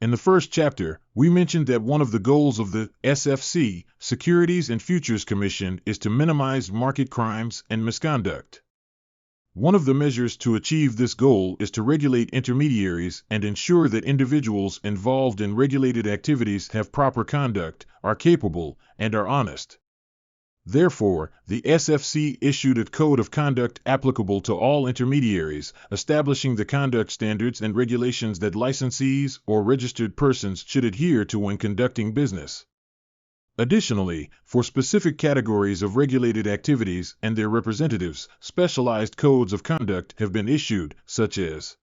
In the first chapter, we mentioned that one of the goals of the SFC, Securities and Futures Commission, is to minimize market crimes and misconduct. One of the measures to achieve this goal is to regulate intermediaries and ensure that individuals involved in regulated activities have proper conduct, are capable, and are honest. Therefore, the SFC issued a code of conduct applicable to all intermediaries, establishing the conduct standards and regulations that licensees or registered persons should adhere to when conducting business. Additionally, for specific categories of regulated activities and their representatives, specialized codes of conduct have been issued, such as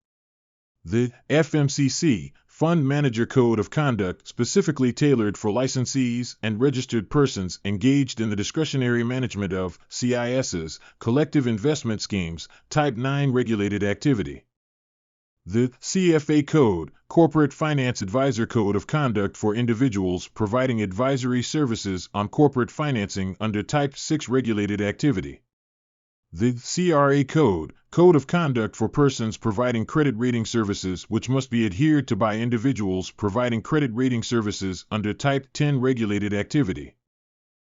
the FMCC, Fund Manager Code of Conduct, specifically tailored for licensees and registered persons engaged in the discretionary management of CISs, collective investment schemes, Type 9 regulated activity. The CFA Code, Corporate Finance Advisor Code of Conduct for individuals providing advisory services on corporate financing under Type 6 regulated activity. The CRA Code, Code of Conduct for persons providing credit rating services which must be adhered to by individuals providing credit rating services under Type 10 regulated activity.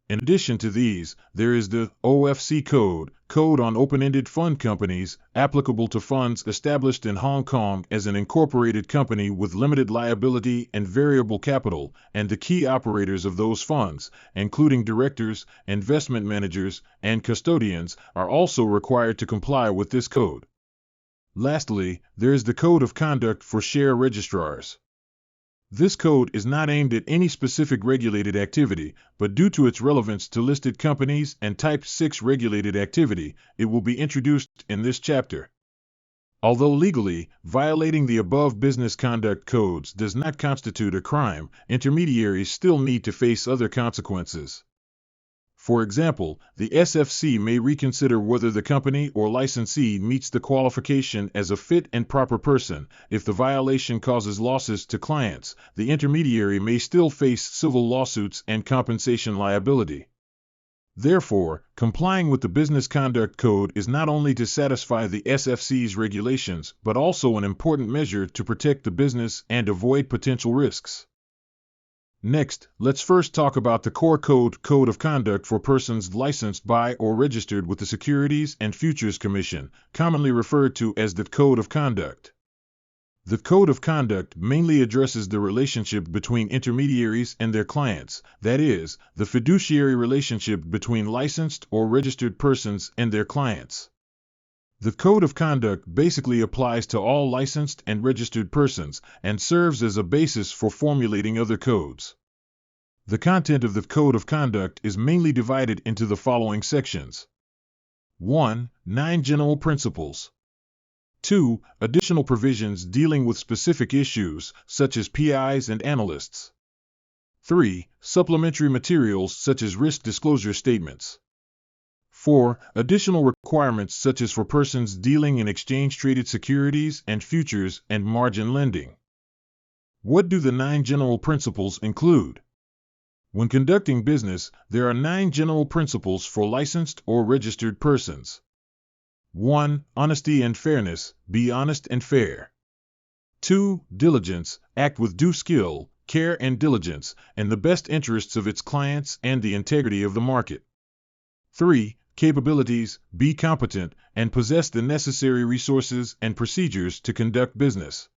In addition to these, there is the OFC Code, Code on Open-Ended Fund Companies, applicable to funds established in Hong Kong as an incorporated company with limited liability and variable capital, and the key operators of those funds, including directors, investment managers, and custodians, are also required to comply with this code. Lastly, there is the Code of Conduct for share registrars. This code is not aimed at any specific regulated activity, but due to its relevance to listed companies and Type 6 regulated activity, it will be introduced in this chapter. Although legally, violating the above business conduct codes does not constitute a crime, intermediaries still need to face other consequences. For example, the SFC may reconsider whether the company or licensee meets the qualification as a fit and proper person. If the violation causes losses to clients, the intermediary may still face civil lawsuits and compensation liability. Therefore, complying with the Business Conduct Code is not only to satisfy the SFC's regulations, but also an important measure to protect the business and avoid potential risks. Next, let's first talk about the core code of conduct for persons licensed by or registered with the Securities and Futures Commission, commonly referred to as the Code of Conduct. The Code of Conduct mainly addresses the relationship between intermediaries and their clients, that is, the fiduciary relationship between licensed or registered persons and their clients. The Code of Conduct basically applies to all licensed and registered persons and serves as a basis for formulating other codes. The content of the Code of Conduct is mainly divided into the following sections. 1. 9 general principles. 2. Additional provisions dealing with specific issues, such as PIs and analysts. 3. Supplementary materials such as risk disclosure statements. 4. Additional requirements such as for persons dealing in exchange-traded securities and futures and margin lending. What do the 9 general principles include? When conducting business, there are 9 general principles for licensed or registered persons. 1. Honesty and fairness, be honest and fair. 2. Diligence, act with due skill, care and diligence, in the best interests of its clients and the integrity of the market. 3. Capabilities, be competent, and possess the necessary resources and procedures to conduct business.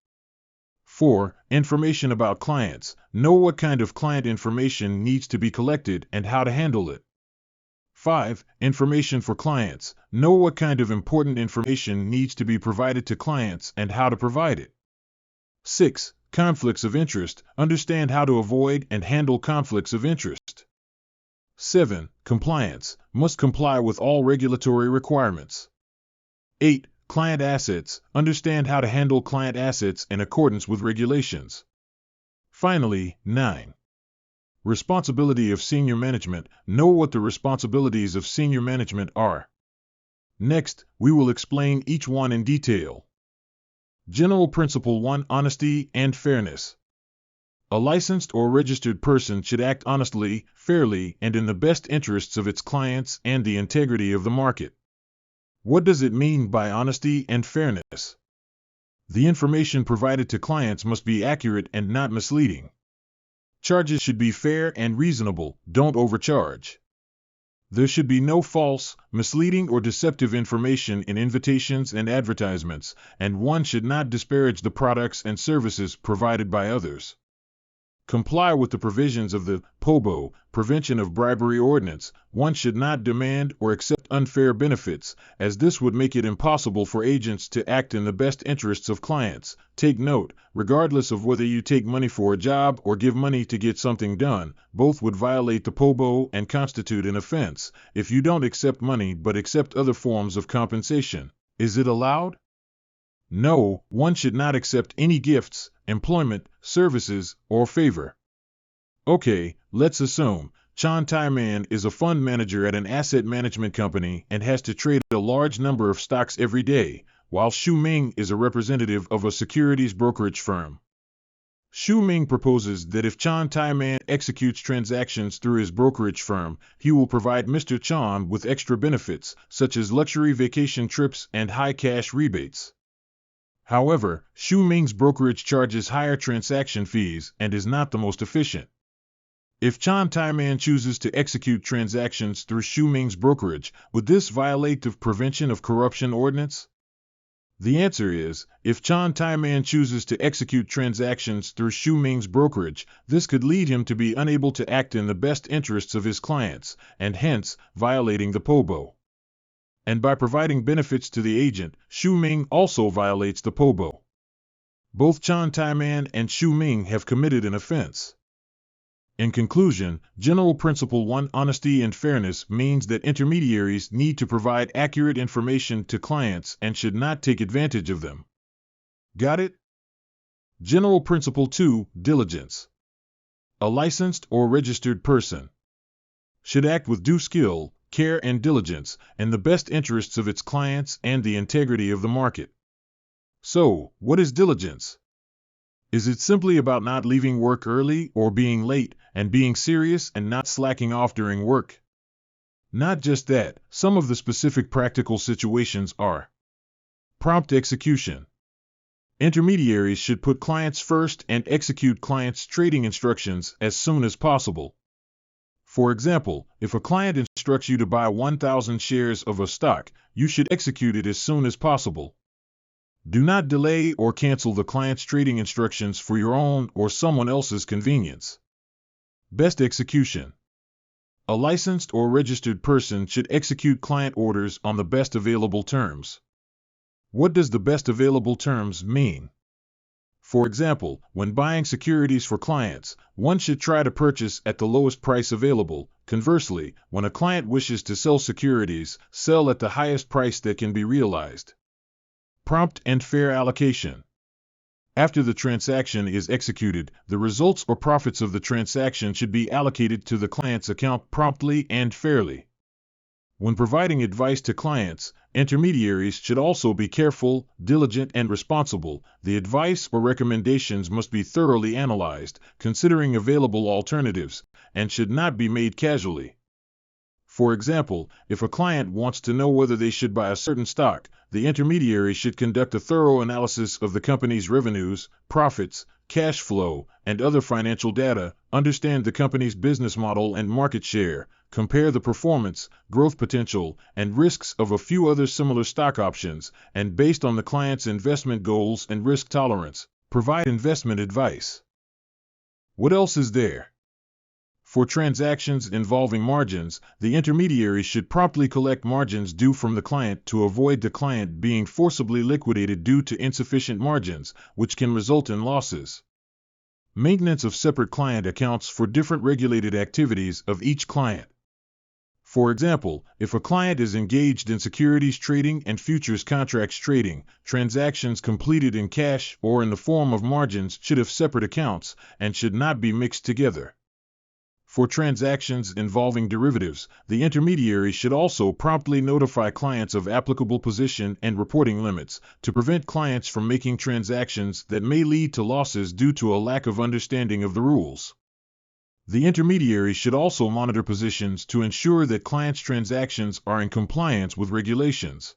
4. Information about clients, know what kind of client information needs to be collected and how to handle it. 5. Information for clients, know what kind of important information needs to be provided to clients and how to provide it. 6. Conflicts of interest, understand how to avoid and handle conflicts of interest. 7. Compliance, must comply with all regulatory requirements. 8. Client assets, understand how to handle client assets in accordance with regulations. Finally, 9. Responsibility of senior management, know what the responsibilities of senior management are. Next, we will explain each one in detail. General Principle 1. Honesty and fairness. A licensed or registered person should act honestly, fairly, and in the best interests of its clients and the integrity of the market. What does it mean by honesty and fairness? The information provided to clients must be accurate and not misleading. Charges should be fair and reasonable, don't overcharge. There should be no false, misleading, or deceptive information in invitations and advertisements, and one should not disparage the products and services provided by others. Comply with the provisions of the POBO, Prevention of Bribery Ordinance. One should not demand or accept unfair benefits, as this would make it impossible for agents to act in the best interests of clients. Take note, regardless of whether you take money for a job or give money to get something done, both would violate the POBO and constitute an offense. If you don't accept money but accept other forms of compensation, is it allowed? No, one should not accept any gifts, employment, services, or favor. Okay, let's assume Chan Tai Man is a fund manager at an asset management company and has to trade a large number of stocks every day, while Shu Ming is a representative of a securities brokerage firm. Shu Ming proposes that if Chan Tai Man executes transactions through his brokerage firm, he will provide Mr. Chan with extra benefits, such as luxury vacation trips and high cash rebates. However, Shu Ming's brokerage charges higher transaction fees and is not the most efficient. If Chan Tai Man chooses to execute transactions through Shu Ming's brokerage, would this violate the Prevention of Corruption Ordinance? The answer is, if Chan Tai Man chooses to execute transactions through Shu Ming's brokerage, this could lead him to be unable to act in the best interests of his clients, and hence, violating the POBO. And by providing benefits to the agent, Shu Ming also violates the POBO. Both Chan Tai Man and Shu Ming have committed an offense. In conclusion, General Principle 1: Honesty and fairness means that intermediaries need to provide accurate information to clients and should not take advantage of them. Got it? General Principle 2: Diligence. A licensed or registered person should act with due skill, care, and diligence in the best interests of its clients and the integrity of the market. So, what is diligence? Is it simply about not leaving work early or being late and being serious and not slacking off during work? Not just that, some of the specific practical situations are: prompt execution. Intermediaries should put clients first and execute clients' trading instructions as soon as possible. For example, if a client instructs you to buy 1,000 shares of a stock, you should execute it as soon as possible. Do not delay or cancel the client's trading instructions for your own or someone else's convenience. Best execution. A licensed or registered person should execute client orders on the best available terms. What does the best available terms mean? For example, when buying securities for clients, one should try to purchase at the lowest price available. Conversely, when a client wishes to sell securities, sell at the highest price that can be realized. Prompt and fair allocation. After the transaction is executed, the results or profits of the transaction should be allocated to the client's account promptly and fairly. When providing advice to clients, intermediaries should also be careful, diligent, and responsible. The advice or recommendations must be thoroughly analyzed, considering available alternatives, and should not be made casually. For example, if a client wants to know whether they should buy a certain stock, the intermediary should conduct a thorough analysis of the company's revenues, profits, cash flow, and other financial data, understand the company's business model and market share, compare the performance, growth potential, and risks of a few other similar stock options, and based on the client's investment goals and risk tolerance, provide investment advice. What else is there? For transactions involving margins, the intermediary should promptly collect margins due from the client to avoid the client being forcibly liquidated due to insufficient margins, which can result in losses. Maintenance of separate client accounts for different regulated activities of each client. For example, if a client is engaged in securities trading and futures contracts trading, transactions completed in cash or in the form of margins should have separate accounts and should not be mixed together. For transactions involving derivatives, the intermediary should also promptly notify clients of applicable position and reporting limits to prevent clients from making transactions that may lead to losses due to a lack of understanding of the rules. The intermediary should also monitor positions to ensure that clients' transactions are in compliance with regulations.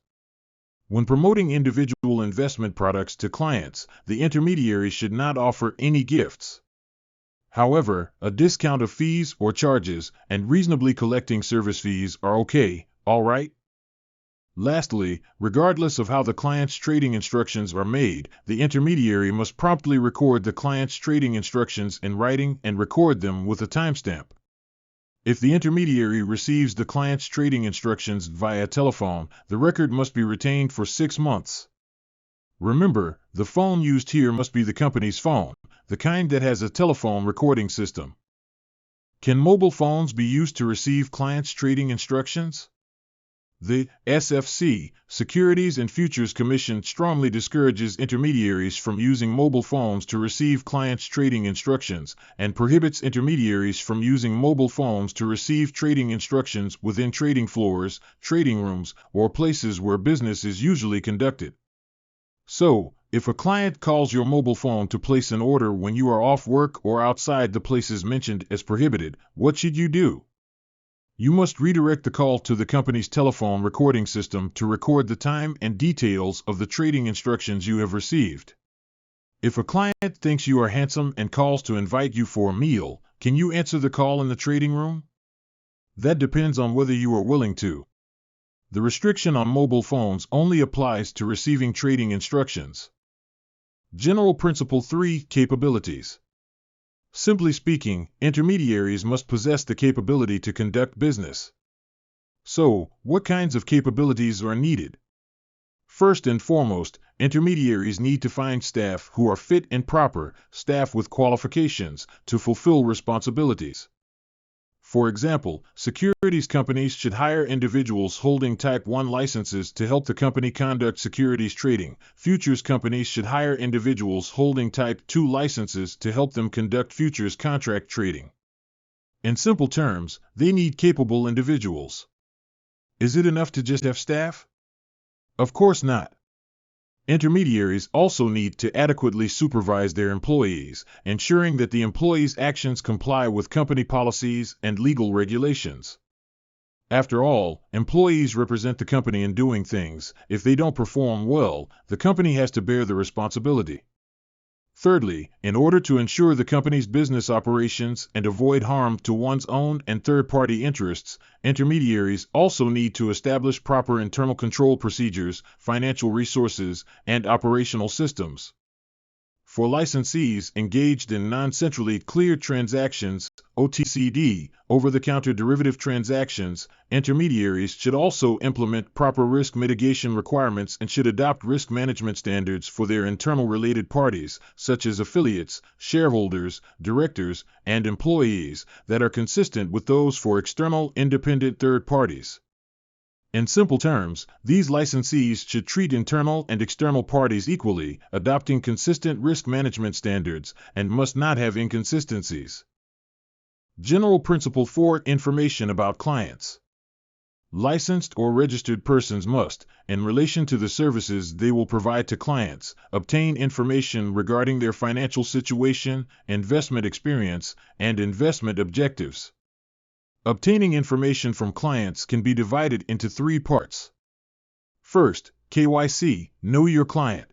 When promoting individual investment products to clients, the intermediary should not offer any gifts. However, a discount of fees or charges and reasonably collecting service fees are okay, all right? Lastly, regardless of how the client's trading instructions are made, the intermediary must promptly record the client's trading instructions in writing and record them with a timestamp. If the intermediary receives the client's trading instructions via telephone, the record must be retained for 6 months. Remember, the phone used here must be the company's phone, the kind that has a telephone recording system. Can mobile phones be used to receive clients' trading instructions? The SFC, Securities and Futures Commission, strongly discourages intermediaries from using mobile phones to receive clients' trading instructions and prohibits intermediaries from using mobile phones to receive trading instructions within trading floors, trading rooms, or places where business is usually conducted. So, if a client calls your mobile phone to place an order when you are off work or outside the places mentioned as prohibited, what should you do? You must redirect the call to the company's telephone recording system to record the time and details of the trading instructions you have received. If a client thinks you are handsome and calls to invite you for a meal, can you answer the call in the trading room? That depends on whether you are willing to. The restriction on mobile phones only applies to receiving trading instructions. General Principle 3: Capabilities. Simply speaking, intermediaries must possess the capability to conduct business. So, what kinds of capabilities are needed? First and foremost, intermediaries need to find staff who are fit and proper, staff with qualifications, to fulfill responsibilities. For example, securities companies should hire individuals holding Type 1 licenses to help the company conduct securities trading. Futures companies should hire individuals holding Type 2 licenses to help them conduct futures contract trading. In simple terms, they need capable individuals. Is it enough to just have staff? Of course not. Intermediaries also need to adequately supervise their employees, ensuring that the employees' actions comply with company policies and legal regulations. After all, employees represent the company in doing things. If they don't perform well, the company has to bear the responsibility. Thirdly, in order to ensure the company's business operations and avoid harm to one's own and third-party interests, intermediaries also need to establish proper internal control procedures, financial resources, and operational systems. For licensees engaged in non-centrally cleared transactions, OTCD, over-the-counter derivative transactions, intermediaries should also implement proper risk mitigation requirements and should adopt risk management standards for their internal related parties, such as affiliates, shareholders, directors, and employees, that are consistent with those for external independent third parties. In simple terms, these licensees should treat internal and external parties equally, adopting consistent risk management standards, and must not have inconsistencies. General Principle 4: Information about clients. Licensed or registered persons must, in relation to the services they will provide to clients, obtain information regarding their financial situation, investment experience, and investment objectives. Obtaining information from clients can be divided into 3 parts. First, KYC, Know Your Client.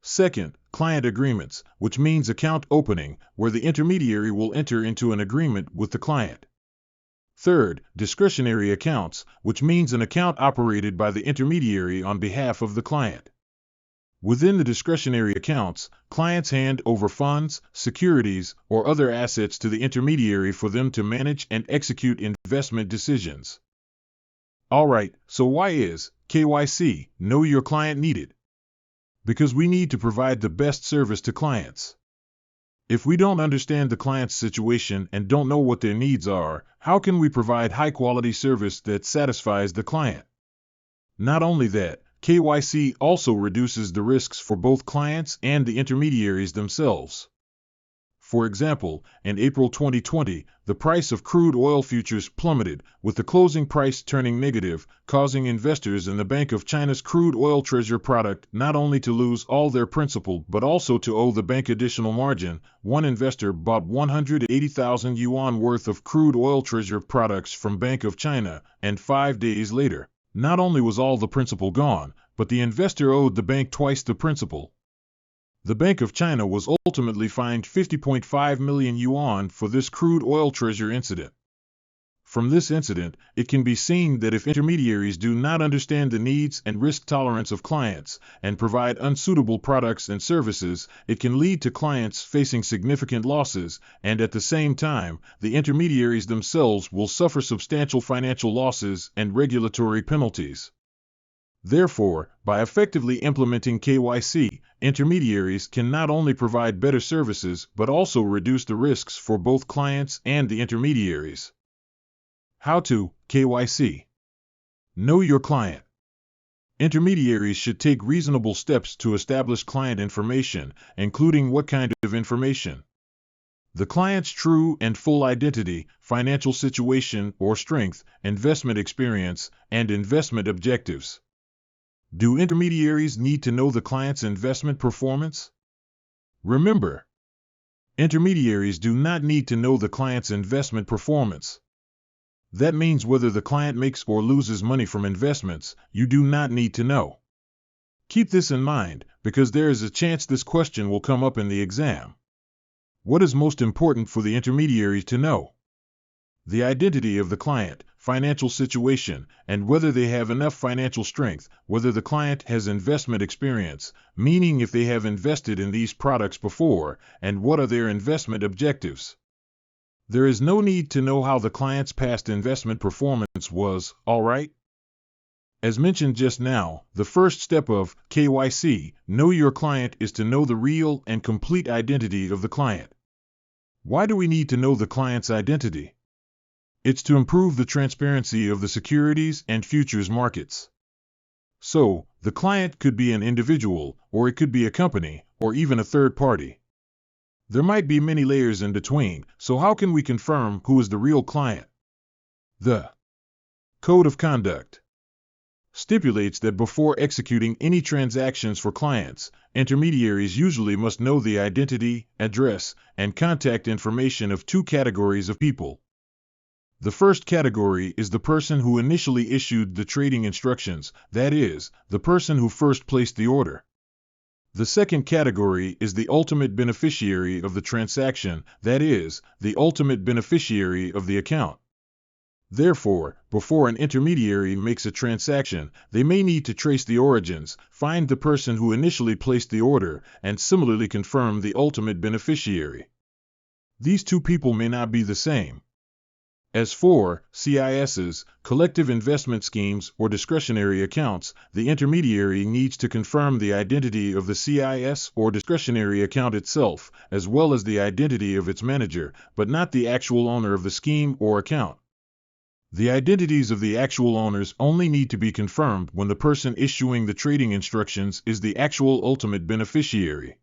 Second, client agreements, which means account opening, where the intermediary will enter into an agreement with the client. Third, discretionary accounts, which means an account operated by the intermediary on behalf of the client. Within the discretionary accounts, clients hand over funds, securities, or other assets to the intermediary for them to manage and execute investment decisions. Alright, so why is KYC, Know Your Client, needed? Because we need to provide the best service to clients. If we don't understand the client's situation and don't know what their needs are, how can we provide high-quality service that satisfies the client? Not only that, KYC also reduces the risks for both clients and the intermediaries themselves. For example, in April 2020, the price of crude oil futures plummeted, with the closing price turning negative, causing investors in the Bank of China's crude oil treasury product not only to lose all their principal but also to owe the bank additional margin. One investor bought 180,000 yuan worth of crude oil treasury products from Bank of China, and 5 days later, not only was all the principal gone, but the investor owed the bank twice the principal. The Bank of China was ultimately fined 50.5 million yuan for this crude oil treasure incident. From this incident, it can be seen that if intermediaries do not understand the needs and risk tolerance of clients and provide unsuitable products and services, it can lead to clients facing significant losses, and at the same time, the intermediaries themselves will suffer substantial financial losses and regulatory penalties. Therefore, by effectively implementing KYC, intermediaries can not only provide better services but also reduce the risks for both clients and the intermediaries. How to KYC. Know your client. Intermediaries should take reasonable steps to establish client information, including what kind of information? The client's true and full identity, financial situation or strength, investment experience, and investment objectives. Do intermediaries need to know the client's investment performance? Remember, intermediaries do not need to know the client's investment performance. That means whether the client makes or loses money from investments, you do not need to know. Keep this in mind, because there is a chance this question will come up in the exam. What is most important for the intermediary to know? The identity of the client, financial situation, and whether they have enough financial strength, whether the client has investment experience, meaning if they have invested in these products before, and what are their investment objectives. There is no need to know how the client's past investment performance was, all right? As mentioned just now, the first step of KYC, know your client, is to know the real and complete identity of the client. Why do we need to know the client's identity? It's to improve the transparency of the securities and futures markets. So, the client could be an individual, or it could be a company, or even a third party. There might be many layers in between, so how can we confirm who is the real client? The Code of Conduct stipulates that before executing any transactions for clients, intermediaries usually must know the identity, address, and contact information of two categories of people. The first category is the person who initially issued the trading instructions, that is, the person who first placed the order. The second category is the ultimate beneficiary of the transaction, that is, the ultimate beneficiary of the account. Therefore, before an intermediary makes a transaction, they may need to trace the origins, find the person who initially placed the order, and similarly confirm the ultimate beneficiary. These two people may not be the same. As for CISs, collective investment schemes, or discretionary accounts, the intermediary needs to confirm the identity of the CIS or discretionary account itself, as well as the identity of its manager, but not the actual owner of the scheme or account. The identities of the actual owners only need to be confirmed when the person issuing the trading instructions is the actual ultimate beneficiary.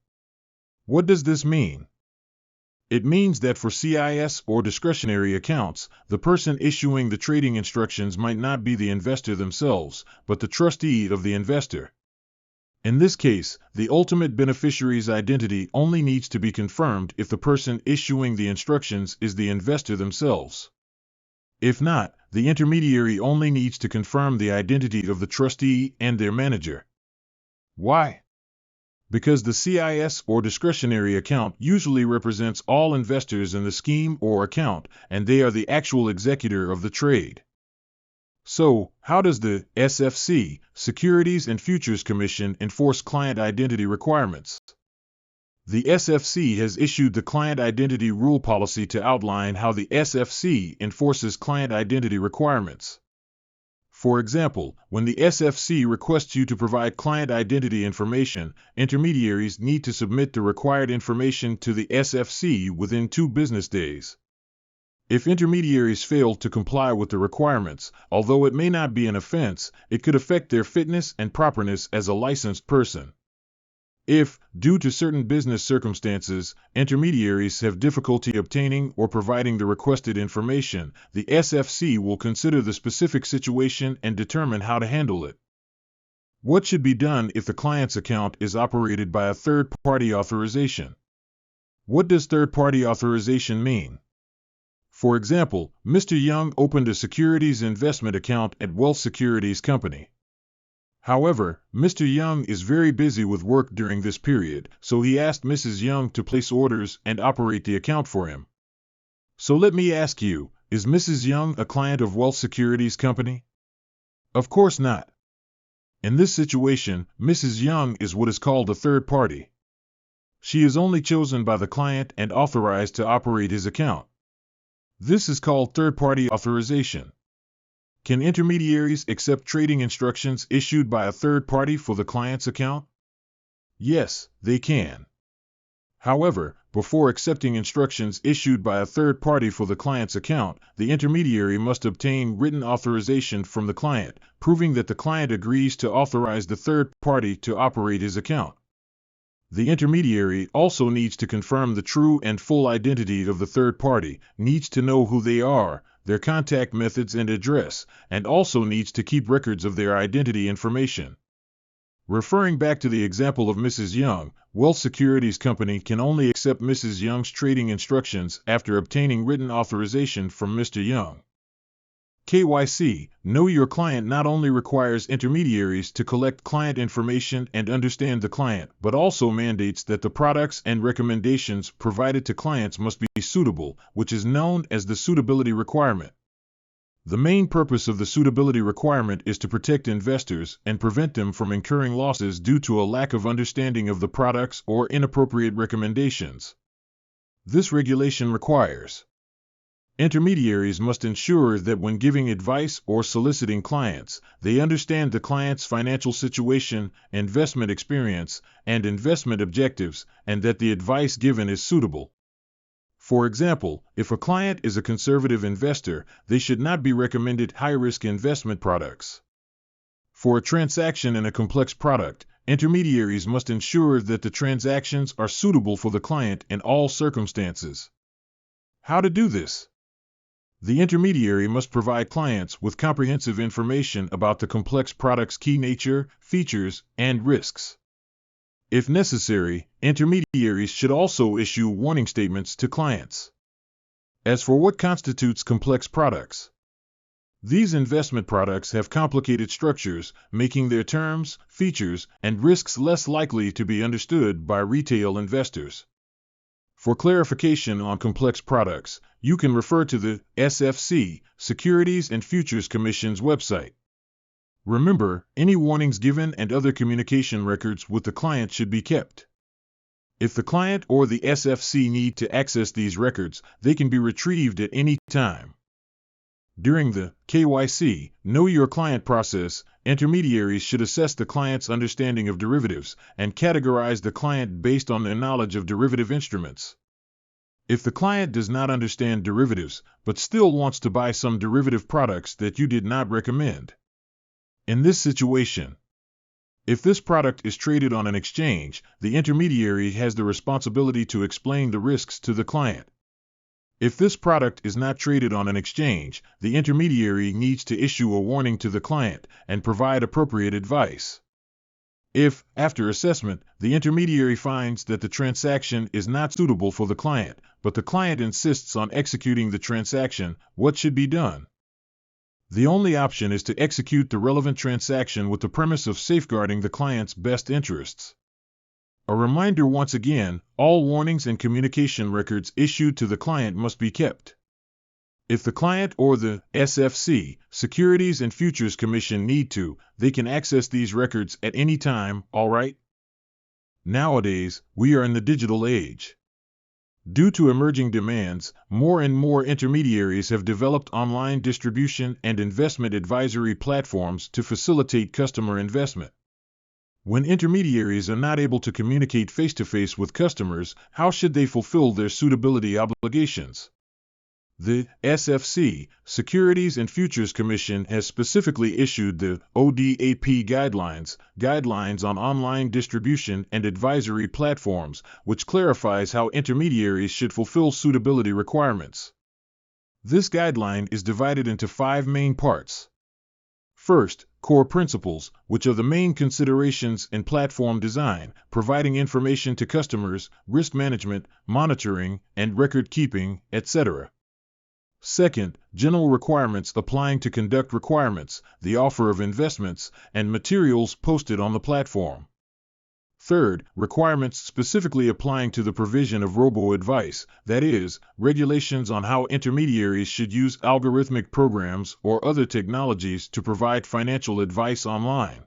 What does this mean? It means that for CIS or discretionary accounts, the person issuing the trading instructions might not be the investor themselves, but the trustee of the investor. In this case, the ultimate beneficiary's identity only needs to be confirmed if the person issuing the instructions is the investor themselves. If not, the intermediary only needs to confirm the identity of the trustee and their manager. Why? Because the CIS or discretionary account usually represents all investors in the scheme or account, and they are the actual executor of the trade. So, how does the SFC, Securities and Futures Commission, enforce client identity requirements? The SFC has issued the Client Identity Rule Policy to outline how the SFC enforces client identity requirements. For example, when the SFC requests you to provide client identity information, intermediaries need to submit the required information to the SFC within 2 business days. If intermediaries fail to comply with the requirements, although it may not be an offense, it could affect their fitness and properness as a licensed person. If, due to certain business circumstances, intermediaries have difficulty obtaining or providing the requested information, the SFC will consider the specific situation and determine how to handle it. What should be done if the client's account is operated by a third-party authorization? What does third-party authorization mean? For example, Mr. Young opened a securities investment account at Wealth Securities Company. However, Mr. Young is very busy with work during this period, so he asked Mrs. Young to place orders and operate the account for him. So let me ask you, is Mrs. Young a client of Wealth Securities Company? Of course not. In this situation, Mrs. Young is what is called a third party. She is only chosen by the client and authorized to operate his account. This is called third-party authorization. Can intermediaries accept trading instructions issued by a third party for the client's account? Yes, they can. However, before accepting instructions issued by a third party for the client's account, the intermediary must obtain written authorization from the client, proving that the client agrees to authorize the third party to operate his account. The intermediary also needs to confirm the true and full identity of the third party, needs to know who they are, their contact methods and address, and also needs to keep records of their identity information. Referring back to the example of Mrs. Young, Wealth Securities Company can only accept Mrs. Young's trading instructions after obtaining written authorization from Mr. Young. KYC, Know Your Client, not only requires intermediaries to collect client information and understand the client, but also mandates that the products and recommendations provided to clients must be suitable, which is known as the suitability requirement. The main purpose of the suitability requirement is to protect investors and prevent them from incurring losses due to a lack of understanding of the products or inappropriate recommendations. This regulation requires intermediaries must ensure that when giving advice or soliciting clients, they understand the client's financial situation, investment experience, and investment objectives, and that the advice given is suitable. For example, if a client is a conservative investor, they should not be recommended high-risk investment products. For a transaction in a complex product, intermediaries must ensure that the transactions are suitable for the client in all circumstances. How to do this? The intermediary must provide clients with comprehensive information about the complex product's key nature, features, and risks. If necessary, intermediaries should also issue warning statements to clients. As for what constitutes complex products, these investment products have complicated structures, making their terms, features, and risks less likely to be understood by retail investors. For clarification on complex products, you can refer to the SFC, Securities and Futures Commission's website. Remember, any warnings given and other communication records with the client should be kept. If the client or the SFC need to access these records, they can be retrieved at any time. During the KYC, Know Your Client process, intermediaries should assess the client's understanding of derivatives and categorize the client based on their knowledge of derivative instruments. If the client does not understand derivatives, but still wants to buy some derivative products that you did not recommend, in this situation, if this product is traded on an exchange, the intermediary has the responsibility to explain the risks to the client. If this product is not traded on an exchange, the intermediary needs to issue a warning to the client and provide appropriate advice. If, after assessment, the intermediary finds that the transaction is not suitable for the client, but the client insists on executing the transaction, what should be done? The only option is to execute the relevant transaction with the premise of safeguarding the client's best interests. A reminder once again, all warnings and communication records issued to the client must be kept. If the client or the SFC, Securities and Futures Commission need to, they can access these records at any time, all right? Nowadays, we are in the digital age. Due to emerging demands, more and more intermediaries have developed online distribution and investment advisory platforms to facilitate customer investment. When intermediaries are not able to communicate face-to-face with customers, how should they fulfill their suitability obligations? The SFC, Securities and Futures Commission, has specifically issued the ODAP guidelines on online distribution and advisory platforms, which clarifies how intermediaries should fulfill suitability requirements. This guideline is divided into 5 main parts. First, core principles, which are the main considerations in platform design, providing information to customers, risk management, monitoring, and record keeping, etc. Second, general requirements applying to conduct requirements, the offer of investments, and materials posted on the platform. Third, requirements specifically applying to the provision of robo-advice, that is, regulations on how intermediaries should use algorithmic programs or other technologies to provide financial advice online.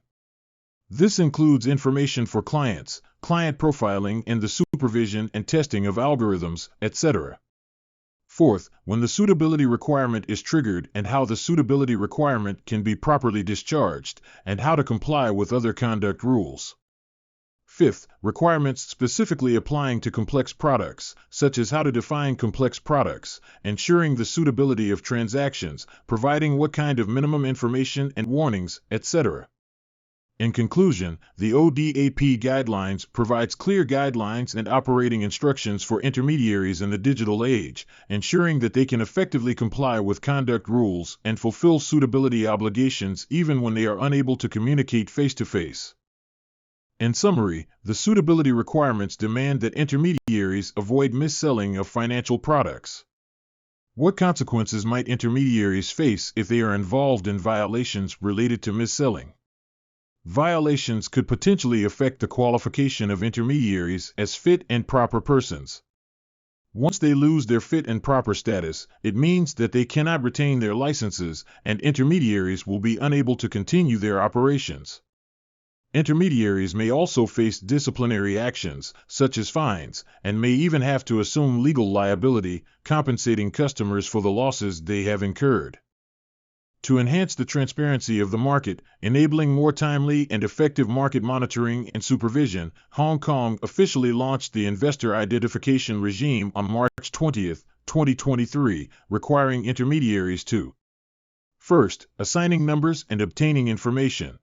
This includes information for clients, client profiling, and the supervision and testing of algorithms, etc. Fourth, when the suitability requirement is triggered and how the suitability requirement can be properly discharged, and how to comply with other conduct rules. Fifth, requirements specifically applying to complex products, such as how to define complex products, ensuring the suitability of transactions, providing what kind of minimum information and warnings, etc. In conclusion, the ODAP guidelines provides clear guidelines and operating instructions for intermediaries in the digital age, ensuring that they can effectively comply with conduct rules and fulfill suitability obligations even when they are unable to communicate face-to-face. In summary, the suitability requirements demand that intermediaries avoid mis-selling of financial products. What consequences might intermediaries face if they are involved in violations related to mis-selling? Violations could potentially affect the qualification of intermediaries as fit and proper persons. Once they lose their fit and proper status, it means that they cannot retain their licenses, and intermediaries will be unable to continue their operations. Intermediaries may also face disciplinary actions, such as fines, and may even have to assume legal liability, compensating customers for the losses they have incurred. To enhance the transparency of the market, enabling more timely and effective market monitoring and supervision, Hong Kong officially launched the Investor Identification Regime on March 20, 2023, requiring intermediaries to: first, assigning numbers and obtaining information.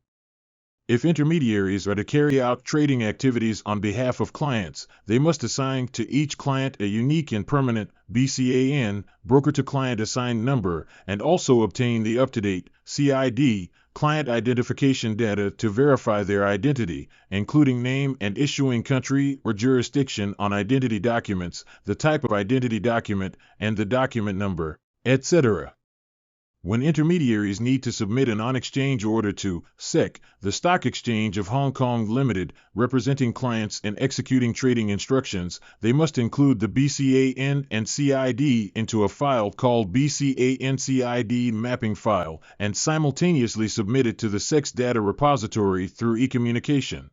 If intermediaries are to carry out trading activities on behalf of clients, they must assign to each client a unique and permanent BCAN, broker-to-client assigned number, and also obtain the up-to-date CID, client identification data to verify their identity, including name and issuing country or jurisdiction on identity documents, the type of identity document, and the document number, etc. When intermediaries need to submit an on-exchange order to SEC, the Stock Exchange of Hong Kong Limited, representing clients in executing trading instructions, they must include the BCAN and CID into a file called BCAN-CID mapping file and simultaneously submit it to the SEC's data repository through e-communication.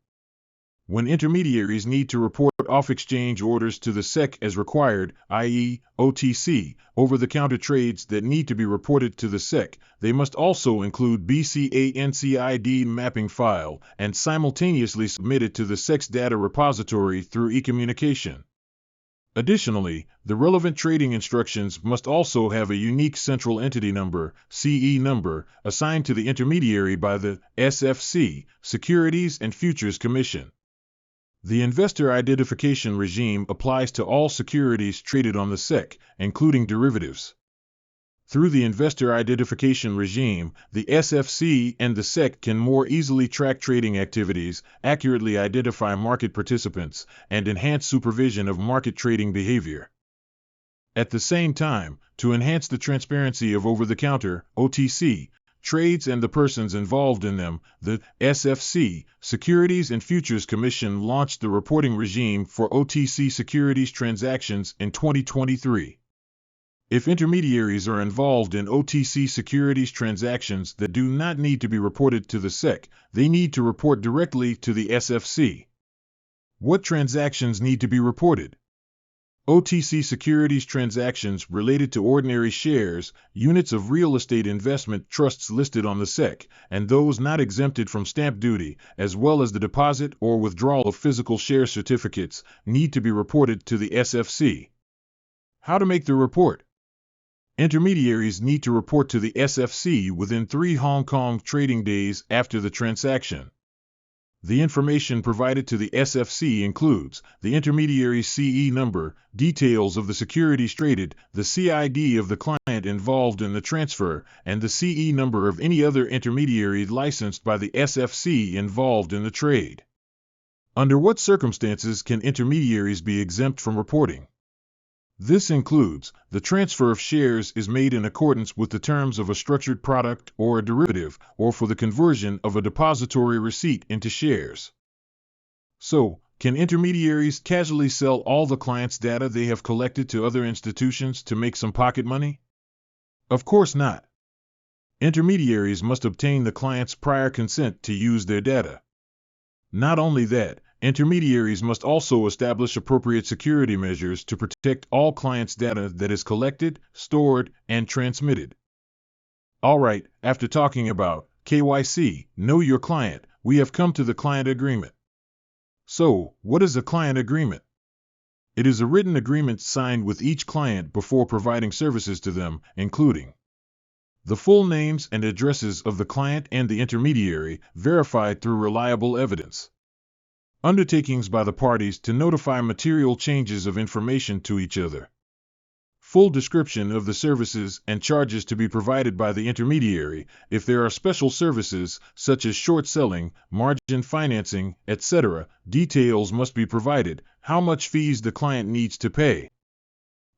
When intermediaries need to report off-exchange orders to the SEC as required, i.e., OTC, over-the-counter trades that need to be reported to the SEC, they must also include BCAN-CID mapping file and simultaneously submit it to the SEC's data repository through e-communication. Additionally, the relevant trading instructions must also have a unique central entity number, CE number, assigned to the intermediary by the SFC, Securities and Futures Commission. The investor identification regime applies to all securities traded on the SEC, including derivatives. Through the investor identification regime, the SFC and the SEC can more easily track trading activities, accurately identify market participants, and enhance supervision of market trading behavior. At the same time, to enhance the transparency of over-the-counter, OTC, trades and the persons involved in them, the SFC, Securities and Futures Commission launched the reporting regime for OTC securities transactions in 2023. If intermediaries are involved in OTC securities transactions that do not need to be reported to the SEC, they need to report directly to the SFC. What transactions need to be reported? OTC securities transactions related to ordinary shares, units of real estate investment trusts listed on the SEC, and those not exempted from stamp duty, as well as the deposit or withdrawal of physical share certificates, need to be reported to the SFC. How to make the report? Intermediaries need to report to the SFC within 3 Hong Kong trading days after the transaction. The information provided to the SFC includes the intermediary's CE number, details of the securities traded, the CID of the client involved in the transfer, and the CE number of any other intermediary licensed by the SFC involved in the trade. Under what circumstances can intermediaries be exempt from reporting? This includes the transfer of shares is made in accordance with the terms of a structured product or a derivative, or for the conversion of a depository receipt into shares. So, can intermediaries casually sell all the client's data they have collected to other institutions to make some pocket money? Of course not. Intermediaries must obtain the client's prior consent to use their data. Not only that, intermediaries must also establish appropriate security measures to protect all clients' data that is collected, stored, and transmitted. All right, after talking about KYC, Know Your Client, we have come to the client agreement. So, what is a client agreement? It is a written agreement signed with each client before providing services to them, including the full names and addresses of the client and the intermediary, verified through reliable evidence. Undertakings by the parties to notify material changes of information to each other. Full description of the services and charges to be provided by the intermediary. If there are special services, such as short selling, margin financing, etc., details must be provided, how much fees the client needs to pay.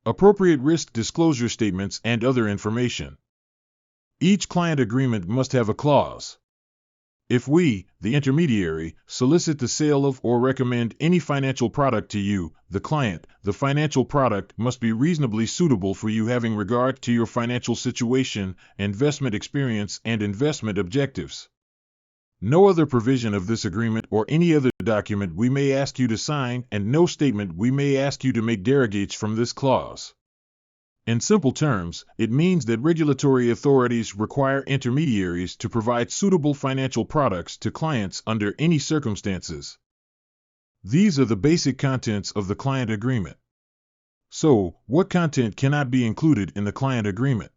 Appropriate risk disclosure statements and other information. Each client agreement must have a clause. If we, the intermediary, solicit the sale of or recommend any financial product to you, the client, the financial product must be reasonably suitable for you having regard to your financial situation, investment experience, and investment objectives. No other provision of this agreement or any other document we may ask you to sign, and no statement we may ask you to make derogates from this clause. In simple terms, it means that regulatory authorities require intermediaries to provide suitable financial products to clients under any circumstances. These are the basic contents of the client agreement. So, what content cannot be included in the client agreement?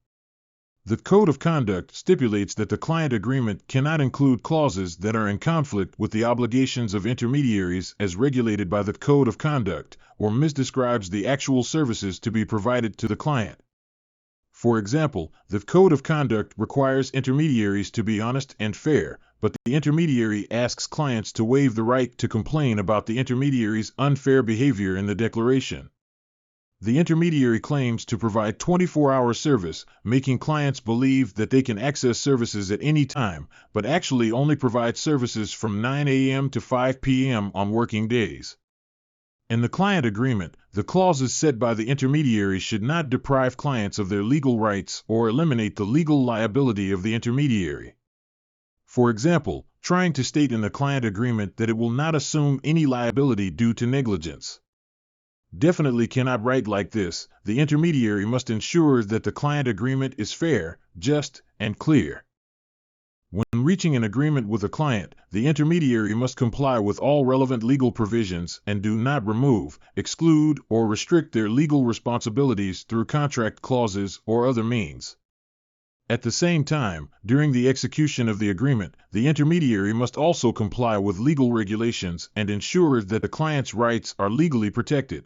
The Code of Conduct stipulates that the client agreement cannot include clauses that are in conflict with the obligations of intermediaries as regulated by the Code of Conduct, or misdescribes the actual services to be provided to the client. For example, the Code of Conduct requires intermediaries to be honest and fair, but the intermediary asks clients to waive the right to complain about the intermediary's unfair behavior in the declaration. The intermediary claims to provide 24-hour service, making clients believe that they can access services at any time, but actually only provide services from 9 a.m. to 5 p.m. on working days. In the client agreement, the clauses set by the intermediary should not deprive clients of their legal rights or eliminate the legal liability of the intermediary. For example, trying to state in the client agreement that it will not assume any liability due to negligence. Definitely cannot write like this. The intermediary must ensure that the client agreement is fair, just, and clear. When reaching an agreement with a client, the intermediary must comply with all relevant legal provisions and do not remove, exclude, or restrict their legal responsibilities through contract clauses or other means. At the same time, during the execution of the agreement, the intermediary must also comply with legal regulations and ensure that the client's rights are legally protected.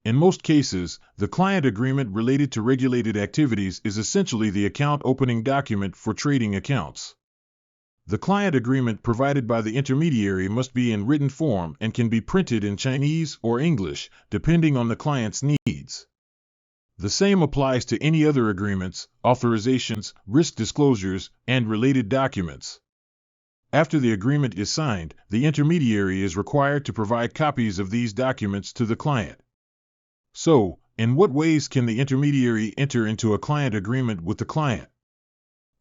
In most cases, the client agreement related to regulated activities is essentially the account opening document for trading accounts. The client agreement provided by the intermediary must be in written form and can be printed in Chinese or English, depending on the client's needs. The same applies to any other agreements, authorizations, risk disclosures, and related documents. After the agreement is signed, the intermediary is required to provide copies of these documents to the client. So, in what ways can the intermediary enter into a client agreement with the client?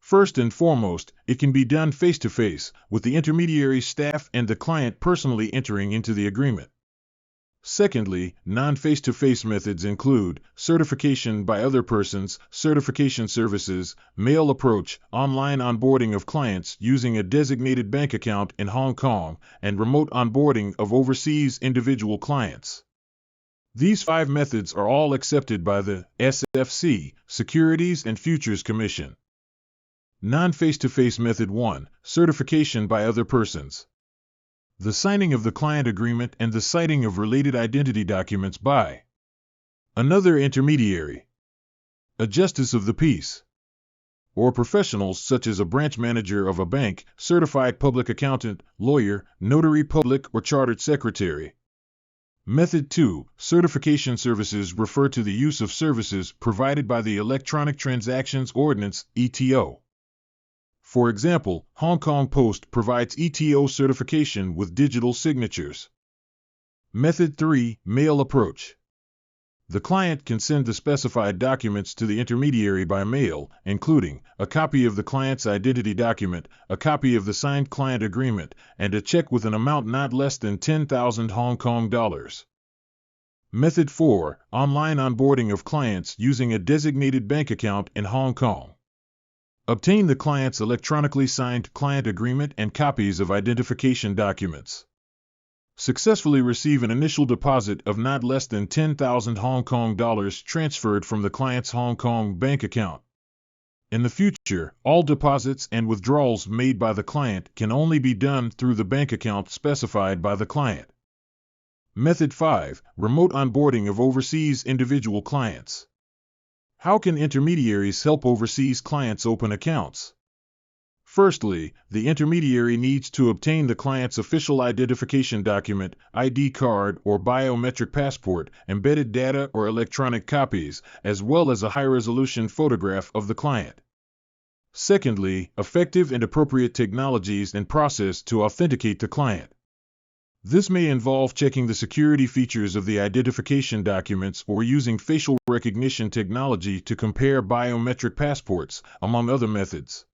First and foremost, it can be done face-to-face, with the intermediary staff and the client personally entering into the agreement. Secondly, non-face-to-face methods include certification by other persons, certification services, mail approach, online onboarding of clients using a designated bank account in Hong Kong, and remote onboarding of overseas individual clients. These 5 methods are all accepted by the SFC, Securities and Futures Commission. Non-face-to-face method 1, certification by other persons. The signing of the client agreement and the citing of related identity documents by another intermediary, a justice of the peace, or professionals such as a branch manager of a bank, certified public accountant, lawyer, notary public, or chartered secretary. Method 2. Certification services refer to the use of services provided by the Electronic Transactions Ordinance, ETO. For example, Hong Kong Post provides ETO certification with digital signatures. Method 3. Mail approach. The client can send the specified documents to the intermediary by mail, including a copy of the client's identity document, a copy of the signed client agreement, and a check with an amount not less than 10,000 Hong Kong dollars. Method 4. Online onboarding of clients using a designated bank account in Hong Kong. Obtain the client's electronically signed client agreement and copies of identification documents. Successfully receive an initial deposit of not less than 10,000 Hong Kong dollars transferred from the client's Hong Kong bank account. In the future, all deposits and withdrawals made by the client can only be done through the bank account specified by the client. Method 5. Remote onboarding of overseas individual clients. How can intermediaries help overseas clients open accounts? Firstly, the intermediary needs to obtain the client's official identification document, ID card or biometric passport, embedded data or electronic copies, as well as a high-resolution photograph of the client. Secondly, effective and appropriate technologies and process to authenticate the client. This may involve checking the security features of the identification documents or using facial recognition technology to compare biometric passports, among other methods.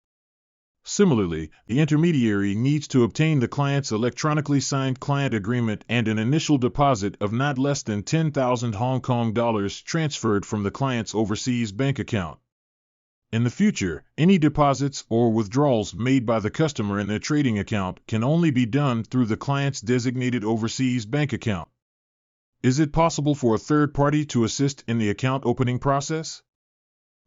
Similarly, the intermediary needs to obtain the client's electronically signed client agreement and an initial deposit of not less than 10,000 Hong Kong dollars transferred from the client's overseas bank account. In the future, any deposits or withdrawals made by the customer in their trading account can only be done through the client's designated overseas bank account. Is it possible for a third party to assist in the account opening process?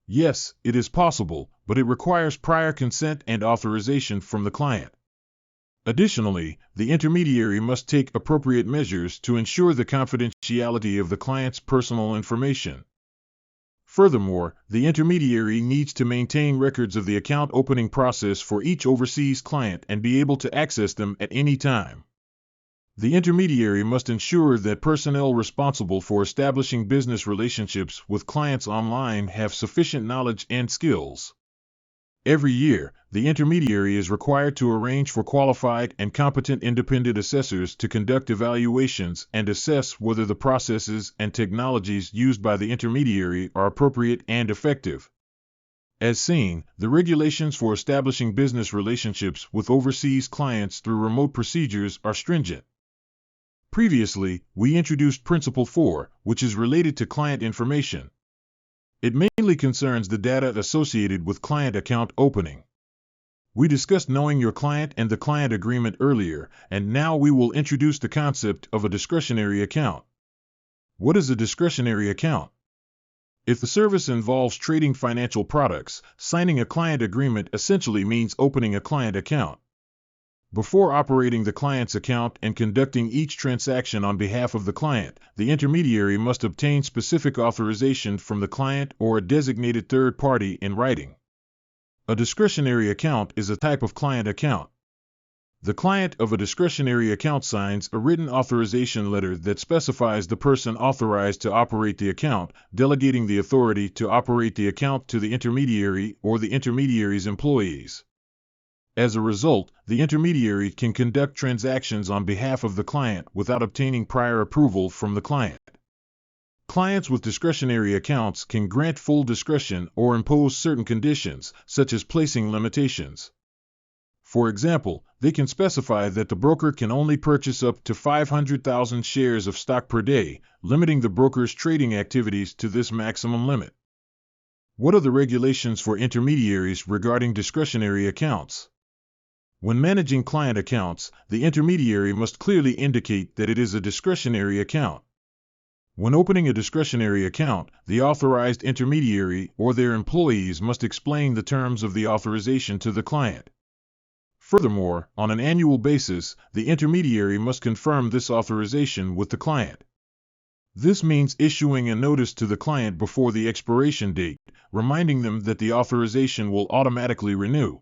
Yes, it is possible, but it requires prior consent and authorization from the client. Additionally, the intermediary must take appropriate measures to ensure the confidentiality of the client's personal information. Furthermore, the intermediary needs to maintain records of the account opening process for each overseas client and be able to access them at any time. The intermediary must ensure that personnel responsible for establishing business relationships with clients online have sufficient knowledge and skills. Every year, the intermediary is required to arrange for qualified and competent independent assessors to conduct evaluations and assess whether the processes and technologies used by the intermediary are appropriate and effective. As seen, the regulations for establishing business relationships with overseas clients through remote procedures are stringent. Previously, we introduced Principle 4, which is related to client information. It mainly concerns the data associated with client account opening. We discussed knowing your client and the client agreement earlier, and now we will introduce the concept of a discretionary account. What is a discretionary account? If the service involves trading financial products, signing a client agreement essentially means opening a client account. Before operating the client's account and conducting each transaction on behalf of the client, the intermediary must obtain specific authorization from the client or a designated third party in writing. A discretionary account is a type of client account. The client of a discretionary account signs a written authorization letter that specifies the person authorized to operate the account, delegating the authority to operate the account to the intermediary or the intermediary's employees. As a result, the intermediary can conduct transactions on behalf of the client without obtaining prior approval from the client. Clients with discretionary accounts can grant full discretion or impose certain conditions, such as placing limitations. For example, they can specify that the broker can only purchase up to 500,000 shares of stock per day, limiting the broker's trading activities to this maximum limit. What are the regulations for intermediaries regarding discretionary accounts? When managing client accounts, the intermediary must clearly indicate that it is a discretionary account. When opening a discretionary account, the authorized intermediary or their employees must explain the terms of the authorization to the client. Furthermore, on an annual basis, the intermediary must confirm this authorization with the client. This means issuing a notice to the client before the expiration date, reminding them that the authorization will automatically renew.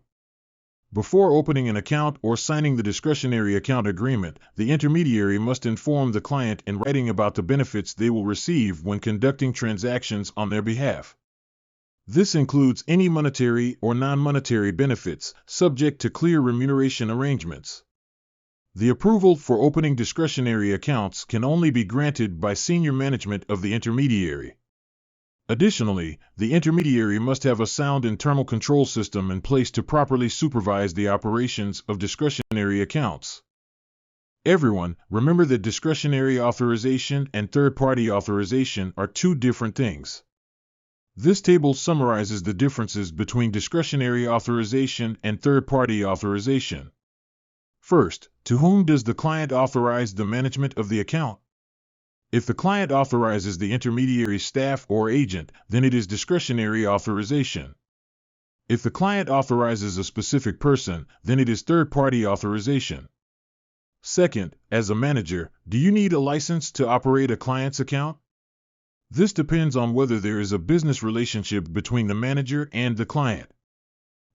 Before opening an account or signing the discretionary account agreement, the intermediary must inform the client in writing about the benefits they will receive when conducting transactions on their behalf. This includes any monetary or non-monetary benefits, subject to clear remuneration arrangements. The approval for opening discretionary accounts can only be granted by senior management of the intermediary. Additionally, the intermediary must have a sound internal control system in place to properly supervise the operations of discretionary accounts. Everyone, remember that discretionary authorization and third-party authorization are two different things. This table summarizes the differences between discretionary authorization and third-party authorization. First, to whom does the client authorize the management of the account? If the client authorizes the intermediary staff or agent, then it is discretionary authorization. If the client authorizes a specific person, then it is third-party authorization. Second, as a manager, do you need a license to operate a client's account? This depends on whether there is a business relationship between the manager and the client.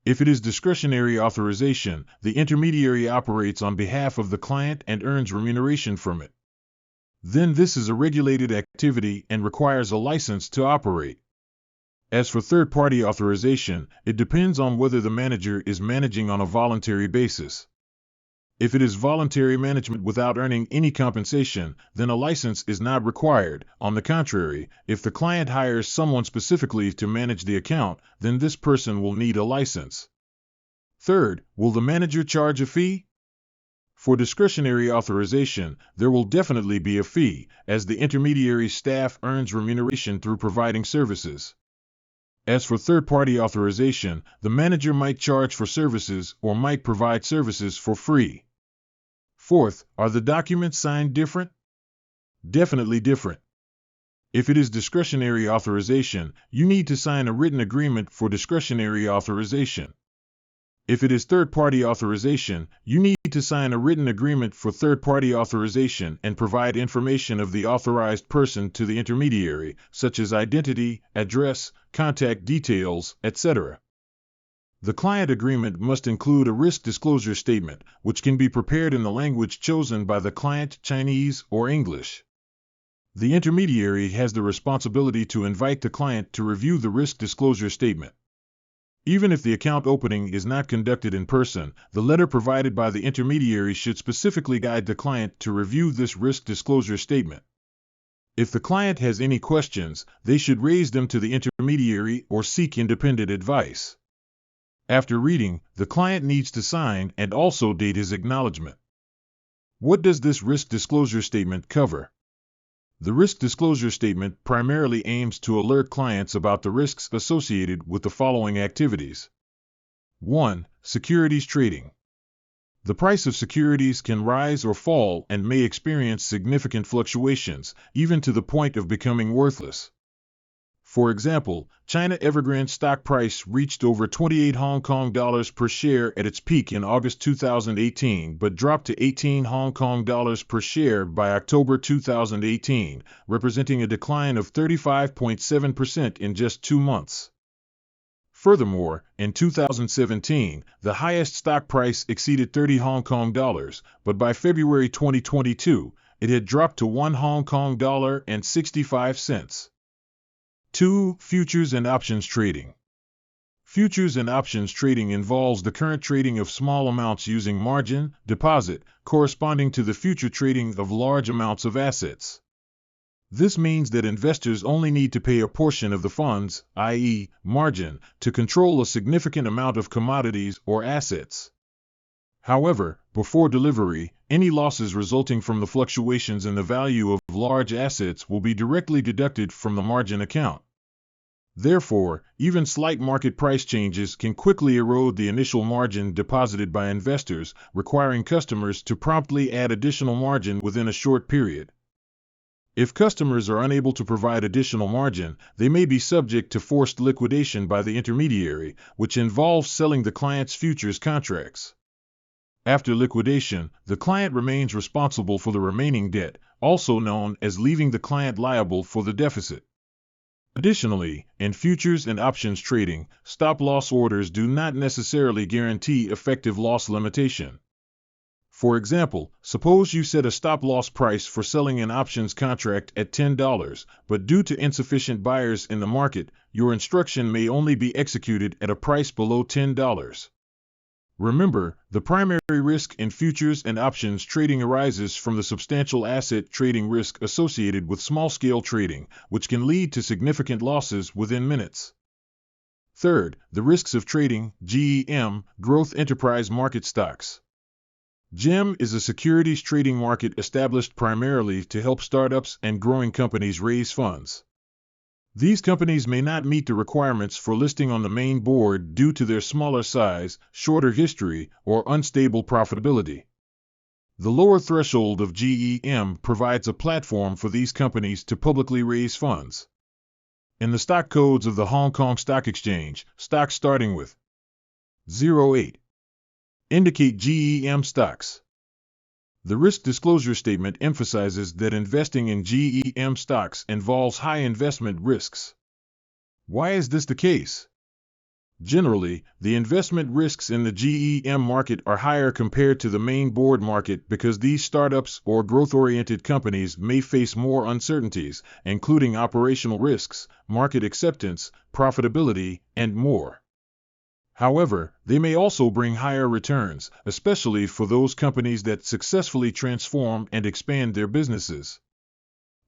If it is discretionary authorization, the intermediary operates on behalf of the client and earns remuneration from it. Then this is a regulated activity and requires a license to operate. As for third-party authorization, it depends on whether the manager is managing on a voluntary basis. If it is voluntary management without earning any compensation, then a license is not required. On the contrary, if the client hires someone specifically to manage the account, then this person will need a license. Third, will the manager charge a fee? For discretionary authorization, there will definitely be a fee, as the intermediary staff earns remuneration through providing services. As for third-party authorization, the manager might charge for services or might provide services for free. Fourth, are the documents signed different? Definitely different. If it is discretionary authorization, you need to sign a written agreement for discretionary authorization. If it is third-party authorization, you need to sign a written agreement for third-party authorization and provide information of the authorized person to the intermediary, such as identity, address, contact details, etc. The client agreement must include a risk disclosure statement, which can be prepared in the language chosen by the client, Chinese or English. The intermediary has the responsibility to invite the client to review the risk disclosure statement. Even if the account opening is not conducted in person, the letter provided by the intermediary should specifically guide the client to review this risk disclosure statement. If the client has any questions, they should raise them to the intermediary or seek independent advice. After reading, the client needs to sign and also date his acknowledgement. What does this risk disclosure statement cover? The risk disclosure statement primarily aims to alert clients about the risks associated with the following activities. 1. Securities trading. The price of securities can rise or fall and may experience significant fluctuations, even to the point of becoming worthless. For example, China Evergrande stock price reached over 28 Hong Kong dollars per share at its peak in August 2018 but dropped to 18 Hong Kong dollars per share by October 2018, representing a decline of 35.7% in just 2 months. Furthermore, in 2017, the highest stock price exceeded 30 Hong Kong dollars, but by February 2022, it had dropped to 1 Hong Kong dollar and 65 cents. 2. Futures and options trading. Futures and options trading involves the current trading of small amounts using margin, deposit, corresponding to the future trading of large amounts of assets. This means that investors only need to pay a portion of the funds, i.e., margin, to control a significant amount of commodities or assets. However, before delivery, any losses resulting from the fluctuations in the value of large assets will be directly deducted from the margin account. Therefore, even slight market price changes can quickly erode the initial margin deposited by investors, requiring customers to promptly add additional margin within a short period. If customers are unable to provide additional margin, they may be subject to forced liquidation by the intermediary, which involves selling the client's futures contracts. After liquidation, the client remains responsible for the remaining debt, also known as leaving the client liable for the deficit. Additionally, in futures and options trading, stop-loss orders do not necessarily guarantee effective loss limitation. For example, suppose you set a stop-loss price for selling an options contract at $10, but due to insufficient buyers in the market, your instruction may only be executed at a price below $10. Remember, the primary risk in futures and options trading arises from the substantial asset trading risk associated with small-scale trading, which can lead to significant losses within minutes. Third, the risks of trading GEM, growth enterprise market stocks. GEM is a securities trading market established primarily to help startups and growing companies raise funds. These companies may not meet the requirements for listing on the main board due to their smaller size, shorter history, or unstable profitability. The lower threshold of GEM provides a platform for these companies to publicly raise funds. In the stock codes of the Hong Kong Stock Exchange, stocks starting with 08 indicate GEM stocks. The risk disclosure statement emphasizes that investing in GEM stocks involves high investment risks. Why is this the case? Generally, the investment risks in the GEM market are higher compared to the main board market because these startups or growth-oriented companies may face more uncertainties, including operational risks, market acceptance, profitability, and more. However, they may also bring higher returns, especially for those companies that successfully transform and expand their businesses.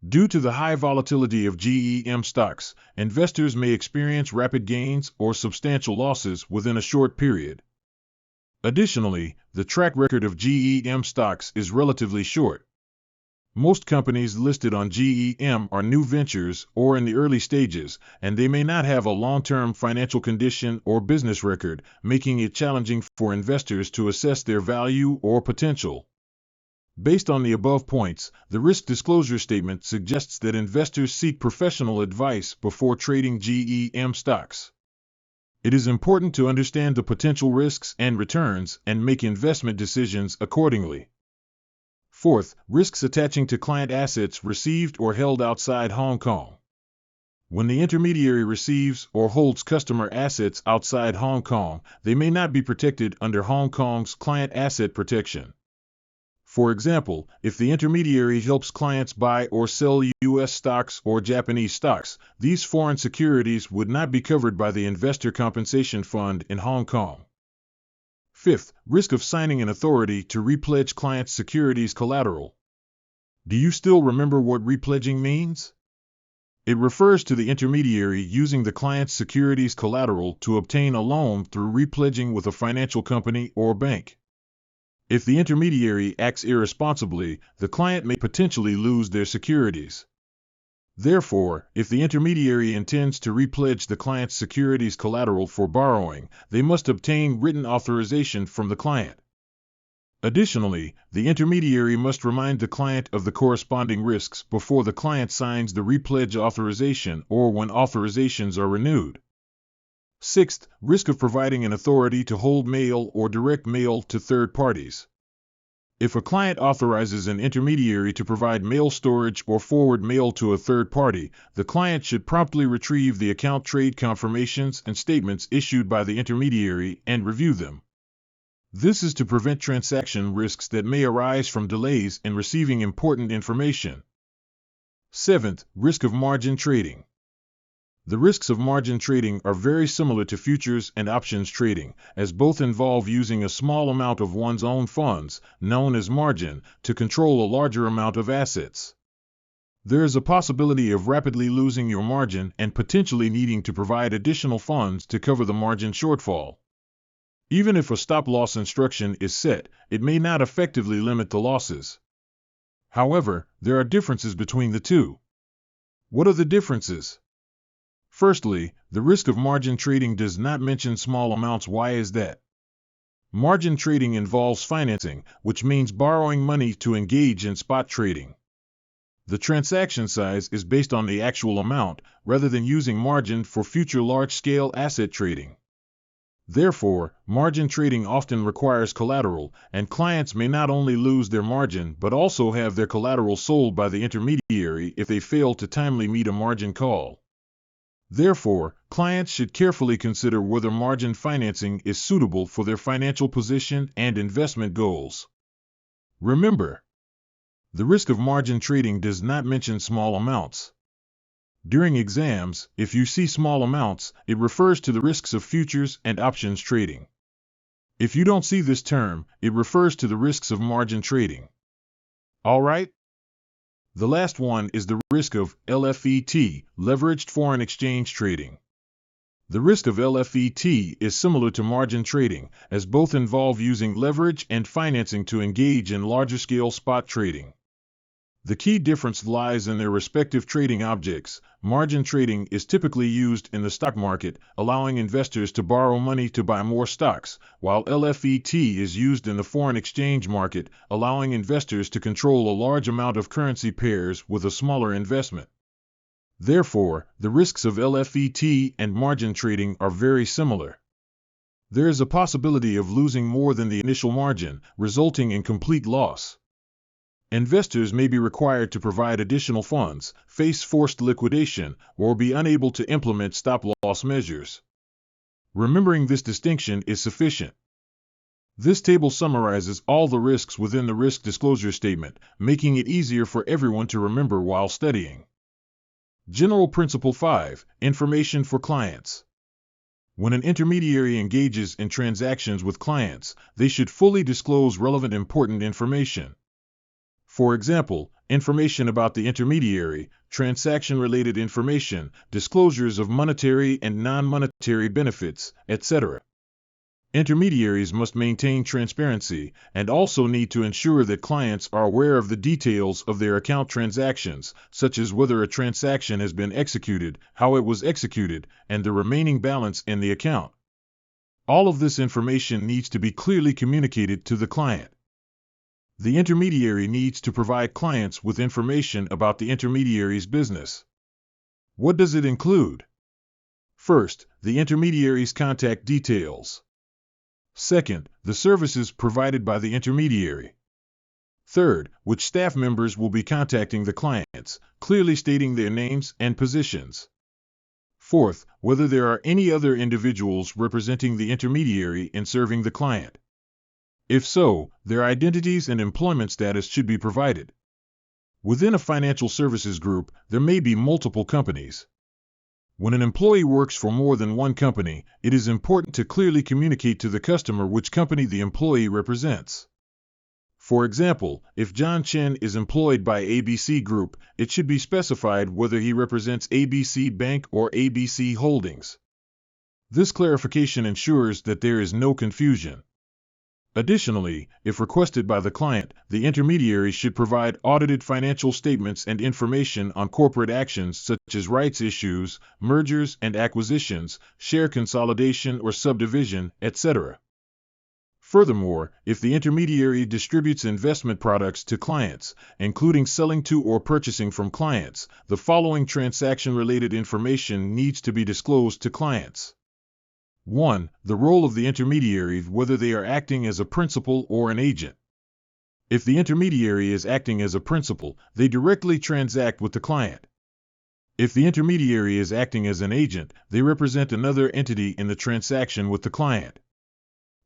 Due to the high volatility of GEM stocks, investors may experience rapid gains or substantial losses within a short period. Additionally, the track record of GEM stocks is relatively short. Most companies listed on GEM are new ventures or in the early stages, and they may not have a long-term financial condition or business record, making it challenging for investors to assess their value or potential. Based on the above points, the risk disclosure statement suggests that investors seek professional advice before trading GEM stocks. It is important to understand the potential risks and returns and make investment decisions accordingly. Fourth, risks attaching to client assets received or held outside Hong Kong. When the intermediary receives or holds customer assets outside Hong Kong, they may not be protected under Hong Kong's client asset protection. For example, if the intermediary helps clients buy or sell U.S. stocks or Japanese stocks, these foreign securities would not be covered by the Investor Compensation Fund in Hong Kong. Fifth, risk of signing an authority to repledge clients' securities collateral. Do you still remember what repledging means? It refers to the intermediary using the client's securities collateral to obtain a loan through repledging with a financial company or bank. If the intermediary acts irresponsibly, the client may potentially lose their securities. Therefore, if the intermediary intends to repledge the client's securities collateral for borrowing, they must obtain written authorization from the client. Additionally, the intermediary must remind the client of the corresponding risks before the client signs the repledge authorization or when authorizations are renewed. Sixth, risk of providing an authority to hold mail or direct mail to third parties. If a client authorizes an intermediary to provide mail storage or forward mail to a third party, the client should promptly retrieve the account trade confirmations and statements issued by the intermediary and review them. This is to prevent transaction risks that may arise from delays in receiving important information. Seventh, risk of margin trading. The risks of margin trading are very similar to futures and options trading, as both involve using a small amount of one's own funds, known as margin, to control a larger amount of assets. There is a possibility of rapidly losing your margin and potentially needing to provide additional funds to cover the margin shortfall. Even if a stop-loss instruction is set, it may not effectively limit the losses. However, there are differences between the two. What are the differences? Firstly, the risk of margin trading does not mention small amounts. Why is that? Margin trading involves financing, which means borrowing money to engage in spot trading. The transaction size is based on the actual amount, rather than using margin for future large-scale asset trading. Therefore, margin trading often requires collateral, and clients may not only lose their margin but also have their collateral sold by the intermediary if they fail to timely meet a margin call. Therefore, clients should carefully consider whether margin financing is suitable for their financial position and investment goals. Remember, the risk of margin trading does not mention small amounts. During exams, if you see small amounts, it refers to the risks of futures and options trading. If you don't see this term, it refers to the risks of margin trading. All right? The last one is the risk of LFET, leveraged foreign exchange trading. The risk of LFET is similar to margin trading, as both involve using leverage and financing to engage in larger-scale spot trading. The key difference lies in their respective trading objects. Margin trading is typically used in the stock market, allowing investors to borrow money to buy more stocks, while LFET is used in the foreign exchange market, allowing investors to control a large amount of currency pairs with a smaller investment. Therefore, the risks of LFET and margin trading are very similar. There is a possibility of losing more than the initial margin, resulting in complete loss. Investors may be required to provide additional funds, face forced liquidation, or be unable to implement stop-loss measures. Remembering this distinction is sufficient. This table summarizes all the risks within the risk disclosure statement, making it easier for everyone to remember while studying. General Principle 5: Information for clients. When an intermediary engages in transactions with clients, they should fully disclose relevant important information. For example, information about the intermediary, transaction-related information, disclosures of monetary and non-monetary benefits, etc. Intermediaries must maintain transparency and also need to ensure that clients are aware of the details of their account transactions, such as whether a transaction has been executed, how it was executed, and the remaining balance in the account. All of this information needs to be clearly communicated to the client. The intermediary needs to provide clients with information about the intermediary's business. What does it include? First, the intermediary's contact details. Second, the services provided by the intermediary. Third, which staff members will be contacting the clients, clearly stating their names and positions. Fourth, whether there are any other individuals representing the intermediary in serving the client. If so, their identities and employment status should be provided. Within a financial services group, there may be multiple companies. When an employee works for more than one company, it is important to clearly communicate to the customer which company the employee represents. For example, if John Chen is employed by ABC Group, it should be specified whether he represents ABC Bank or ABC Holdings. This clarification ensures that there is no confusion. Additionally, if requested by the client, the intermediary should provide audited financial statements and information on corporate actions such as rights issues, mergers and acquisitions, share consolidation or subdivision, etc. Furthermore, if the intermediary distributes investment products to clients, including selling to or purchasing from clients, the following transaction-related information needs to be disclosed to clients. 1. The role of the intermediary, whether they are acting as a principal or an agent. If the intermediary is acting as a principal, they directly transact with the client. If the intermediary is acting as an agent, they represent another entity in the transaction with the client.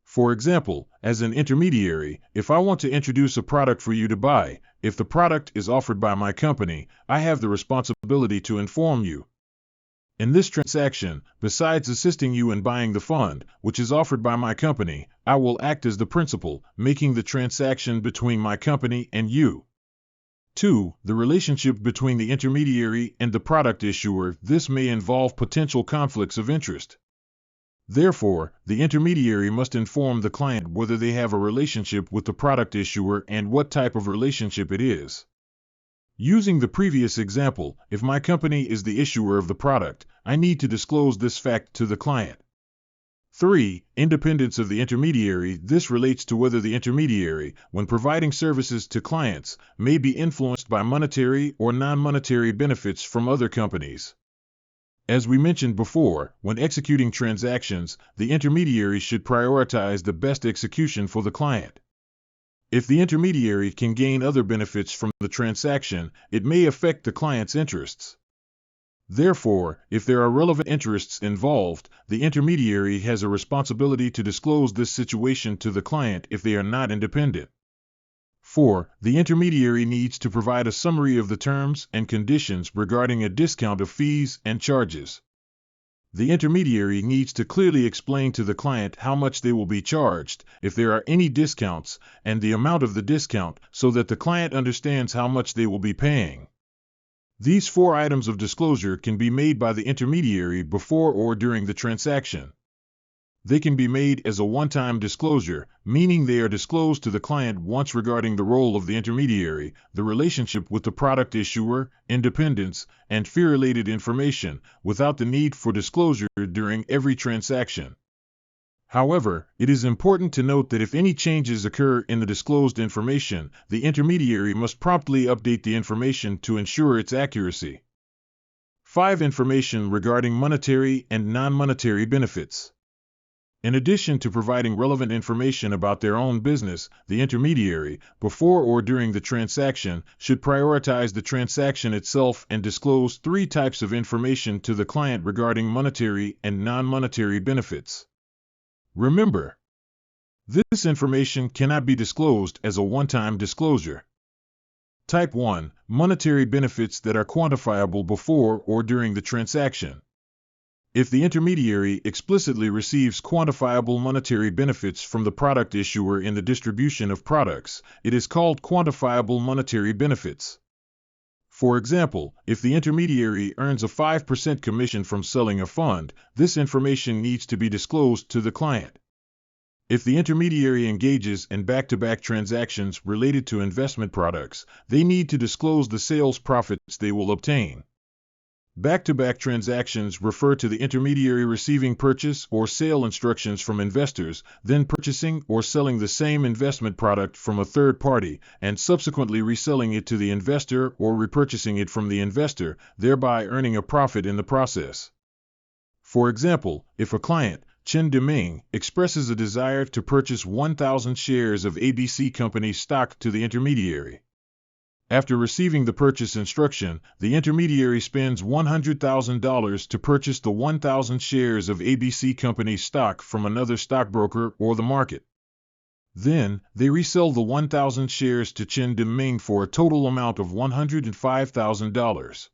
For example, as an intermediary, if I want to introduce a product for you to buy, if the product is offered by my company, I have the responsibility to inform you. In this transaction, besides assisting you in buying the fund, which is offered by my company, I will act as the principal, making the transaction between my company and you. 2. The relationship between the intermediary and the product issuer. This may involve potential conflicts of interest. Therefore, the intermediary must inform the client whether they have a relationship with the product issuer and what type of relationship it is. Using the previous example, if my company is the issuer of the product, I need to disclose this fact to the client. 3. Independence of the intermediary. This relates to whether the intermediary, when providing services to clients, may be influenced by monetary or non-monetary benefits from other companies. As we mentioned before, when executing transactions, the intermediary should prioritize the best execution for the client. If the intermediary can gain other benefits from the transaction, it may affect the client's interests. Therefore, if there are relevant interests involved, the intermediary has a responsibility to disclose this situation to the client if they are not independent. 4. The intermediary needs to provide a summary of the terms and conditions regarding a discount of fees and charges. The intermediary needs to clearly explain to the client how much they will be charged, if there are any discounts, and the amount of the discount, so that the client understands how much they will be paying. These 4 items of disclosure can be made by the intermediary before or during the transaction. They can be made as a one-time disclosure, meaning they are disclosed to the client once regarding the role of the intermediary, the relationship with the product issuer, independence, and fee-related information, without the need for disclosure during every transaction. However, it is important to note that if any changes occur in the disclosed information, the intermediary must promptly update the information to ensure its accuracy. 5. Information regarding monetary and non-monetary benefits. In addition to providing relevant information about their own business, the intermediary, before or during the transaction, should prioritize the transaction itself and disclose 3 types of information to the client regarding monetary and non-monetary benefits. Remember, this information cannot be disclosed as a one-time disclosure. Type 1. Monetary benefits that are quantifiable before or during the transaction. If the intermediary explicitly receives quantifiable monetary benefits from the product issuer in the distribution of products, it is called quantifiable monetary benefits. For example, if the intermediary earns a 5% commission from selling a fund, this information needs to be disclosed to the client. If the intermediary engages in back-to-back transactions related to investment products, they need to disclose the sales profits they will obtain. Back-to-back transactions refer to the intermediary receiving purchase or sale instructions from investors, then purchasing or selling the same investment product from a third party, and subsequently reselling it to the investor or repurchasing it from the investor, thereby earning a profit in the process. For example, if a client, Chen Deming, expresses a desire to purchase 1,000 shares of ABC Company stock to the intermediary. After receiving the purchase instruction, the intermediary spends $100,000 to purchase the 1,000 shares of ABC Company stock from another stockbroker or the market. Then, they resell the 1,000 shares to Chen Deming for a total amount of $105,000.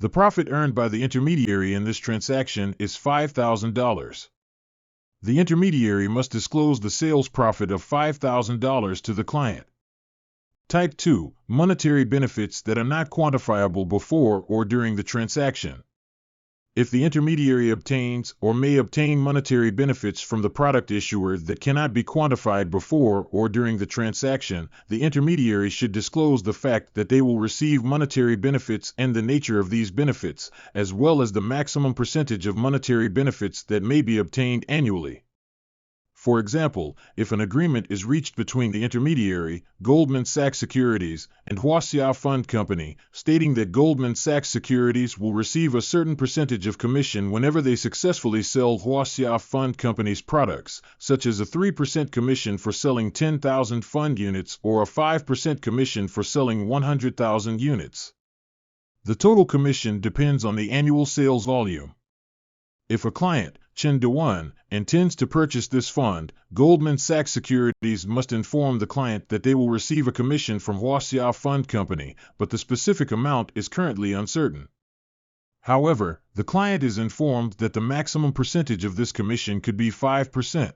The profit earned by the intermediary in this transaction is $5,000. The intermediary must disclose the sales profit of $5,000 to the client. Type 2. Monetary benefits that are not quantifiable before or during the transaction. If the intermediary obtains or may obtain monetary benefits from the product issuer that cannot be quantified before or during the transaction, the intermediary should disclose the fact that they will receive monetary benefits and the nature of these benefits, as well as the maximum percentage of monetary benefits that may be obtained annually. For example, if an agreement is reached between the intermediary, Goldman Sachs Securities, and Huaxia Fund Company, stating that Goldman Sachs Securities will receive a certain percentage of commission whenever they successfully sell Huaxia Fund Company's products, such as a 3% commission for selling 10,000 fund units or a 5% commission for selling 100,000 units. The total commission depends on the annual sales volume. If a client, Chen Dewan, intends to purchase this fund, Goldman Sachs Securities must inform the client that they will receive a commission from Huaxia Fund Company, but the specific amount is currently uncertain. However, the client is informed that the maximum percentage of this commission could be 5%.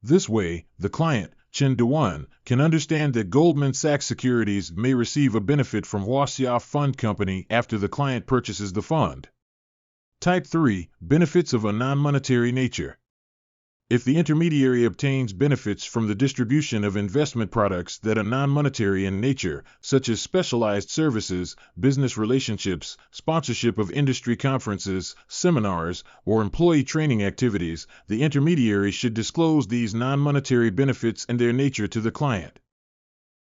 This way, the client, Chen Dewan, can understand that Goldman Sachs Securities may receive a benefit from Huaxia Fund Company after the client purchases the fund. Type 3. Benefits of a non-monetary nature. If the intermediary obtains benefits from the distribution of investment products that are non-monetary in nature, such as specialized services, business relationships, sponsorship of industry conferences, seminars, or employee training activities, the intermediary should disclose these non-monetary benefits and their nature to the client.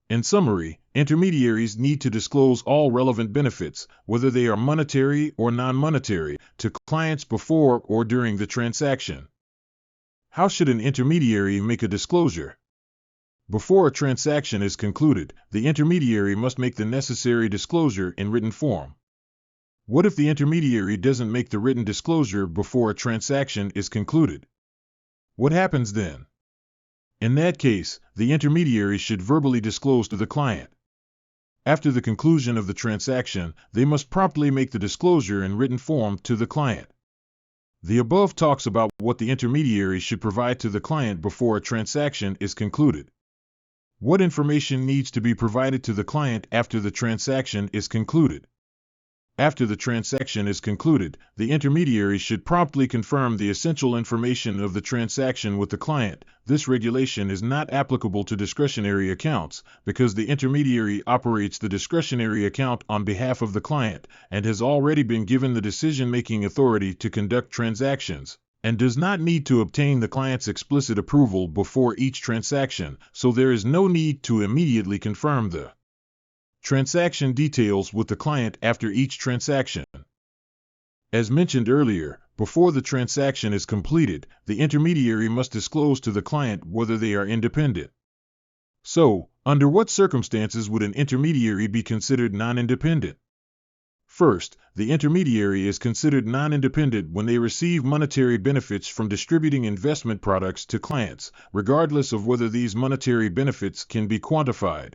In summary, intermediaries need to disclose all relevant benefits, whether they are monetary or non-monetary, to clients before or during the transaction. How should an intermediary make a disclosure? Before a transaction is concluded, the intermediary must make the necessary disclosure in written form. What if the intermediary doesn't make the written disclosure before a transaction is concluded? What happens then? In that case, the intermediary should verbally disclose to the client. After the conclusion of the transaction, they must promptly make the disclosure in written form to the client. The above talks about what the intermediary should provide to the client before a transaction is concluded. What information needs to be provided to the client after the transaction is concluded? After the transaction is concluded, the intermediary should promptly confirm the essential information of the transaction with the client. This regulation is not applicable to discretionary accounts because the intermediary operates the discretionary account on behalf of the client and has already been given the decision-making authority to conduct transactions, and does not need to obtain the client's explicit approval before each transaction, so there is no need to immediately confirm the transaction details with the client after each transaction. As mentioned earlier, before the transaction is completed, the intermediary must disclose to the client whether they are independent. So, under what circumstances would an intermediary be considered non-independent? First, the intermediary is considered non-independent when they receive monetary benefits from distributing investment products to clients, regardless of whether these monetary benefits can be quantified.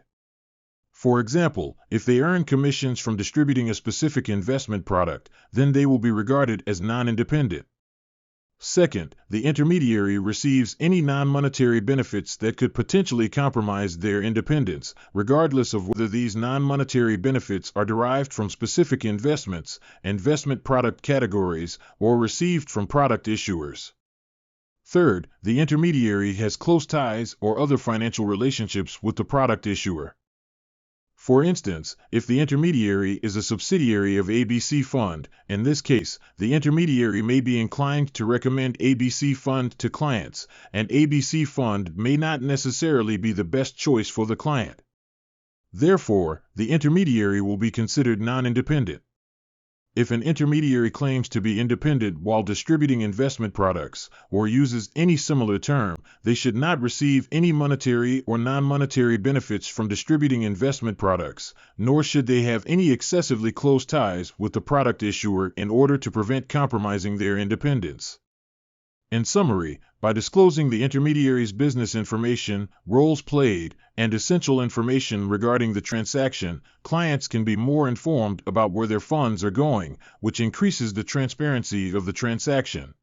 For example, if they earn commissions from distributing a specific investment product, then they will be regarded as non-independent. Second, the intermediary receives any non-monetary benefits that could potentially compromise their independence, regardless of whether these non-monetary benefits are derived from specific investments, investment product categories, or received from product issuers. Third, the intermediary has close ties or other financial relationships with the product issuer. For instance, if the intermediary is a subsidiary of ABC Fund, in this case, the intermediary may be inclined to recommend ABC Fund to clients, and ABC Fund may not necessarily be the best choice for the client. Therefore, the intermediary will be considered non-independent. If an intermediary claims to be independent while distributing investment products, or uses any similar term, they should not receive any monetary or non-monetary benefits from distributing investment products, nor should they have any excessively close ties with the product issuer in order to prevent compromising their independence. In summary, by disclosing the intermediary's business information, roles played, and essential information regarding the transaction, clients can be more informed about where their funds are going, which increases the transparency of the transaction.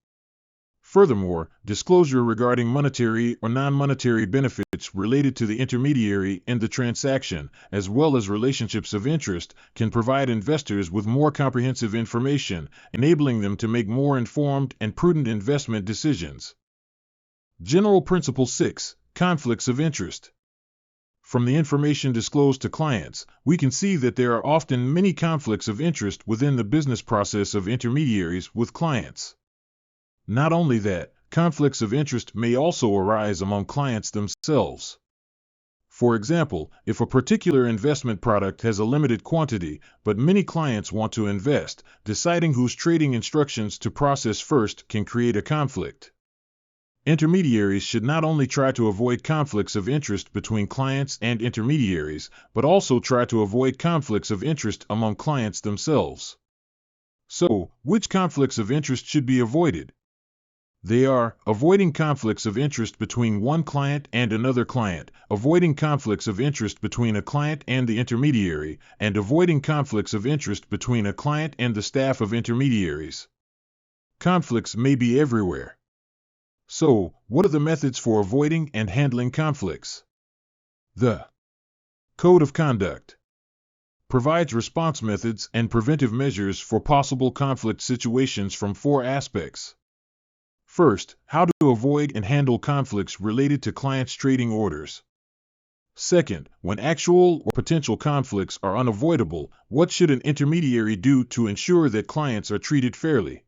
Furthermore, disclosure regarding monetary or non-monetary benefits related to the intermediary in the transaction, as well as relationships of interest, can provide investors with more comprehensive information, enabling them to make more informed and prudent investment decisions. General Principle 6: Conflicts of Interest. From the information disclosed to clients, we can see that there are often many conflicts of interest within the business process of intermediaries with clients. Not only that, conflicts of interest may also arise among clients themselves. For example, if a particular investment product has a limited quantity, but many clients want to invest, deciding whose trading instructions to process first can create a conflict. Intermediaries should not only try to avoid conflicts of interest between clients and intermediaries, but also try to avoid conflicts of interest among clients themselves. So, which conflicts of interest should be avoided? They are avoiding conflicts of interest between one client and another client, avoiding conflicts of interest between a client and the intermediary, and avoiding conflicts of interest between a client and the staff of intermediaries. Conflicts may be everywhere. So, what are the methods for avoiding and handling conflicts? The Code of Conduct provides response methods and preventive measures for possible conflict situations from 4 aspects. First, how to avoid and handle conflicts related to clients' trading orders. Second, when actual or potential conflicts are unavoidable, what should an intermediary do to ensure that clients are treated fairly?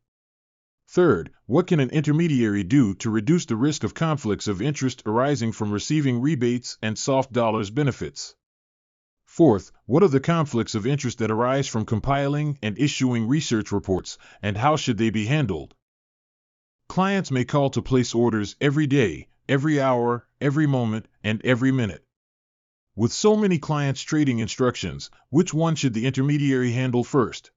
Third, what can an intermediary do to reduce the risk of conflicts of interest arising from receiving rebates and soft dollars benefits? Fourth, what are the conflicts of interest that arise from compiling and issuing research reports, and how should they be handled? Clients may call to place orders every day, every hour, every moment, and every minute. With so many clients' trading instructions, which one should the intermediary handle first?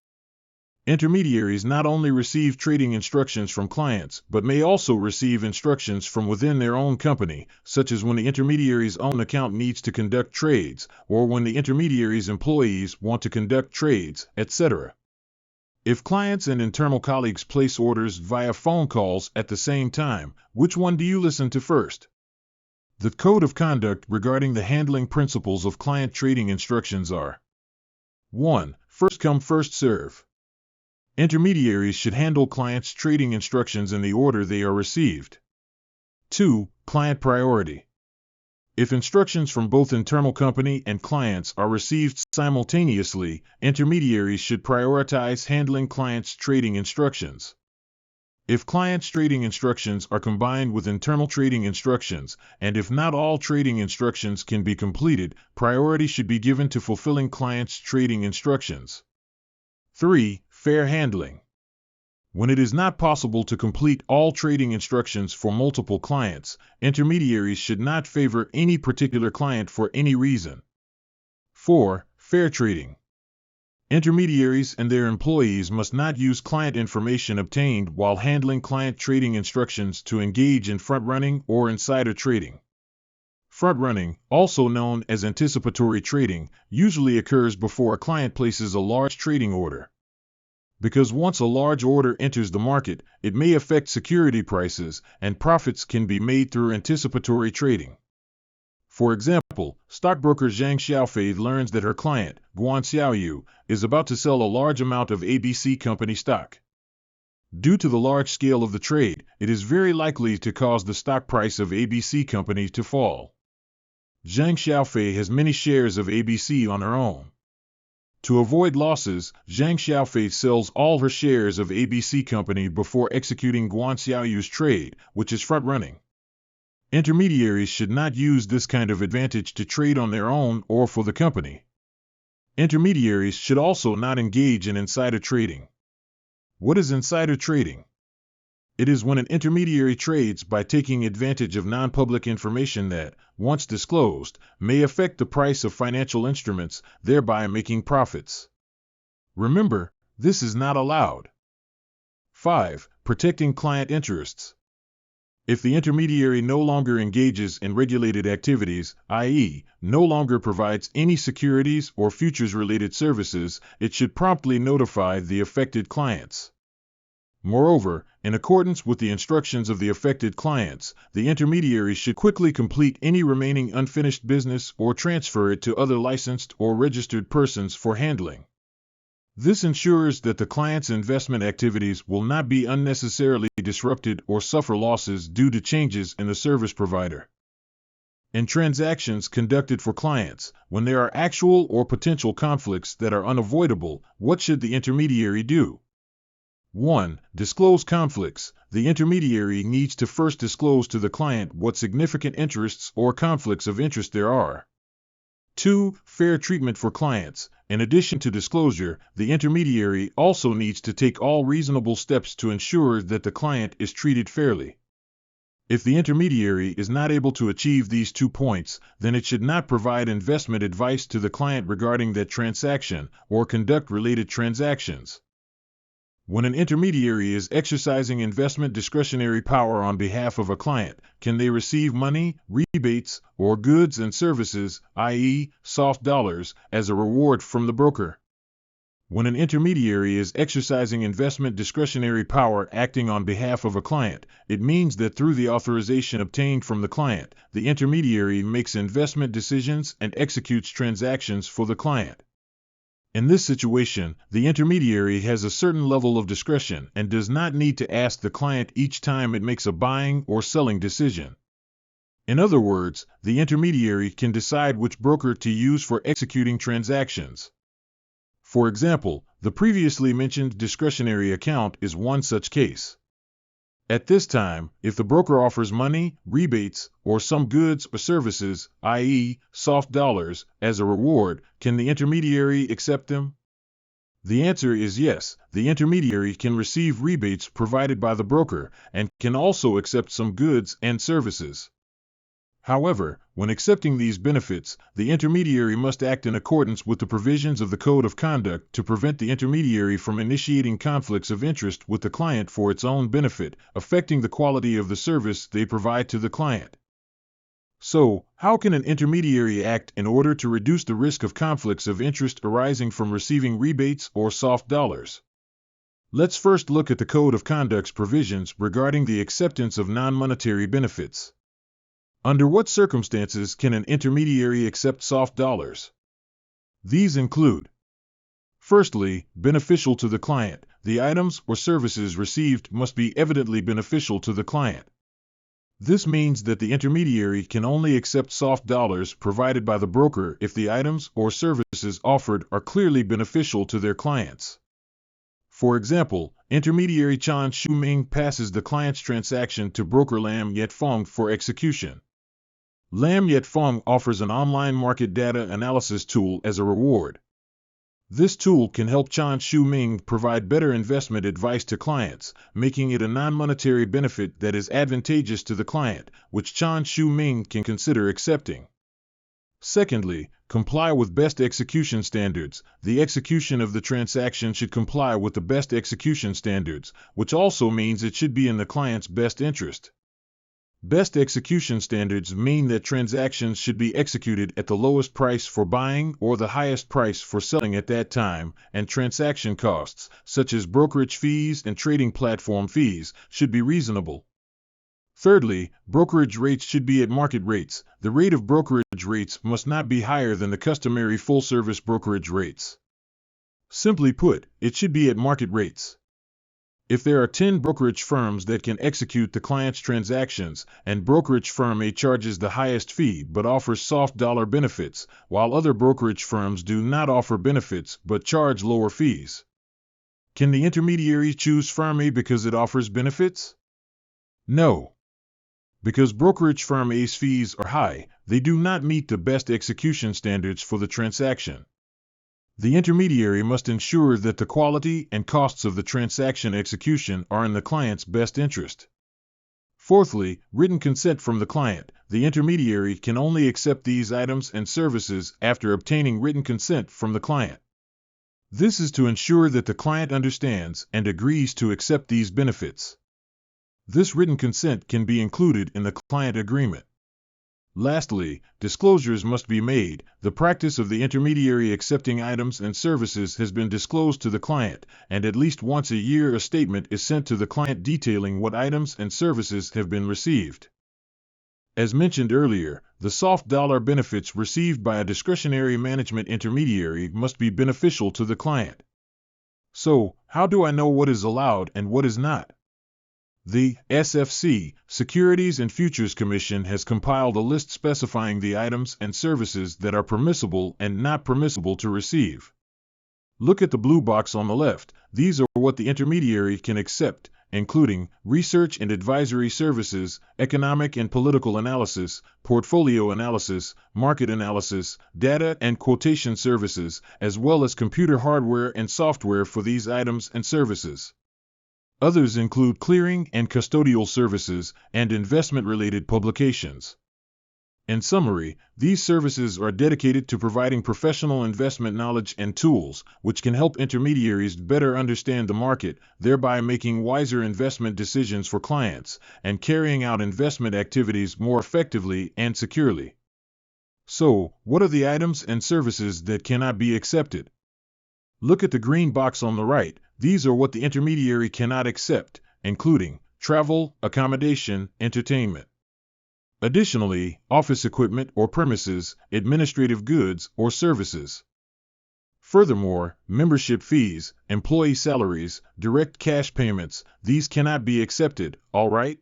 Intermediaries not only receive trading instructions from clients, but may also receive instructions from within their own company, such as when the intermediary's own account needs to conduct trades, or when the intermediary's employees want to conduct trades, etc. If clients and internal colleagues place orders via phone calls at the same time, which one do you listen to first? The Code of Conduct regarding the handling principles of client trading instructions are: 1. First come, first serve. Intermediaries should handle clients' trading instructions in the order they are received. 2. Client priority. If instructions from both internal company and clients are received simultaneously, intermediaries should prioritize handling clients' trading instructions. If clients' trading instructions are combined with internal trading instructions, and if not all trading instructions can be completed, priority should be given to fulfilling clients' trading instructions. 3. Fair handling. When it is not possible to complete all trading instructions for multiple clients, intermediaries should not favor any particular client for any reason. 4. Fair trading. Intermediaries and their employees must not use client information obtained while handling client trading instructions to engage in front-running or insider trading. Front-running, also known as anticipatory trading, usually occurs before a client places a large trading order. Because once a large order enters the market, it may affect security prices, and profits can be made through anticipatory trading. For example, stockbroker Zhang Xiaofei learns that her client, Guan Xiaoyu, is about to sell a large amount of ABC company stock. Due to the large scale of the trade, it is very likely to cause the stock price of ABC company to fall. Zhang Xiaofei has many shares of ABC on her own. To avoid losses, Zhang Xiaofei sells all her shares of ABC company before executing Guan Xiaoyu's trade, which is front-running. Intermediaries should not use this kind of advantage to trade on their own or for the company. Intermediaries should also not engage in insider trading. What is insider trading? It is when an intermediary trades by taking advantage of non-public information that, once disclosed, may affect the price of financial instruments, thereby making profits. Remember, this is not allowed. 5. Protecting client interests. If the intermediary no longer engages in regulated activities, i.e., no longer provides any securities or futures-related services, it should promptly notify the affected clients. Moreover, in accordance with the instructions of the affected clients, the intermediary should quickly complete any remaining unfinished business or transfer it to other licensed or registered persons for handling. This ensures that the client's investment activities will not be unnecessarily disrupted or suffer losses due to changes in the service provider. In transactions conducted for clients, when there are actual or potential conflicts that are unavoidable, what should the intermediary do? 1. Disclose conflicts. The intermediary needs to first disclose to the client what significant interests or conflicts of interest there are. 2. Fair treatment for clients. In addition to disclosure, the intermediary also needs to take all reasonable steps to ensure that the client is treated fairly. If the intermediary is not able to achieve these 2 points, then it should not provide investment advice to the client regarding that transaction or conduct related transactions. When an intermediary is exercising investment discretionary power on behalf of a client, can they receive money, rebates, or goods and services, i.e., soft dollars, as a reward from the broker? When an intermediary is exercising investment discretionary power acting on behalf of a client, it means that through the authorization obtained from the client, the intermediary makes investment decisions and executes transactions for the client. In this situation, the intermediary has a certain level of discretion and does not need to ask the client each time it makes a buying or selling decision. In other words, the intermediary can decide which broker to use for executing transactions. For example, the previously mentioned discretionary account is one such case. At this time, if the broker offers money, rebates, or some goods or services, i.e., soft dollars, as a reward, can the intermediary accept them? The answer is yes. The intermediary can receive rebates provided by the broker and can also accept some goods and services. However, when accepting these benefits, the intermediary must act in accordance with the provisions of the Code of Conduct to prevent the intermediary from initiating conflicts of interest with the client for its own benefit, affecting the quality of the service they provide to the client. So, how can an intermediary act in order to reduce the risk of conflicts of interest arising from receiving rebates or soft dollars? Let's first look at the Code of Conduct's provisions regarding the acceptance of non-monetary benefits. Under what circumstances can an intermediary accept soft dollars? These include: firstly, beneficial to the client. The items or services received must be evidently beneficial to the client. This means that the intermediary can only accept soft dollars provided by the broker if the items or services offered are clearly beneficial to their clients. For example, intermediary Chan Shu Ming passes the client's transaction to broker Lam Yet Fong for execution. Lam Yet Fong offers an online market data analysis tool as a reward. This tool can help Chan Shu Ming provide better investment advice to clients, making it a non-monetary benefit that is advantageous to the client, which Chan Shu Ming can consider accepting. Secondly, comply with best execution standards. The execution of the transaction should comply with the best execution standards, which also means it should be in the client's best interest. Best execution standards mean that transactions should be executed at the lowest price for buying or the highest price for selling at that time, and transaction costs, such as brokerage fees and trading platform fees, should be reasonable. Thirdly, brokerage rates should be at market rates. The rate of brokerage rates must not be higher than the customary full-service brokerage rates. Simply put, it should be at market rates. If there are 10 brokerage firms that can execute the client's transactions, and brokerage firm A charges the highest fee but offers soft dollar benefits, while other brokerage firms do not offer benefits but charge lower fees, can the intermediary choose firm A because it offers benefits? No. Because brokerage firm A's fees are high, they do not meet the best execution standards for the transaction. The intermediary must ensure that the quality and costs of the transaction execution are in the client's best interest. Fourthly, written consent from the client. The intermediary can only accept these items and services after obtaining written consent from the client. This is to ensure that the client understands and agrees to accept these benefits. This written consent can be included in the client agreement. Lastly, disclosures must be made. The practice of the intermediary accepting items and services has been disclosed to the client, and at least once a year a statement is sent to the client detailing what items and services have been received. As mentioned earlier, the soft dollar benefits received by a discretionary management intermediary must be beneficial to the client. So, how do I know what is allowed and what is not? The SFC, Securities and Futures Commission, has compiled a list specifying the items and services that are permissible and not permissible to receive. Look at the blue box on the left. These are what the intermediary can accept, including research and advisory services, economic and political analysis, portfolio analysis, market analysis, data and quotation services, as well as computer hardware and software for these items and services. Others include clearing and custodial services and investment-related publications. In summary, these services are dedicated to providing professional investment knowledge and tools, which can help intermediaries better understand the market, thereby making wiser investment decisions for clients, and carrying out investment activities more effectively and securely. So, what are the items and services that cannot be accepted? Look at the green box on the right. These are what the intermediary cannot accept, including travel, accommodation, entertainment. Additionally, office equipment or premises, administrative goods or services. Furthermore, membership fees, employee salaries, direct cash payments, these cannot be accepted, all right?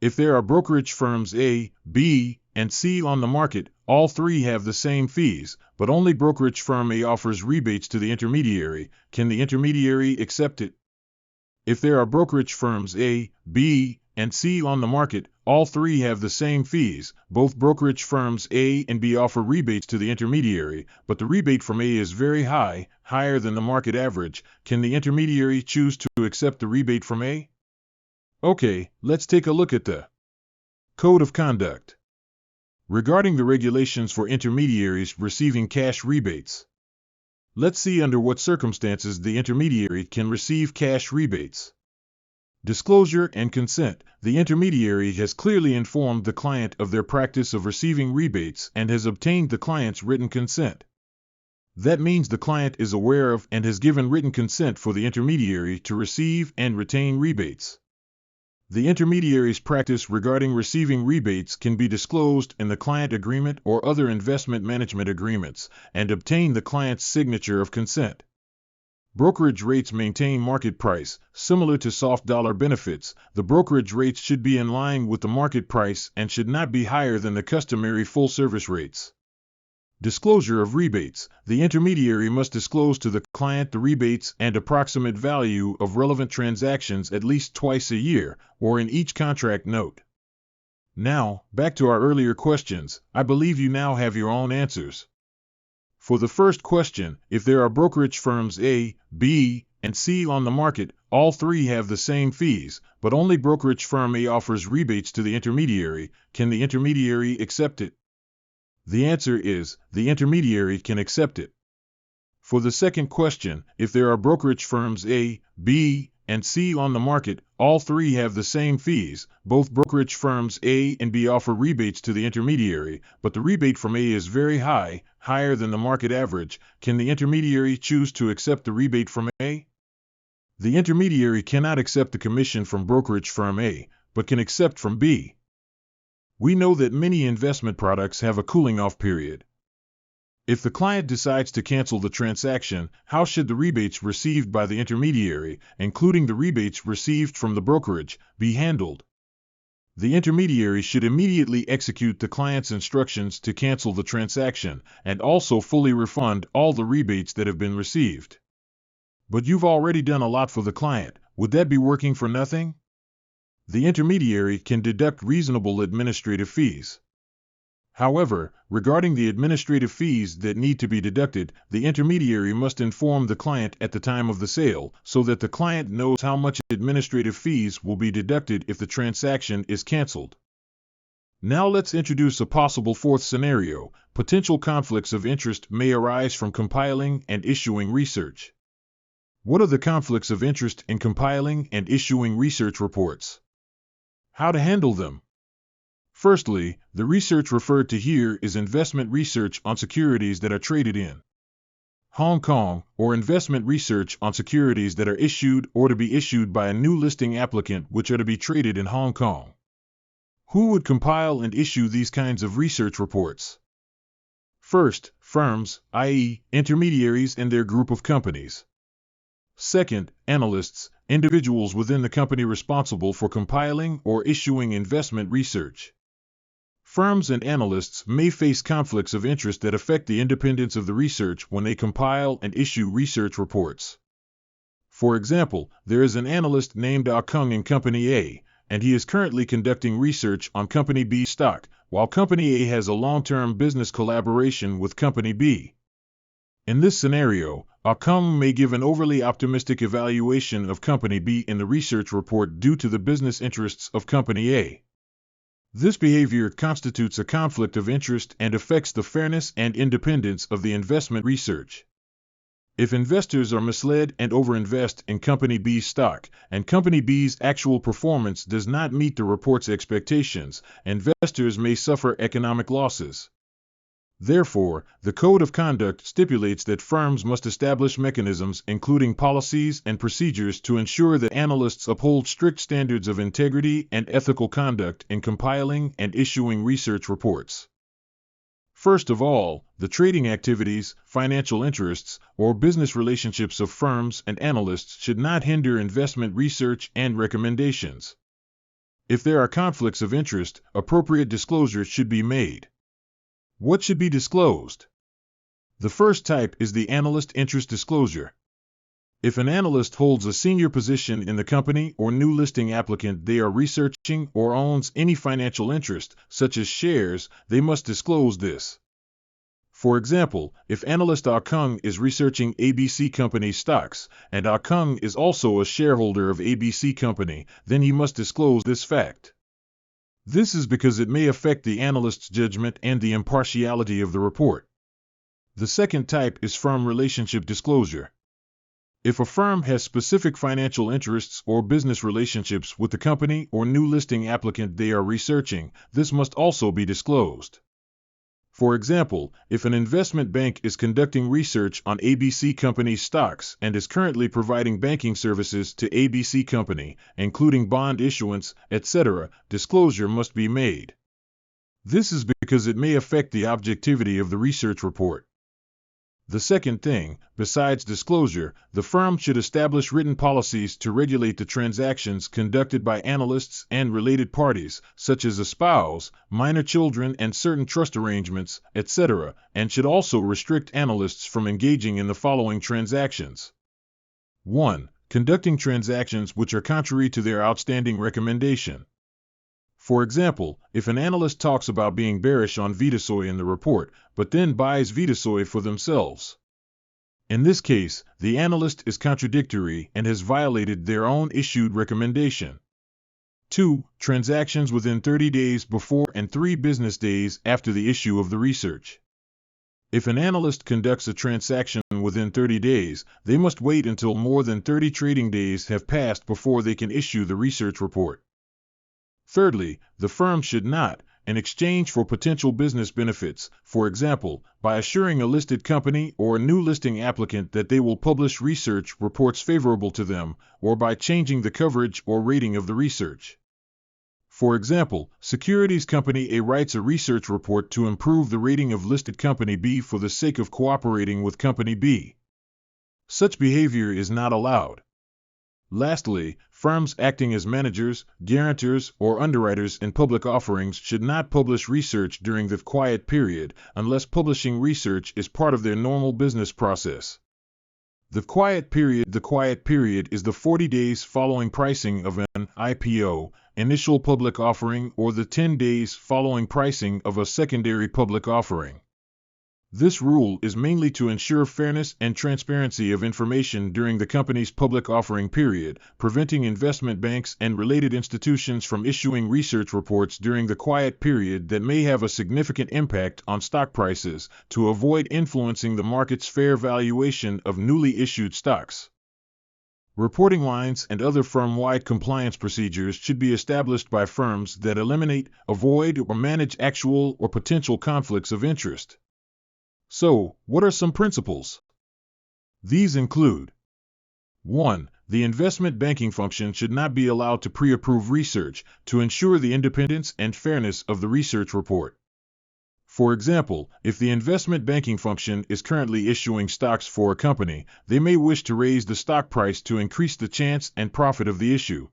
If there are brokerage firms A, B, and C on the market, all three have the same fees, but only brokerage firm A offers rebates to the intermediary. Can the intermediary accept it? If there are brokerage firms A, B, and C on the market, all three have the same fees. Both brokerage firms A and B offer rebates to the intermediary, but the rebate from A is very high, higher than the market average. Can the intermediary choose to accept the rebate from A? Okay, let's take a look at the Code of Conduct. Regarding the regulations for intermediaries receiving cash rebates. Let's see under what circumstances the intermediary can receive cash rebates. Disclosure and consent. The intermediary has clearly informed the client of their practice of receiving rebates and has obtained the client's written consent. That means the client is aware of and has given written consent for the intermediary to receive and retain rebates. The intermediary's practice regarding receiving rebates can be disclosed in the client agreement or other investment management agreements and obtain the client's signature of consent. Brokerage rates maintain market price. Similar to soft dollar benefits, the brokerage rates should be in line with the market price and should not be higher than the customary full-service rates. Disclosure of rebates. The intermediary must disclose to the client the rebates and approximate value of relevant transactions at least twice a year, or in each contract note. Now, back to our earlier questions. I believe you now have your own answers. For the first question, if there are brokerage firms A, B, and C on the market, all three have the same fees, but only brokerage firm A offers rebates to the intermediary. Can the intermediary accept it? The answer is, the intermediary can accept it. For the second question, if there are brokerage firms A, B, and C on the market, all three have the same fees. Both brokerage firms A and B offer rebates to the intermediary, but the rebate from A is very high, higher than the market average. Can the intermediary choose to accept the rebate from A? The intermediary cannot accept the commission from brokerage firm A, but can accept from B. We know that many investment products have a cooling-off period. If the client decides to cancel the transaction, how should the rebates received by the intermediary, including the rebates received from the brokerage, be handled? The intermediary should immediately execute the client's instructions to cancel the transaction and also fully refund all the rebates that have been received. But you've already done a lot for the client. Would that be working for nothing? The intermediary can deduct reasonable administrative fees. However, regarding the administrative fees that need to be deducted, the intermediary must inform the client at the time of the sale so that the client knows how much administrative fees will be deducted if the transaction is canceled. Now let's introduce a possible fourth scenario. Potential conflicts of interest may arise from compiling and issuing research. What are the conflicts of interest in compiling and issuing research reports? How to handle them? Firstly, the research referred to here is investment research on securities that are traded in Hong Kong, or investment research on securities that are issued or to be issued by a new listing applicant which are to be traded in Hong Kong. Who would compile and issue these kinds of research reports? First, firms, i.e., intermediaries and their group of companies. Second, analysts, individuals within the company responsible for compiling or issuing investment research. Firms and analysts may face conflicts of interest that affect the independence of the research when they compile and issue research reports. For example, there is an analyst named Kung in Company A, and he is currently conducting research on Company B stock, while Company A has a long-term business collaboration with Company B. In this scenario, Kung may give an overly optimistic evaluation of Company B in the research report due to the business interests of Company A. This behavior constitutes a conflict of interest and affects the fairness and independence of the investment research. If investors are misled and overinvest in Company B's stock, and Company B's actual performance does not meet the report's expectations, investors may suffer economic losses. Therefore, the Code of Conduct stipulates that firms must establish mechanisms including policies and procedures to ensure that analysts uphold strict standards of integrity and ethical conduct in compiling and issuing research reports. First of all, the trading activities, financial interests, or business relationships of firms and analysts should not hinder investment research and recommendations. If there are conflicts of interest, appropriate disclosure should be made. What should be disclosed? The first type is the analyst interest disclosure. If an analyst holds a senior position in the company or new listing applicant they are researching or owns any financial interest, such as shares, they must disclose this. For example, if analyst Kung is researching ABC Company stocks, and Kung is also a shareholder of ABC Company, then he must disclose this fact. This is because it may affect the analyst's judgment and the impartiality of the report. The second type is firm relationship disclosure. If a firm has specific financial interests or business relationships with the company or new listing applicant they are researching, this must also be disclosed. For example, if an investment bank is conducting research on ABC Company's stocks and is currently providing banking services to ABC Company, including bond issuance, etc., disclosure must be made. This is because it may affect the objectivity of the research report. The second thing, besides disclosure, the firm should establish written policies to regulate the transactions conducted by analysts and related parties, such as a spouse, minor children, and certain trust arrangements, etc., and should also restrict analysts from engaging in the following transactions. 1. Conducting transactions which are contrary to their outstanding recommendation. For example, if an analyst talks about being bearish on Vitasoy in the report, but then buys Vitasoy for themselves. In this case, the analyst is contradictory and has violated their own issued recommendation. 2. Transactions within 30 days before and 3 business days after the issue of the research. If an analyst conducts a transaction within 30 days, they must wait until more than 30 trading days have passed before they can issue the research report. Thirdly, the firm should not, in exchange for potential business benefits, for example, by assuring a listed company or a new listing applicant that they will publish research reports favorable to them, or by changing the coverage or rating of the research. For example, Securities Company A writes a research report to improve the rating of listed Company B for the sake of cooperating with Company B. Such behavior is not allowed. Lastly, firms acting as managers, guarantors, or underwriters in public offerings should not publish research during the quiet period unless publishing research is part of their normal business process. The quiet period is the 40 days following pricing of an IPO, initial public offering, or the 10 days following pricing of a secondary public offering. This rule is mainly to ensure fairness and transparency of information during the company's public offering period, preventing investment banks and related institutions from issuing research reports during the quiet period that may have a significant impact on stock prices, to avoid influencing the market's fair valuation of newly issued stocks. Reporting lines and other firm-wide compliance procedures should be established by firms that eliminate, avoid, or manage actual or potential conflicts of interest. So, what are some principles? These include: 1. The investment banking function should not be allowed to pre-approve research to ensure the independence and fairness of the research report. For example, if the investment banking function is currently issuing stocks for a company, they may wish to raise the stock price to increase the chance and profit of the issue.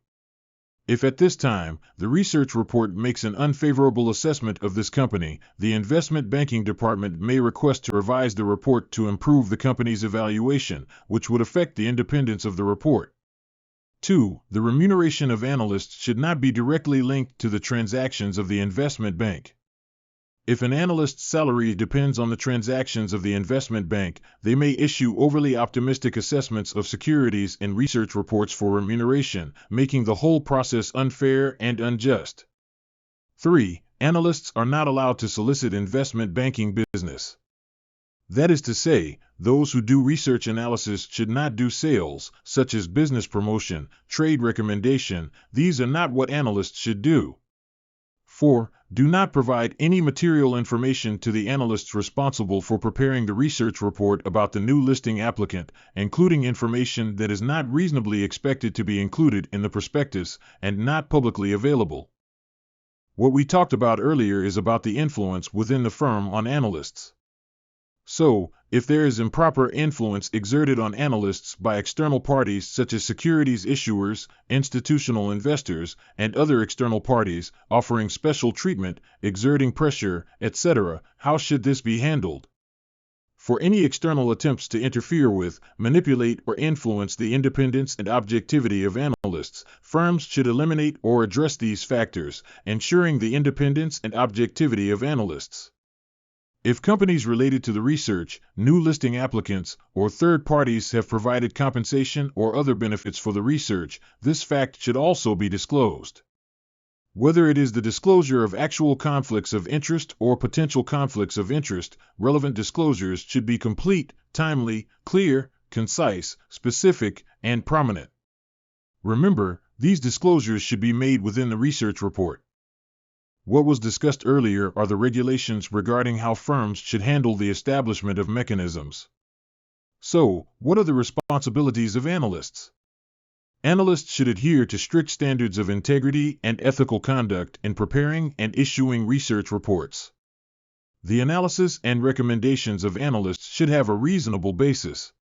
If at this time, the research report makes an unfavorable assessment of this company, the investment banking department may request to revise the report to improve the company's evaluation, which would affect the independence of the report. 2. The remuneration of analysts should not be directly linked to the transactions of the investment bank. If an analyst's salary depends on the transactions of the investment bank, they may issue overly optimistic assessments of securities in research reports for remuneration, making the whole process unfair and unjust. 3. Analysts are not allowed to solicit investment banking business. That is to say, those who do research analysis should not do sales, such as business promotion, trade recommendation. These are not what analysts should do. 4. Do not provide any material information to the analysts responsible for preparing the research report about the new listing applicant, including information that is not reasonably expected to be included in the prospectus and not publicly available. What we talked about earlier is about the influence within the firm on analysts. So, if there is improper influence exerted on analysts by external parties such as securities issuers, institutional investors, and other external parties, offering special treatment, exerting pressure, etc., how should this be handled? For any external attempts to interfere with, manipulate, or influence the independence and objectivity of analysts, firms should eliminate or address these factors, ensuring the independence and objectivity of analysts. If companies related to the research, new listing applicants, or third parties have provided compensation or other benefits for the research, this fact should also be disclosed. Whether it is the disclosure of actual conflicts of interest or potential conflicts of interest, relevant disclosures should be complete, timely, clear, concise, specific, and prominent. Remember, these disclosures should be made within the research report. What was discussed earlier are the regulations regarding how firms should handle the establishment of mechanisms. So, what are the responsibilities of analysts? Analysts should adhere to strict standards of integrity and ethical conduct in preparing and issuing research reports. The analysis and recommendations of analysts should have a reasonable basis.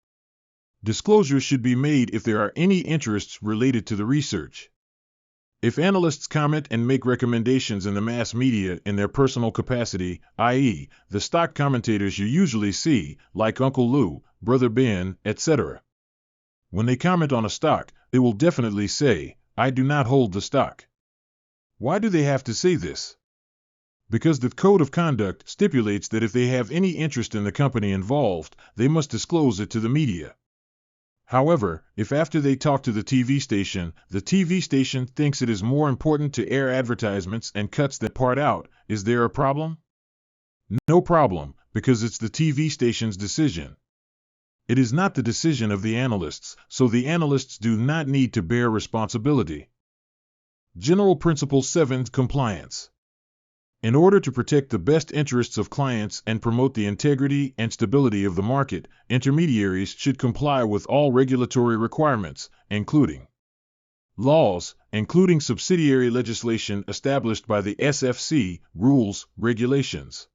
Disclosures should be made if there are any interests related to the research. If analysts comment and make recommendations in the mass media in their personal capacity, i.e., the stock commentators you usually see, like Uncle Lou, Brother Ben, etc. When they comment on a stock, they will definitely say, "I do not hold the stock." Why do they have to say this? Because the Code of Conduct stipulates that if they have any interest in the company involved, they must disclose it to the media. However, if after they talk to the TV station thinks it is more important to air advertisements and cuts that part out, is there a problem? No problem, because it's the TV station's decision. It is not the decision of the analysts, so the analysts do not need to bear responsibility. General Principle 7: Compliance. In order to protect the best interests of clients and promote the integrity and stability of the market, intermediaries should comply with all regulatory requirements, including laws, including subsidiary legislation established by the SFC, rules, regulations,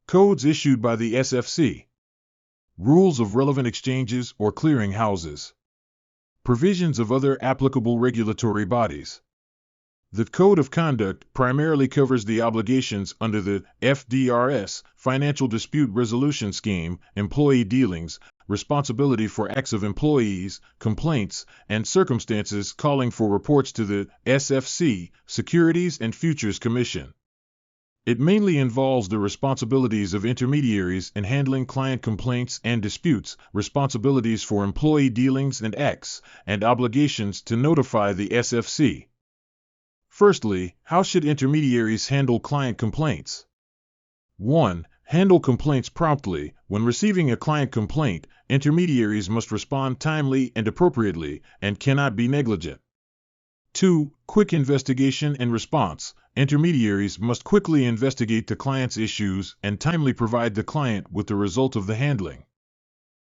codes issued by the SFC, rules of relevant exchanges or clearing houses, provisions of other applicable regulatory bodies. The Code of Conduct primarily covers the obligations under the FDRS, Financial Dispute Resolution Scheme, employee dealings, responsibility for acts of employees, complaints, and circumstances calling for reports to the SFC, Securities and Futures Commission. It mainly involves the responsibilities of intermediaries in handling client complaints and disputes, responsibilities for employee dealings and acts, and obligations to notify the SFC. Firstly, how should intermediaries handle client complaints? 1. Handle complaints promptly. When receiving a client complaint, intermediaries must respond timely and appropriately, and cannot be negligent. 2. Quick investigation and response. Intermediaries must quickly investigate the client's issues and timely provide the client with the result of the handling.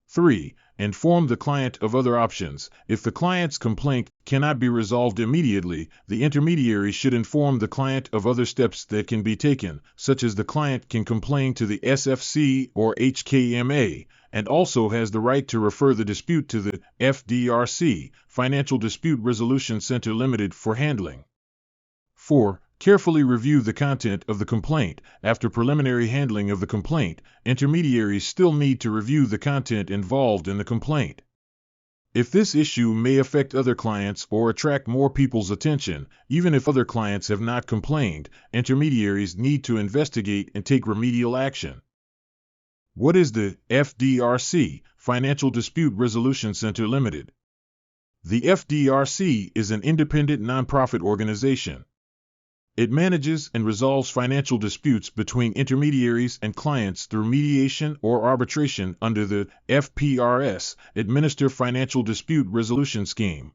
3. Inform the client of other options. If the client's complaint cannot be resolved immediately, the intermediary should inform the client of other steps that can be taken, such as the client can complain to the SFC or HKMA, and also has the right to refer the dispute to the FDRC, Financial Dispute Resolution Center Limited, for handling. 4. Carefully review the content of the complaint. After preliminary handling of the complaint, intermediaries still need to review the content involved in the complaint. If this issue may affect other clients or attract more people's attention, even if other clients have not complained, intermediaries need to investigate and take remedial action. What is the FDRC, Financial Dispute Resolution Center Limited? The FDRC is an independent nonprofit organization. It manages and resolves financial disputes between intermediaries and clients through mediation or arbitration under the FPRS, Administer Financial Dispute Resolution Scheme.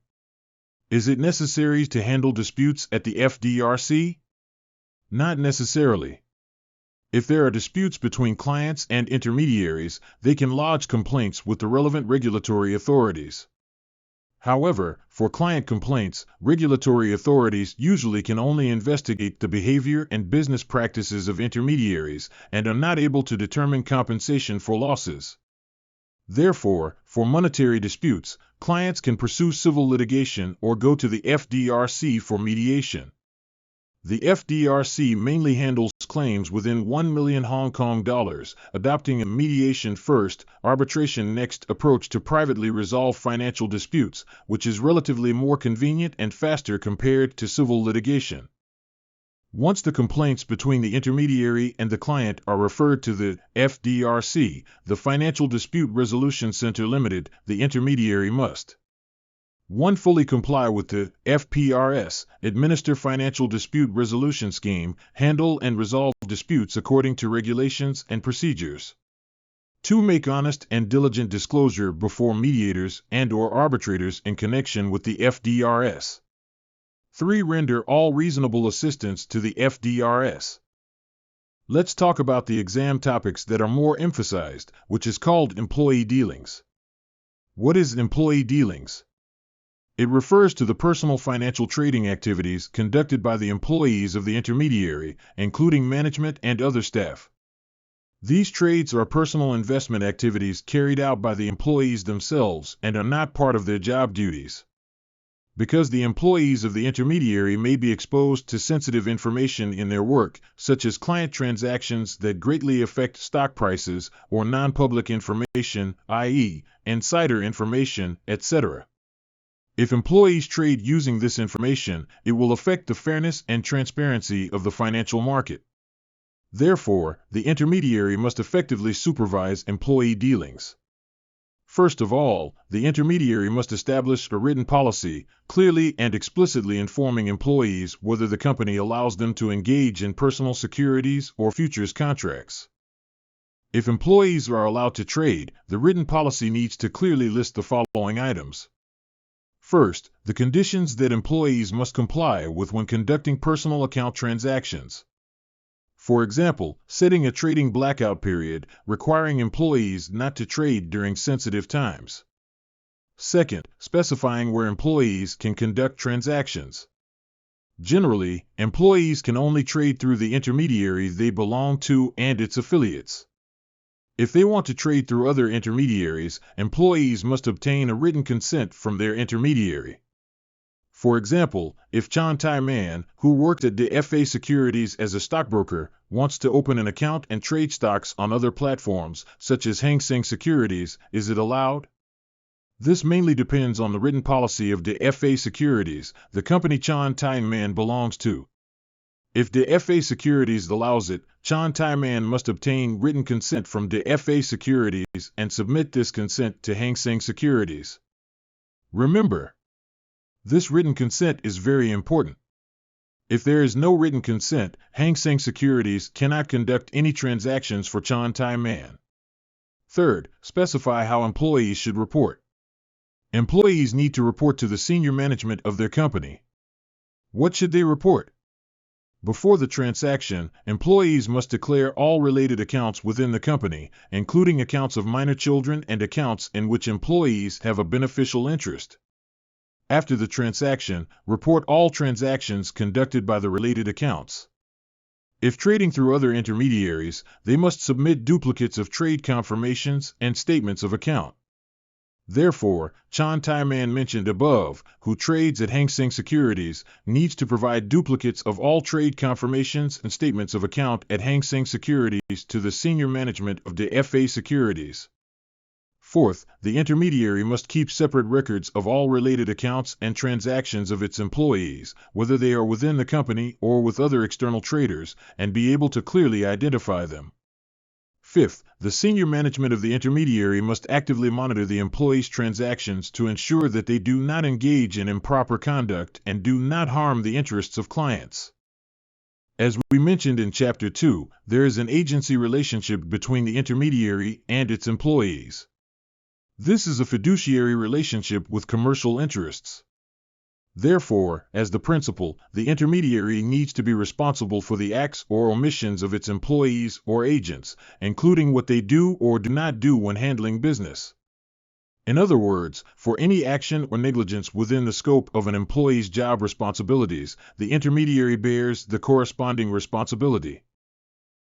Is it necessary to handle disputes at the FDRC? Not necessarily. If there are disputes between clients and intermediaries, they can lodge complaints with the relevant regulatory authorities. However, for client complaints, regulatory authorities usually can only investigate the behavior and business practices of intermediaries and are not able to determine compensation for losses. Therefore, for monetary disputes, clients can pursue civil litigation or go to the FDRC for mediation. The FDRC mainly handles claims within 1 million Hong Kong dollars, adopting a mediation first, arbitration next approach to privately resolve financial disputes, which is relatively more convenient and faster compared to civil litigation. Once the complaints between the intermediary and the client are referred to the FDRC, the Financial Dispute Resolution Center Limited, the intermediary must 1. Fully comply with the FPRS, administer financial dispute resolution scheme, handle and resolve disputes according to regulations and procedures. 2. Make honest and diligent disclosure before mediators and/or arbitrators in connection with the FDRS. 3. Render all reasonable assistance to the FDRS. Let's talk about the exam topics that are more emphasized, which is called employee dealings. What is employee dealings? It refers to the personal financial trading activities conducted by the employees of the intermediary, including management and other staff. These trades are personal investment activities carried out by the employees themselves and are not part of their job duties. Because the employees of the intermediary may be exposed to sensitive information in their work, such as client transactions that greatly affect stock prices or non-public information, i.e., insider information, etc. If employees trade using this information, it will affect the fairness and transparency of the financial market. Therefore, the intermediary must effectively supervise employee dealings. First of all, the intermediary must establish a written policy, clearly and explicitly informing employees whether the company allows them to engage in personal securities or futures contracts. If employees are allowed to trade, the written policy needs to clearly list the following items. First, the conditions that employees must comply with when conducting personal account transactions. For example, setting a trading blackout period, requiring employees not to trade during sensitive times. Second, specifying where employees can conduct transactions. Generally, employees can only trade through the intermediary they belong to and its affiliates. If they want to trade through other intermediaries, employees must obtain a written consent from their intermediary. For example, if Chan Tai Man, who worked at the FA Securities as a stockbroker, wants to open an account and trade stocks on other platforms, such as Hang Seng Securities, is it allowed? This mainly depends on the written policy of the FA Securities, the company Chan Tai Man belongs to. If the FA Securities allows it, Chan Tai Man must obtain written consent from the FA Securities and submit this consent to Hang Seng Securities. Remember, this written consent is very important. If there is no written consent, Hang Seng Securities cannot conduct any transactions for Chan Tai Man. Third, specify how employees should report. Employees need to report to the senior management of their company. What should they report? Before the transaction, employees must declare all related accounts within the company, including accounts of minor children and accounts in which employees have a beneficial interest. After the transaction, report all transactions conducted by the related accounts. If trading through other intermediaries, they must submit duplicates of trade confirmations and statements of account. Therefore, Chan Tai Man mentioned above, who trades at Hang Seng Securities, needs to provide duplicates of all trade confirmations and statements of account at Hang Seng Securities to the senior management of the FA Securities. Fourth, the intermediary must keep separate records of all related accounts and transactions of its employees, whether they are within the company or with other external traders, and be able to clearly identify them. Fifth, the senior management of the intermediary must actively monitor the employees' transactions to ensure that they do not engage in improper conduct and do not harm the interests of clients. As we mentioned in Chapter 2, there is an agency relationship between the intermediary and its employees. This is a fiduciary relationship with commercial interests. Therefore, as the principal, the intermediary needs to be responsible for the acts or omissions of its employees or agents, including what they do or do not do when handling business. In other words, for any action or negligence within the scope of an employee's job responsibilities, the intermediary bears the corresponding responsibility.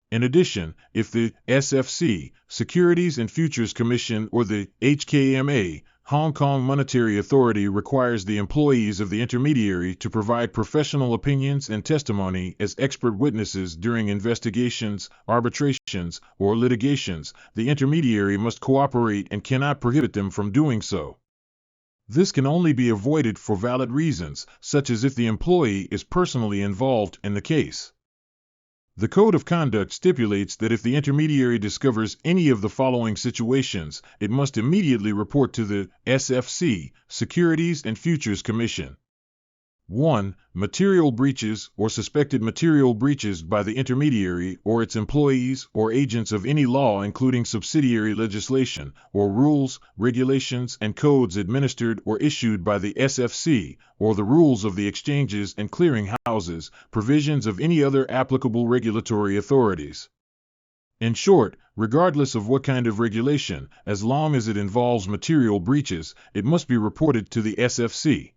In addition, if the SFC, Securities and Futures Commission, or the HKMA, Hong Kong Monetary Authority, requires the employees of the intermediary to provide professional opinions and testimony as expert witnesses during investigations, arbitrations, or litigations, the intermediary must cooperate and cannot prohibit them from doing so. This can only be avoided for valid reasons, such as if the employee is personally involved in the case. The Code of Conduct stipulates that if the intermediary discovers any of the following situations, it must immediately report to the SFC, Securities and Futures Commission. 1. Material breaches or suspected material breaches by the intermediary or its employees or agents of any law including subsidiary legislation or rules, regulations, and codes administered or issued by the SFC or the rules of the exchanges and clearing houses, provisions of any other applicable regulatory authorities. In short, regardless of what kind of regulation, as long as it involves material breaches, it must be reported to the SFC.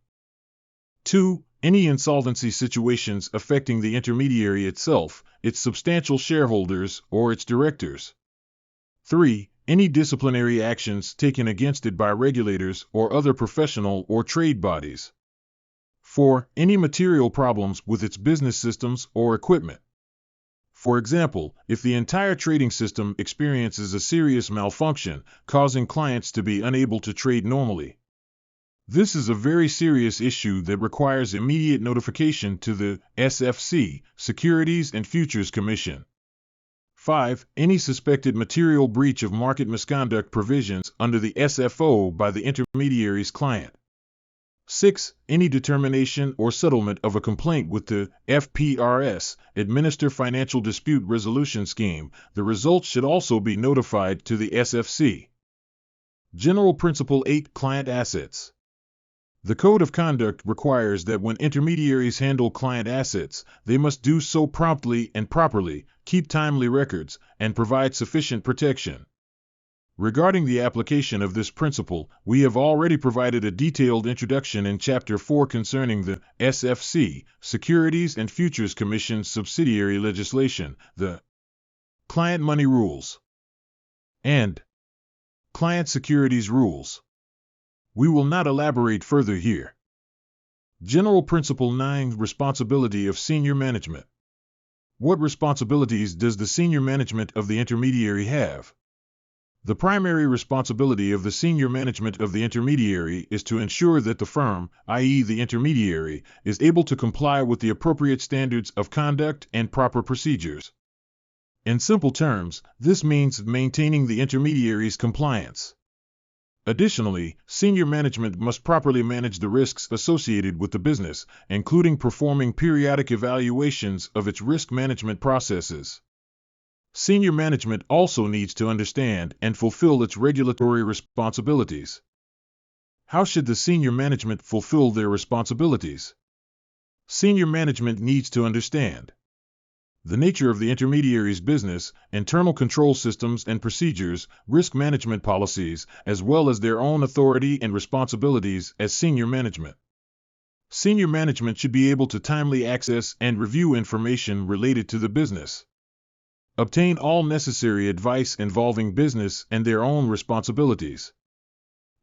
2. Any insolvency situations affecting the intermediary itself, its substantial shareholders, or its directors. 3. Any disciplinary actions taken against it by regulators or other professional or trade bodies. 4. Any material problems with its business systems or equipment. For example, if the entire trading system experiences a serious malfunction, causing clients to be unable to trade normally. This is a very serious issue that requires immediate notification to the SFC, Securities and Futures Commission. 5. Any suspected material breach of market misconduct provisions under the SFO by the intermediary's client. 6. Any determination or settlement of a complaint with the FPRS, Administer Financial Dispute Resolution Scheme. The results should also be notified to the SFC. General Principle 8. Client Assets. The Code of Conduct requires that when intermediaries handle client assets, they must do so promptly and properly, keep timely records, and provide sufficient protection. Regarding the application of this principle, we have already provided a detailed introduction in Chapter 4 concerning the SFC, Securities and Futures Commission's subsidiary legislation, the Client Money Rules, and Client Securities Rules. We will not elaborate further here. General Principle 9. Responsibility of Senior Management. What responsibilities does the senior management of the intermediary have? The primary responsibility of the senior management of the intermediary is to ensure that the firm, i.e. the intermediary, is able to comply with the appropriate standards of conduct and proper procedures. In simple terms, this means maintaining the intermediary's compliance. Additionally, senior management must properly manage the risks associated with the business, including performing periodic evaluations of its risk management processes. Senior management also needs to understand and fulfill its regulatory responsibilities. How should the senior management fulfill their responsibilities? Senior management needs to understand the nature of the intermediary's business, internal control systems and procedures, risk management policies, as well as their own authority and responsibilities as senior management. Senior management should be able to timely access and review information related to the business. Obtain all necessary advice involving business and their own responsibilities.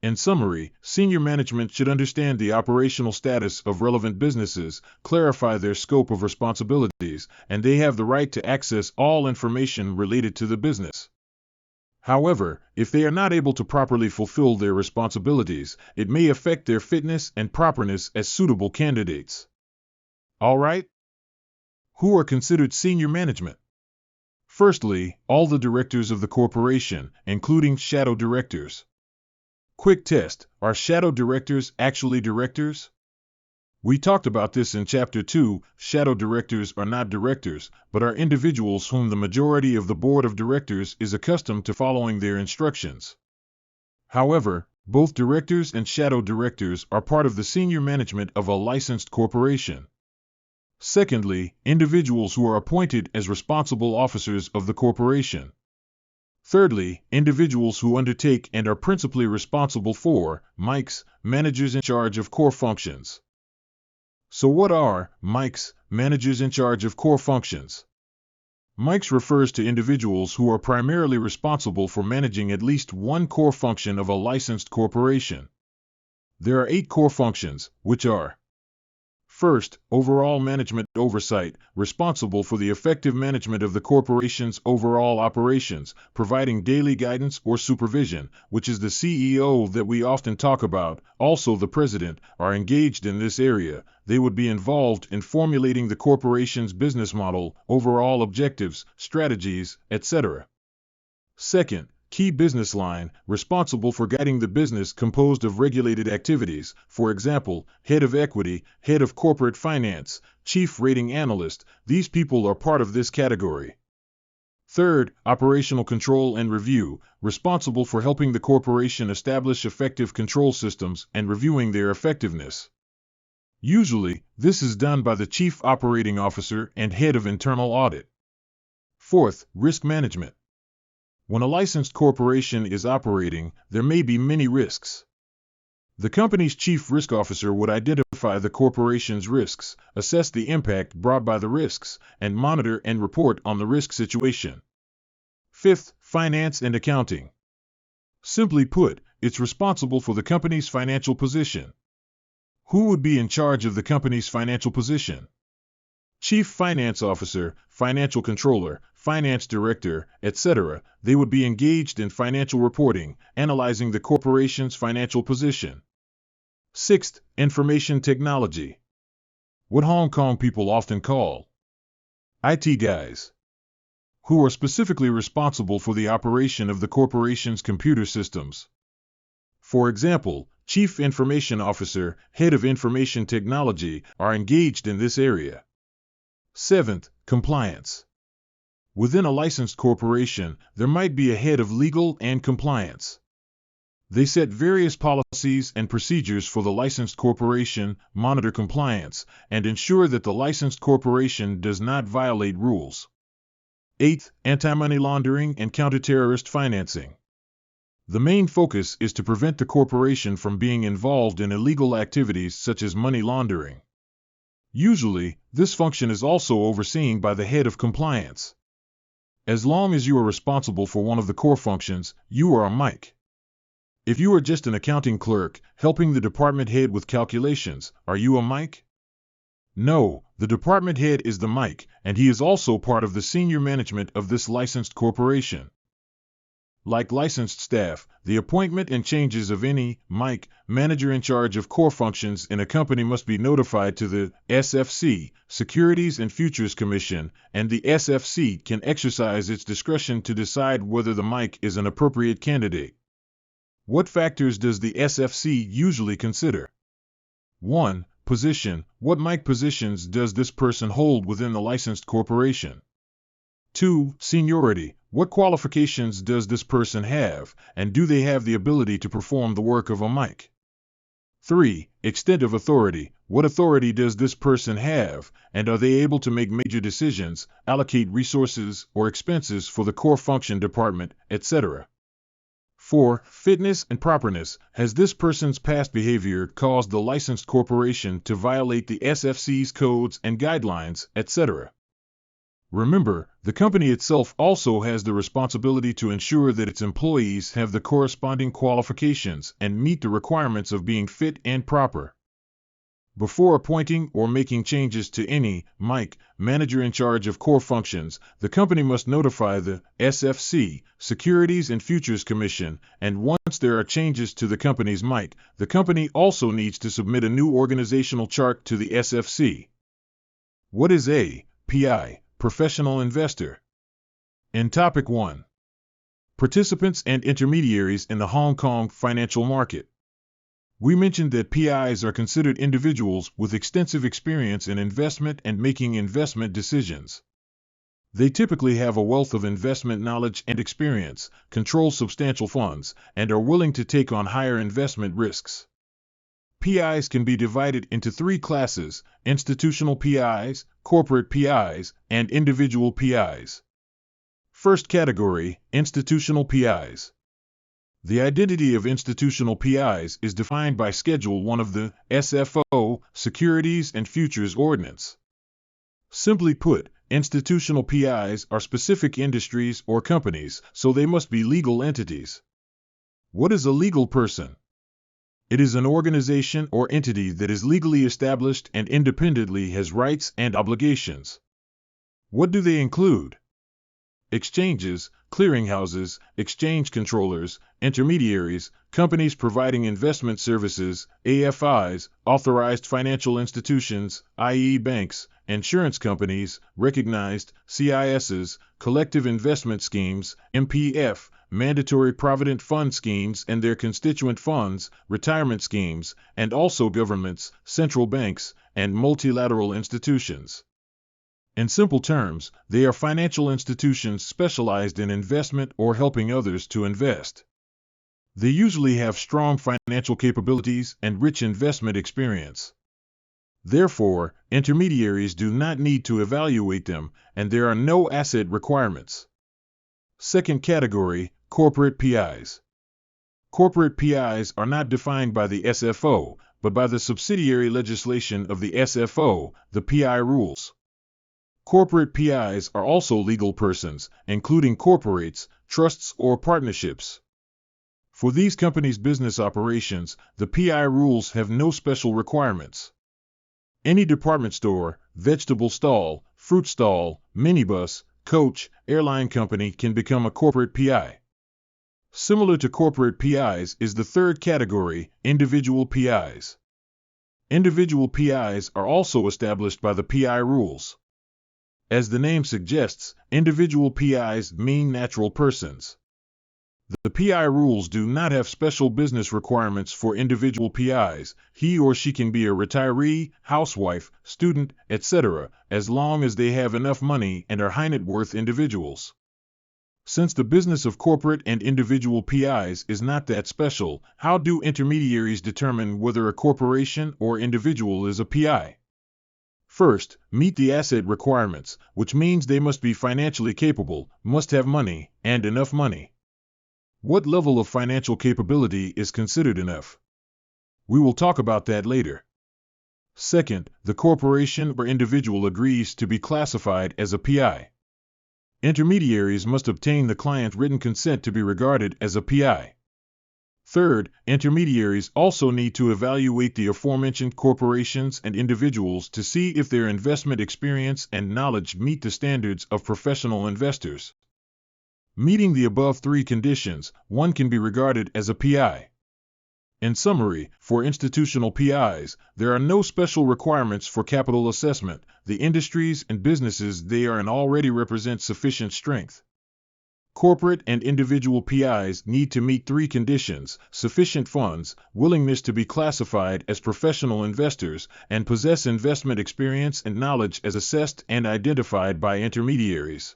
In summary, senior management should understand the operational status of relevant businesses, clarify their scope of responsibilities, and they have the right to access all information related to the business. However, if they are not able to properly fulfill their responsibilities, it may affect their fitness and properness as suitable candidates. All right? Who are considered senior management? Firstly, all the directors of the corporation, including shadow directors. Quick test: are shadow directors actually directors? We talked about this in Chapter 2. Shadow directors are not directors, but are individuals whom the majority of the board of directors is accustomed to following their instructions. However, both directors and shadow directors are part of the senior management of a licensed corporation. Secondly, individuals who are appointed as responsible officers of the corporation. Thirdly, individuals who undertake and are principally responsible for MICs, managers in charge of core functions. So what are MICs, managers in charge of core functions? MICs refers to individuals who are primarily responsible for managing at least one core function of a licensed corporation. There are 8 core functions, which are: First, overall management oversight, responsible for the effective management of the corporation's overall operations, providing daily guidance or supervision, which is the CEO that we often talk about, also the president, are engaged in this area. They would be involved in formulating the corporation's business model, overall objectives, strategies, etc. Second, key business line, responsible for guiding the business composed of regulated activities, for example, head of equity, head of corporate finance, chief rating analyst. These people are part of this category. Third, operational control and review, responsible for helping the corporation establish effective control systems and reviewing their effectiveness. Usually, this is done by the chief operating officer and head of internal audit. Fourth, risk management. When a licensed corporation is operating, there may be many risks. The company's chief risk officer would identify the corporation's risks, assess the impact brought by the risks, and monitor and report on the risk situation. Fifth, finance and accounting. Simply put, it's responsible for the company's financial position. Who would be in charge of the company's financial position? Chief Finance Officer, Financial Controller, Finance Director, etc. They would be engaged in financial reporting, analyzing the corporation's financial position. Sixth, information technology. What Hong Kong people often call IT guys, who are specifically responsible for the operation of the corporation's computer systems. For example, Chief Information Officer, Head of Information Technology are engaged in this area. Seventh, compliance. Within a licensed corporation, there might be a head of legal and compliance. They set various policies and procedures for the licensed corporation, monitor compliance, and ensure that the licensed corporation does not violate rules. Eighth, anti-money laundering and counter-terrorist financing. The main focus is to prevent the corporation from being involved in illegal activities such as money laundering. Usually, this function is also overseen by the head of compliance. As long as you are responsible for one of the core functions, you are a MIC. If you are just an accounting clerk, helping the department head with calculations, are you a MIC? No, the department head is the MIC, and he is also part of the senior management of this licensed corporation. Like licensed staff, the appointment and changes of any MIC manager in charge of core functions in a company must be notified to the SFC, Securities and Futures Commission, and the SFC can exercise its discretion to decide whether the MIC is an appropriate candidate. What factors does the SFC usually consider? 1. Position. What MIC positions does this person hold within the licensed corporation? 2. Seniority. What qualifications does this person have, and do they have the ability to perform the work of a MIC? 3. Extent of authority. What authority does this person have, and are they able to make major decisions, allocate resources or expenses for the core function department, etc.? 4. Fitness and properness. Has this person's past behavior caused the licensed corporation to violate the SFC's codes and guidelines, etc.? Remember, the company itself also has the responsibility to ensure that its employees have the corresponding qualifications and meet the requirements of being fit and proper. Before appointing or making changes to any MIC manager in charge of core functions, the company must notify the SFC, Securities and Futures Commission, and once there are changes to the company's MIC, the company also needs to submit a new organizational chart to the SFC. What is a PI? Professional investor. In Topic 1. Participants and intermediaries in the Hong Kong financial market. We mentioned that PIs are considered individuals with extensive experience in investment and making investment decisions. They typically have a wealth of investment knowledge and experience, control substantial funds, and are willing to take on higher investment risks. PIs can be divided into three classes: institutional PIs, corporate PIs, and individual PIs. First category, institutional PIs. The identity of institutional PIs is defined by Schedule 1 of the SFO, Securities and Futures Ordinance. Simply put, institutional PIs are specific industries or companies, so they must be legal entities. What is a legal person? It is an organization or entity that is legally established and independently has rights and obligations. What do they include? Exchanges, clearinghouses, exchange controllers, intermediaries, companies providing investment services, AFIs, authorized financial institutions, i.e. banks, insurance companies, recognized, CISs, collective investment schemes, MPF, mandatory provident fund schemes and their constituent funds, retirement schemes, and also governments, central banks, and multilateral institutions. In simple terms, they are financial institutions specialized in investment or helping others to invest. They usually have strong financial capabilities and rich investment experience. Therefore, intermediaries do not need to evaluate them, and there are no asset requirements. Second category, corporate PIs. Corporate PIs are not defined by the SFO, but by the subsidiary legislation of the SFO, the PI rules. Corporate PIs are also legal persons, including corporates, trusts, or partnerships. For these companies' business operations, the PI rules have no special requirements. Any department store, vegetable stall, fruit stall, minibus, coach, airline company can become a corporate PI. Similar to corporate PIs is the third category, individual PIs. Individual PIs are also established by the PI rules. As the name suggests, individual PIs mean natural persons. The PI rules do not have special business requirements for individual PIs. He or she can be a retiree, housewife, student, etc., as long as they have enough money and are high net worth individuals. Since the business of corporate and individual PIs is not that special, how do intermediaries determine whether a corporation or individual is a PI? First, meet the asset requirements, which means they must be financially capable, must have money, and enough money. What level of financial capability is considered enough? We will talk about that later. Second, the corporation or individual agrees to be classified as a PI. Intermediaries must obtain the client's written consent to be regarded as a PI. Third, intermediaries also need to evaluate the aforementioned corporations and individuals to see if their investment experience and knowledge meet the standards of professional investors. Meeting the above three conditions, one can be regarded as a PI. In summary, for institutional PIs, there are no special requirements for capital assessment. The industries and businesses they are in already represent sufficient strength. Corporate and individual PIs need to meet three conditions: sufficient funds, willingness to be classified as professional investors, and possess investment experience and knowledge as assessed and identified by intermediaries.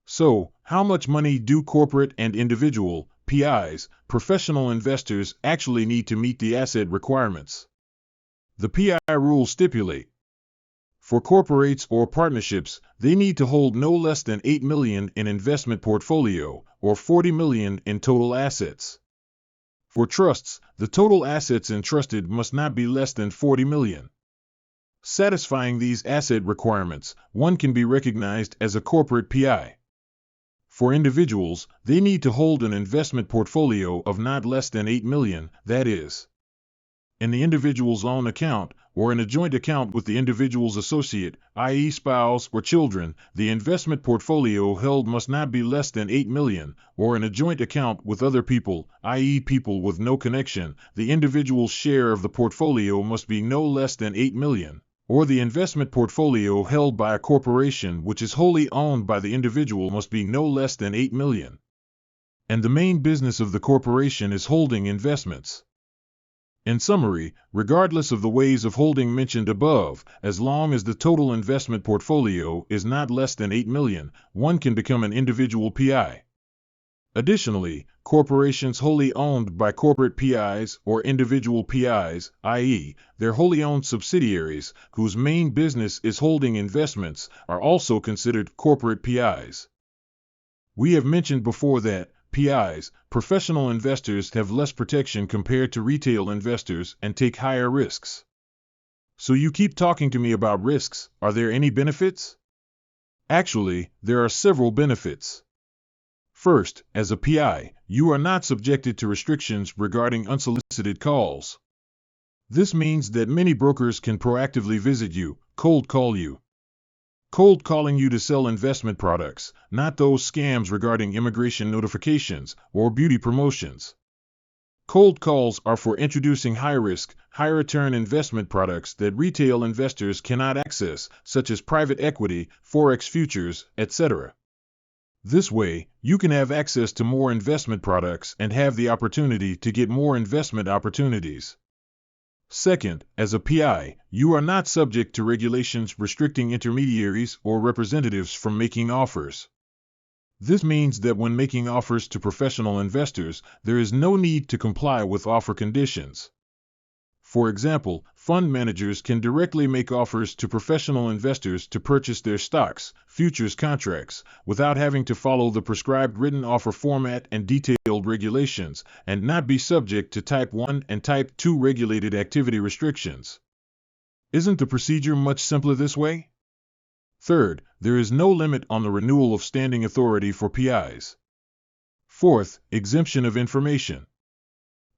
So, how much money do corporate and individual PIs, professional investors, actually need to meet the asset requirements? The PI rules stipulate: for corporates or partnerships, they need to hold no less than $8 million in investment portfolio, or $40 million in total assets. For trusts, the total assets entrusted must not be less than $40 million. Satisfying these asset requirements, one can be recognized as a corporate PI. For individuals, they need to hold an investment portfolio of not less than $8 million, that is, in the individual's own account, or in a joint account with the individual's associate, i.e. spouse or children. The investment portfolio held must not be less than $8 million, or in a joint account with other people, i.e. people with no connection. The individual's share of the portfolio must be no less than $8 million, or the investment portfolio held by a corporation which is wholly owned by the individual must be no less than $8 million. And the main business of the corporation is holding investments. In summary, regardless of the ways of holding mentioned above, as long as the total investment portfolio is not less than $8 million, one can become an individual PI. Additionally, corporations wholly owned by corporate PIs or individual PIs, i.e., their wholly owned subsidiaries, whose main business is holding investments, are also considered corporate PIs. We have mentioned before that PIs, professional investors, have less protection compared to retail investors and take higher risks. So you keep talking to me about risks. Are there any benefits? Actually, there are several benefits. First, as a PI, you are not subjected to restrictions regarding unsolicited calls. This means that many brokers can proactively visit you, cold call you. Cold calling you to sell investment products, not those scams regarding immigration notifications or beauty promotions. Cold calls are for introducing high-risk, high-return investment products that retail investors cannot access, such as private equity, forex futures, etc. This way, you can have access to more investment products and have the opportunity to get more investment opportunities. Second, as a PI, you are not subject to regulations restricting intermediaries or representatives from making offers. This means that when making offers to professional investors, there is no need to comply with offer conditions. For example, fund managers can directly make offers to professional investors to purchase their stocks, futures contracts, without having to follow the prescribed written offer format and detailed regulations, and not be subject to Type 1 and Type 2 regulated activity restrictions. Isn't the procedure much simpler this way? Third, there is no limit on the renewal of standing authority for PIs. Fourth, exemption of information.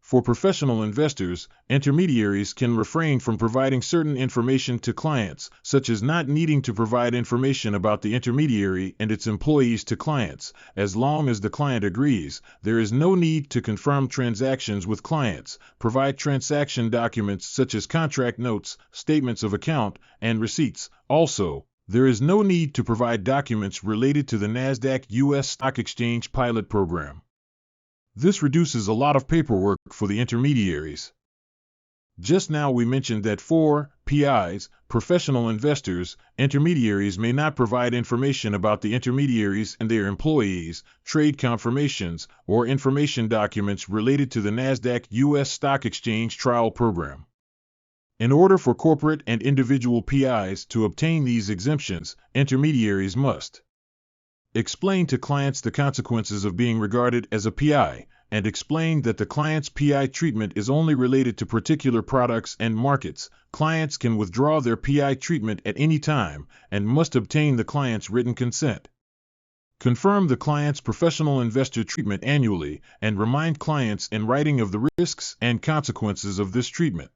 For professional investors, intermediaries can refrain from providing certain information to clients, such as not needing to provide information about the intermediary and its employees to clients. As long as the client agrees, there is no need to confirm transactions with clients, provide transaction documents such as contract notes, statements of account, and receipts. Also, there is no need to provide documents related to the NASDAQ U.S. Stock Exchange pilot program. This reduces a lot of paperwork for the intermediaries. Just now we mentioned that for PIs, professional investors, intermediaries may not provide information about the intermediaries and their employees, trade confirmations, or information documents related to the NASDAQ U.S. Stock Exchange trial program. In order for corporate and individual PIs to obtain these exemptions, intermediaries must explain to clients the consequences of being regarded as a PI, and explain that the client's PI treatment is only related to particular products and markets. Clients can withdraw their PI treatment at any time and must obtain the client's written consent. Confirm the client's professional investor treatment annually and remind clients in writing of the risks and consequences of this treatment.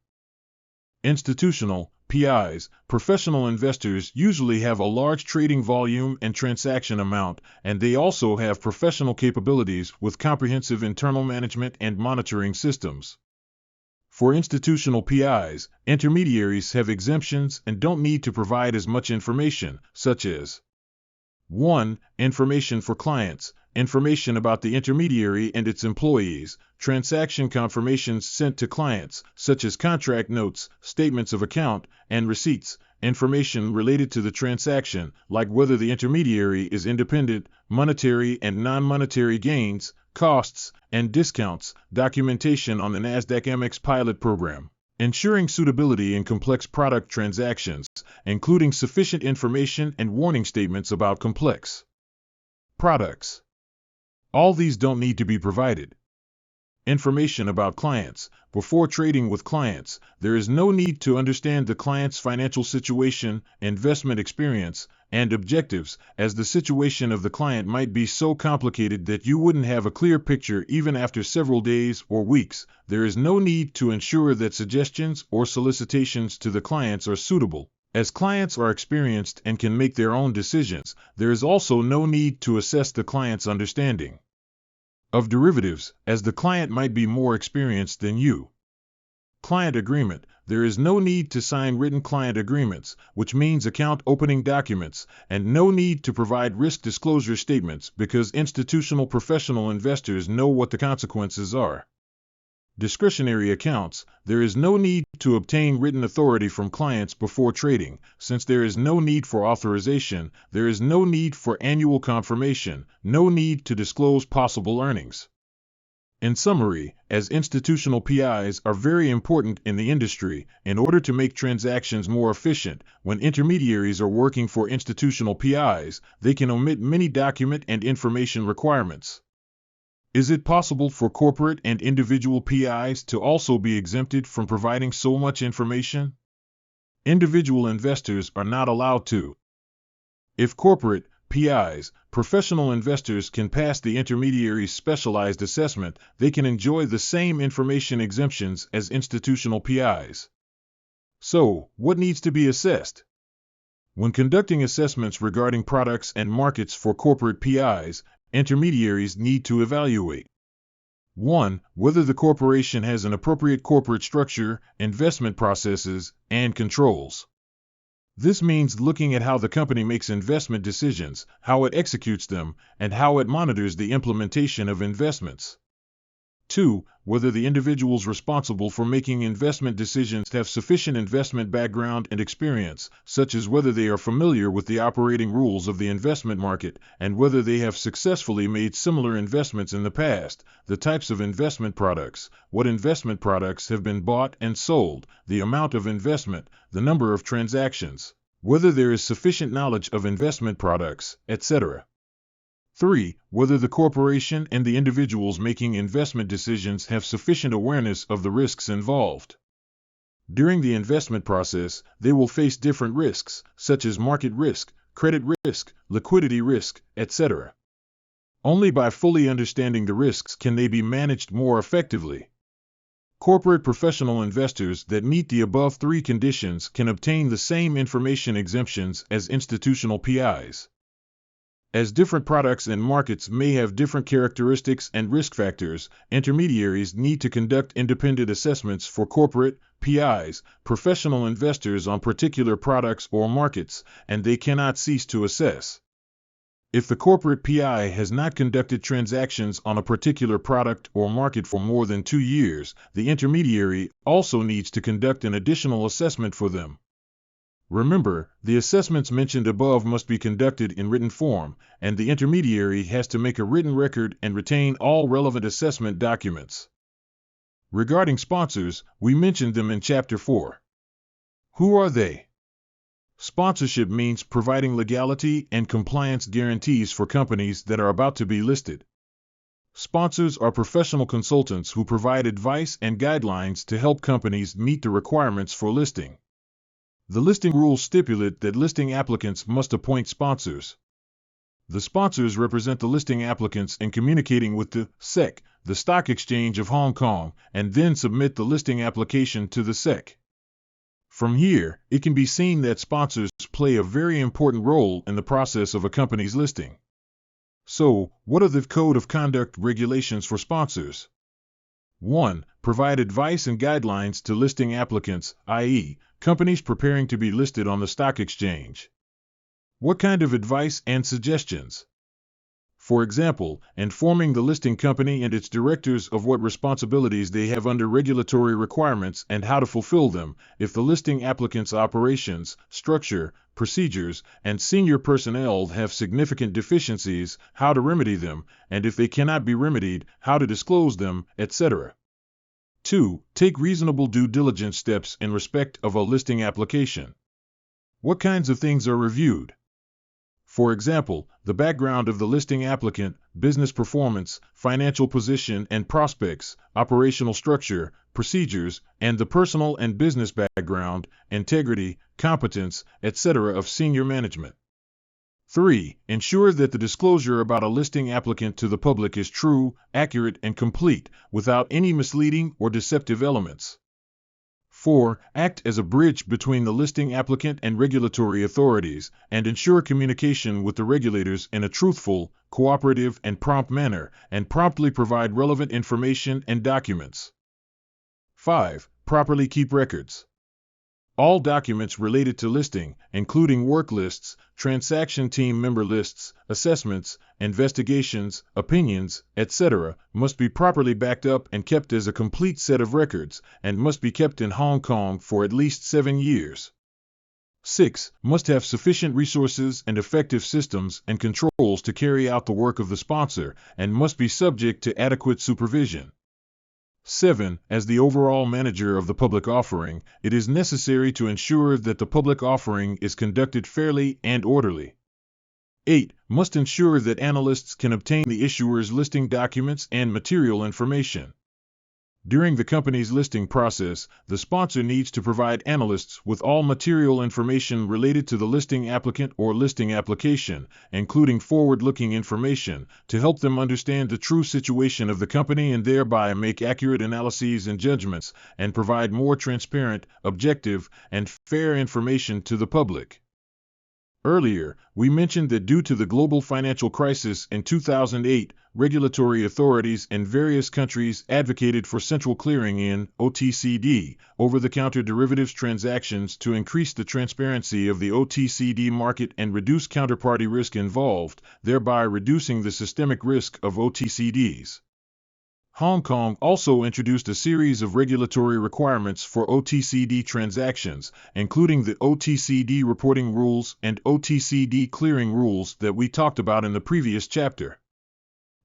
Institutional PIs, professional investors usually have a large trading volume and transaction amount, and they also have professional capabilities with comprehensive internal management and monitoring systems. For institutional PIs, intermediaries have exemptions and don't need to provide as much information, such as 1. Information for clients, information about the intermediary and its employees, transaction confirmations sent to clients, such as contract notes, statements of account, and receipts, information related to the transaction, like whether the intermediary is independent, monetary and non-monetary gains, costs, and discounts, documentation on the NASDAQ MX pilot program. Ensuring suitability in complex product transactions, including sufficient information and warning statements about complex products. All these don't need to be provided. Information about clients. Before trading with clients, there is no need to understand the client's financial situation, investment experience, and objectives, as the situation of the client might be so complicated that you wouldn't have a clear picture even after several days or weeks. There is no need to ensure that suggestions or solicitations to the clients are suitable. As clients are experienced and can make their own decisions, there is also no need to assess the client's understanding of derivatives, as the client might be more experienced than you. Client agreement. There is no need to sign written client agreements, which means account opening documents, and no need to provide risk disclosure statements because institutional professional investors know what the consequences are. Discretionary accounts. There is no need to obtain written authority from clients before trading. Since there is no need for authorization, there is no need for annual confirmation, no need to disclose possible earnings. In summary, as institutional PIs are very important in the industry, in order to make transactions more efficient, when intermediaries are working for institutional PIs, they can omit many document and information requirements. Is it possible for corporate and individual PIs to also be exempted from providing so much information? Individual investors are not allowed to. If corporate PIs, professional investors can pass the intermediary's specialized assessment. They can enjoy the same information exemptions as institutional PIs. So, what needs to be assessed? When conducting assessments regarding products and markets for corporate PIs, intermediaries need to evaluate 1. Whether the corporation has an appropriate corporate structure, investment processes, and controls. This means looking at how the company makes investment decisions, how it executes them, and how it monitors the implementation of investments. 2. Whether the individuals responsible for making investment decisions have sufficient investment background and experience, such as whether they are familiar with the operating rules of the investment market, and whether they have successfully made similar investments in the past, the types of investment products, what investment products have been bought and sold, the amount of investment, the number of transactions, whether there is sufficient knowledge of investment products, etc. 3. Whether the corporation and the individuals making investment decisions have sufficient awareness of the risks involved. During the investment process, they will face different risks, such as market risk, credit risk, liquidity risk, etc. Only by fully understanding the risks can they be managed more effectively. Corporate professional investors that meet the above three conditions can obtain the same information exemptions as institutional PIs. As different products and markets may have different characteristics and risk factors, intermediaries need to conduct independent assessments for corporate PIs, professional investors on particular products or markets, and they cannot cease to assess. If the corporate PI has not conducted transactions on a particular product or market for more than 2 years, the intermediary also needs to conduct an additional assessment for them. Remember, the assessments mentioned above must be conducted in written form, and the intermediary has to make a written record and retain all relevant assessment documents. Regarding sponsors, we mentioned them in Chapter 4. Who are they? Sponsorship means providing legality and compliance guarantees for companies that are about to be listed. Sponsors are professional consultants who provide advice and guidelines to help companies meet the requirements for listing. The listing rules stipulate that listing applicants must appoint sponsors. The sponsors represent the listing applicants in communicating with the SEC, the Stock Exchange of Hong Kong, and then submit the listing application to the SEC. From here, it can be seen that sponsors play a very important role in the process of a company's listing. So, what are the Code of Conduct regulations for sponsors? 1. Provide advice and guidelines to listing applicants, i.e., companies preparing to be listed on the stock exchange. What kind of advice and suggestions? For example, informing the listing company and its directors of what responsibilities they have under regulatory requirements and how to fulfill them, if the listing applicant's operations, structure, procedures, and senior personnel have significant deficiencies, how to remedy them, and if they cannot be remedied, how to disclose them, etc. 2. Take reasonable due diligence steps in respect of a listing application. What kinds of things are reviewed? For example, the background of the listing applicant, business performance, financial position and prospects, operational structure, procedures, and the personal and business background, integrity, competence, etc. of senior management. 3. Ensure that the disclosure about a listing applicant to the public is true, accurate, and complete, without any misleading or deceptive elements. 4. Act as a bridge between the listing applicant and regulatory authorities, and ensure communication with the regulators in a truthful, cooperative, and prompt manner, and promptly provide relevant information and documents. 5. Properly keep records. All documents related to listing, including work lists, transaction team member lists, assessments, investigations, opinions, etc., must be properly backed up and kept as a complete set of records, and must be kept in Hong Kong for at least 7 years. 6. Must have sufficient resources and effective systems and controls to carry out the work of the sponsor, and must be subject to adequate supervision. 7. As the overall manager of the public offering, it is necessary to ensure that the public offering is conducted fairly and orderly. 8. Must ensure that analysts can obtain the issuer's listing documents and material information. During the company's listing process, the sponsor needs to provide analysts with all material information related to the listing applicant or listing application, including forward-looking information, to help them understand the true situation of the company and thereby make accurate analyses and judgments, and provide more transparent, objective, and fair information to the public. Earlier, we mentioned that due to the global financial crisis in 2008, regulatory authorities in various countries advocated for central clearing in OTCD, over-the-counter derivatives transactions, to increase the transparency of the OTCD market and reduce counterparty risk involved, thereby reducing the systemic risk of OTCDs. Hong Kong also introduced a series of regulatory requirements for OTCD transactions, including the OTCD reporting rules and OTCD clearing rules that we talked about in the previous chapter.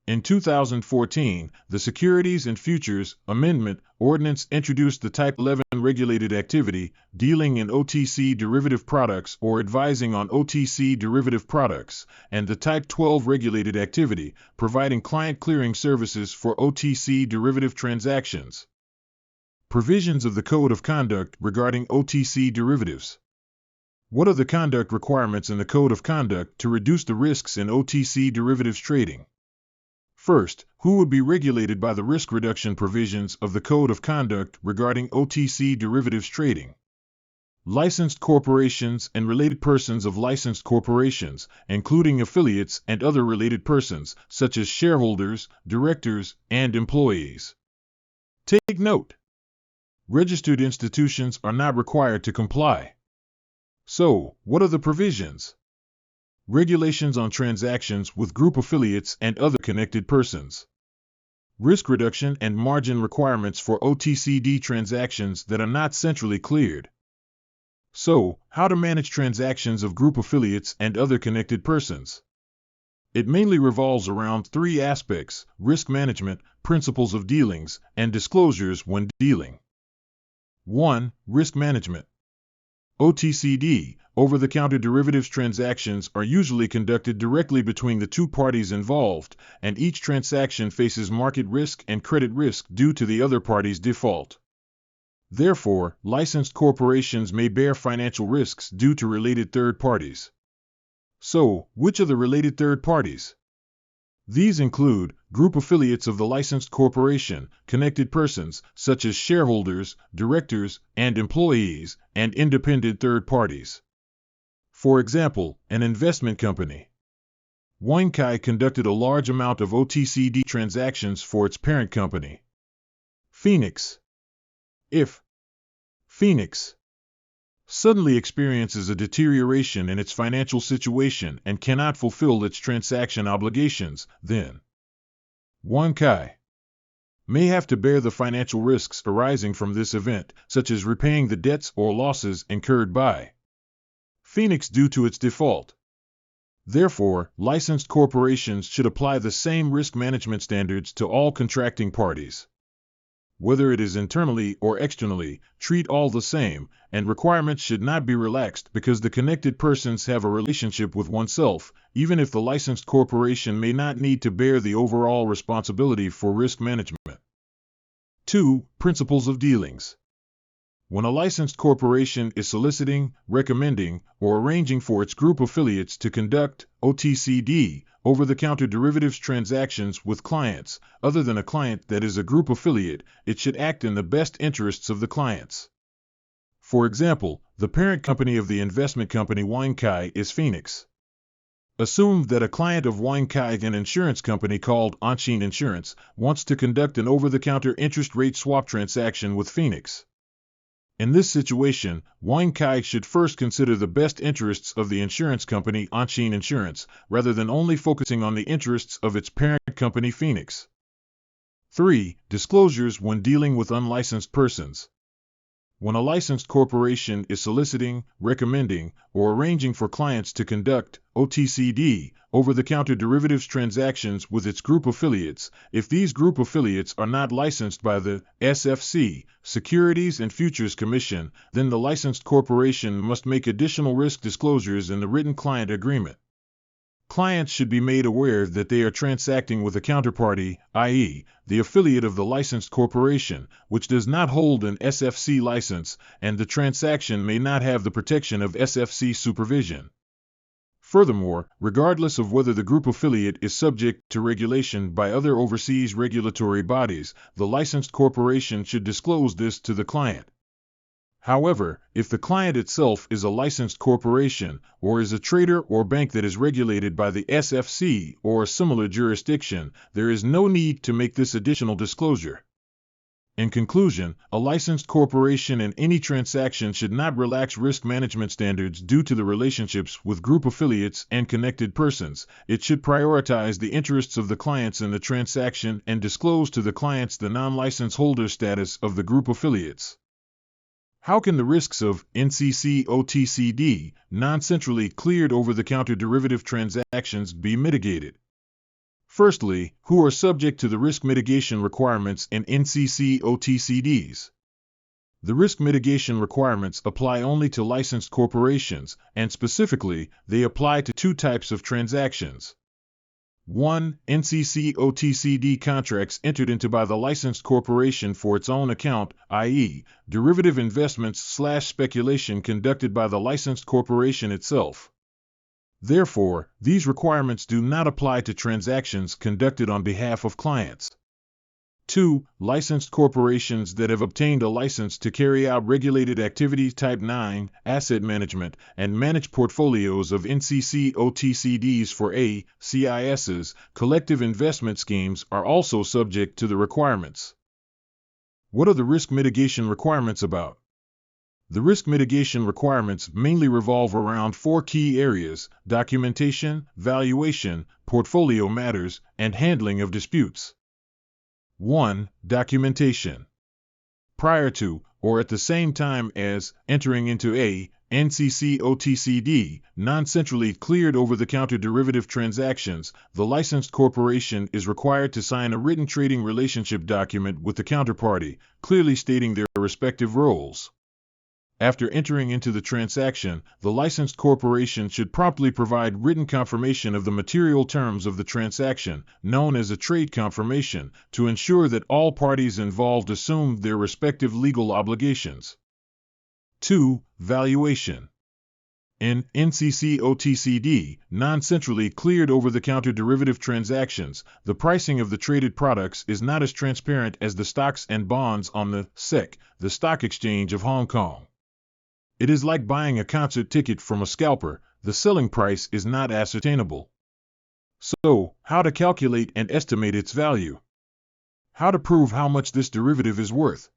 In 2014, the Securities and Futures Amendment Ordinance introduced the Type 11 regulated activity, dealing in OTC derivative products or advising on OTC derivative products, and the Type 12 regulated activity, providing client clearing services for OTC derivative transactions. Provisions of the Code of Conduct regarding OTC derivatives. What are the conduct requirements in the Code of Conduct to reduce the risks in OTC derivatives trading? First, who would be regulated by the risk reduction provisions of the Code of Conduct regarding OTC derivatives trading? Licensed corporations and related persons of licensed corporations, including affiliates and other related persons, such as shareholders, directors, and employees. Take note: registered institutions are not required to comply. So, what are the provisions? Regulations on transactions with group affiliates and other connected persons. Risk reduction and margin requirements for OTCD transactions that are not centrally cleared. So, how to manage transactions of group affiliates and other connected persons? It mainly revolves around three aspects: risk management, principles of dealings, and disclosures when dealing. 1. Risk management. OTCD, over-the-counter derivatives transactions, are usually conducted directly between the two parties involved, and each transaction faces market risk and credit risk due to the other party's default. Therefore, licensed corporations may bear financial risks due to related third parties. So, which are the related third parties? These include group affiliates of the licensed corporation, connected persons such as shareholders, directors, and employees, and independent third parties. For example, an investment company. Huankai conducted a large amount of OTCD transactions for its parent company, Phoenix. If Phoenix suddenly experiences a deterioration in its financial situation and cannot fulfill its transaction obligations, then Huankai may have to bear the financial risks arising from this event, such as repaying the debts or losses incurred by Phoenix due to its default. Therefore, licensed corporations should apply the same risk management standards to all contracting parties. Whether it is internally or externally, treat all the same, and requirements should not be relaxed because the connected persons have a relationship with oneself, even if the licensed corporation may not need to bear the overall responsibility for risk management. 2. Principles of dealings. When a licensed corporation is soliciting, recommending, or arranging for its group affiliates to conduct OTCD, over-the-counter derivatives transactions with clients, other than a client that is a group affiliate, it should act in the best interests of the clients. For example, the parent company of the investment company Huankai is Phoenix. Assume that a client of Huankai, an insurance company called Anshin Insurance, wants to conduct an over-the-counter interest rate swap transaction with Phoenix. In this situation, Huankai should first consider the best interests of the insurance company Anshin Insurance, rather than only focusing on the interests of its parent company Phoenix. 3. Disclosures when dealing with unlicensed persons. When a licensed corporation is soliciting, recommending, or arranging for clients to conduct OTCD, over-the-counter derivatives transactions with its group affiliates, if these group affiliates are not licensed by the SFC, Securities and Futures Commission, then the licensed corporation must make additional risk disclosures in the written client agreement. Clients should be made aware that they are transacting with a counterparty, i.e., the affiliate of the licensed corporation, which does not hold an SFC license, and the transaction may not have the protection of SFC supervision. Furthermore, regardless of whether the group affiliate is subject to regulation by other overseas regulatory bodies, the licensed corporation should disclose this to the client. However, if the client itself is a licensed corporation, or is a trader or bank that is regulated by the SFC or a similar jurisdiction, there is no need to make this additional disclosure. In conclusion, a licensed corporation in any transaction should not relax risk management standards due to the relationships with group affiliates and connected persons. It should prioritize the interests of the clients in the transaction and disclose to the clients the non-license holder status of the group affiliates. How can the risks of NCC/OTCD, non-centrally cleared over-the-counter derivative transactions, be mitigated? Firstly, who are subject to the risk mitigation requirements in NCC/OTCDs? The risk mitigation requirements apply only to licensed corporations, and specifically, they apply to two types of transactions. 1. NCC/OTCD contracts entered into by the licensed corporation for its own account, i.e., derivative investments/speculation conducted by the licensed corporation itself. Therefore, these requirements do not apply to transactions conducted on behalf of clients. 2. Licensed corporations that have obtained a license to carry out regulated activities Type 9, asset management, and manage portfolios of NCC/OTCDs for CISs, collective investment schemes, are also subject to the requirements. What are the risk mitigation requirements about? The risk mitigation requirements mainly revolve around four key areas: documentation, valuation, portfolio matters, and handling of disputes. 1. Documentation. Prior to, or at the same time as, entering into a NCC/OTCD, non-centrally cleared over-the-counter derivative transactions, the licensed corporation is required to sign a written trading relationship document with the counterparty, clearly stating their respective roles. After entering into the transaction, the licensed corporation should promptly provide written confirmation of the material terms of the transaction, known as a trade confirmation, to ensure that all parties involved assume their respective legal obligations. 2. Valuation. In NCC/OTCD, non-centrally cleared over-the-counter derivative transactions, the pricing of the traded products is not as transparent as the stocks and bonds on the SEC, the Stock Exchange of Hong Kong. It is like buying a concert ticket from a scalper. The selling price is not ascertainable. So, how to calculate and estimate its value? How to prove how much this derivative is worth?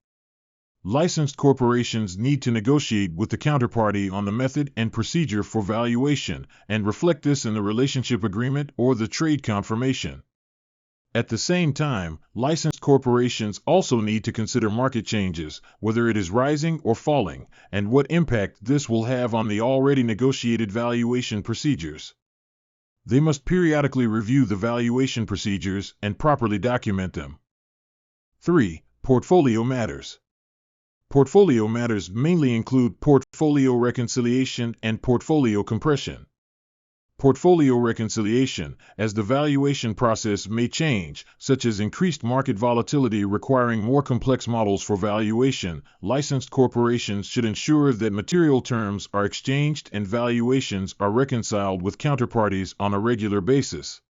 Licensed corporations need to negotiate with the counterparty on the method and procedure for valuation, and reflect this in the relationship agreement or the trade confirmation. At the same time, licensed corporations also need to consider market changes, whether it is rising or falling, and what impact this will have on the already negotiated valuation procedures. They must periodically review the valuation procedures and properly document them. 3. Portfolio matters. Portfolio matters mainly include portfolio reconciliation and portfolio compression. Portfolio reconciliation, as the valuation process may change, such as increased market volatility requiring more complex models for valuation, licensed corporations should ensure that material terms are exchanged and valuations are reconciled with counterparties on a regular basis.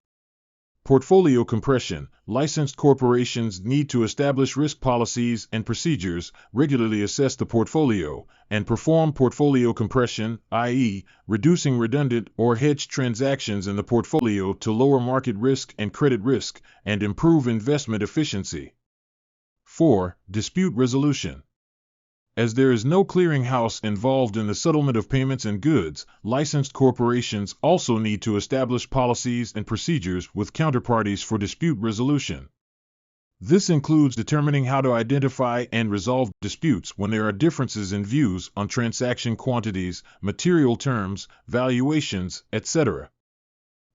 Portfolio compression. Licensed corporations need to establish risk policies and procedures, regularly assess the portfolio, and perform portfolio compression, i.e., reducing redundant or hedged transactions in the portfolio to lower market risk and credit risk, and improve investment efficiency. 4. Dispute resolution. As there is no clearinghouse involved in the settlement of payments and goods, licensed corporations also need to establish policies and procedures with counterparties for dispute resolution. This includes determining how to identify and resolve disputes when there are differences in views on transaction quantities, material terms, valuations, etc.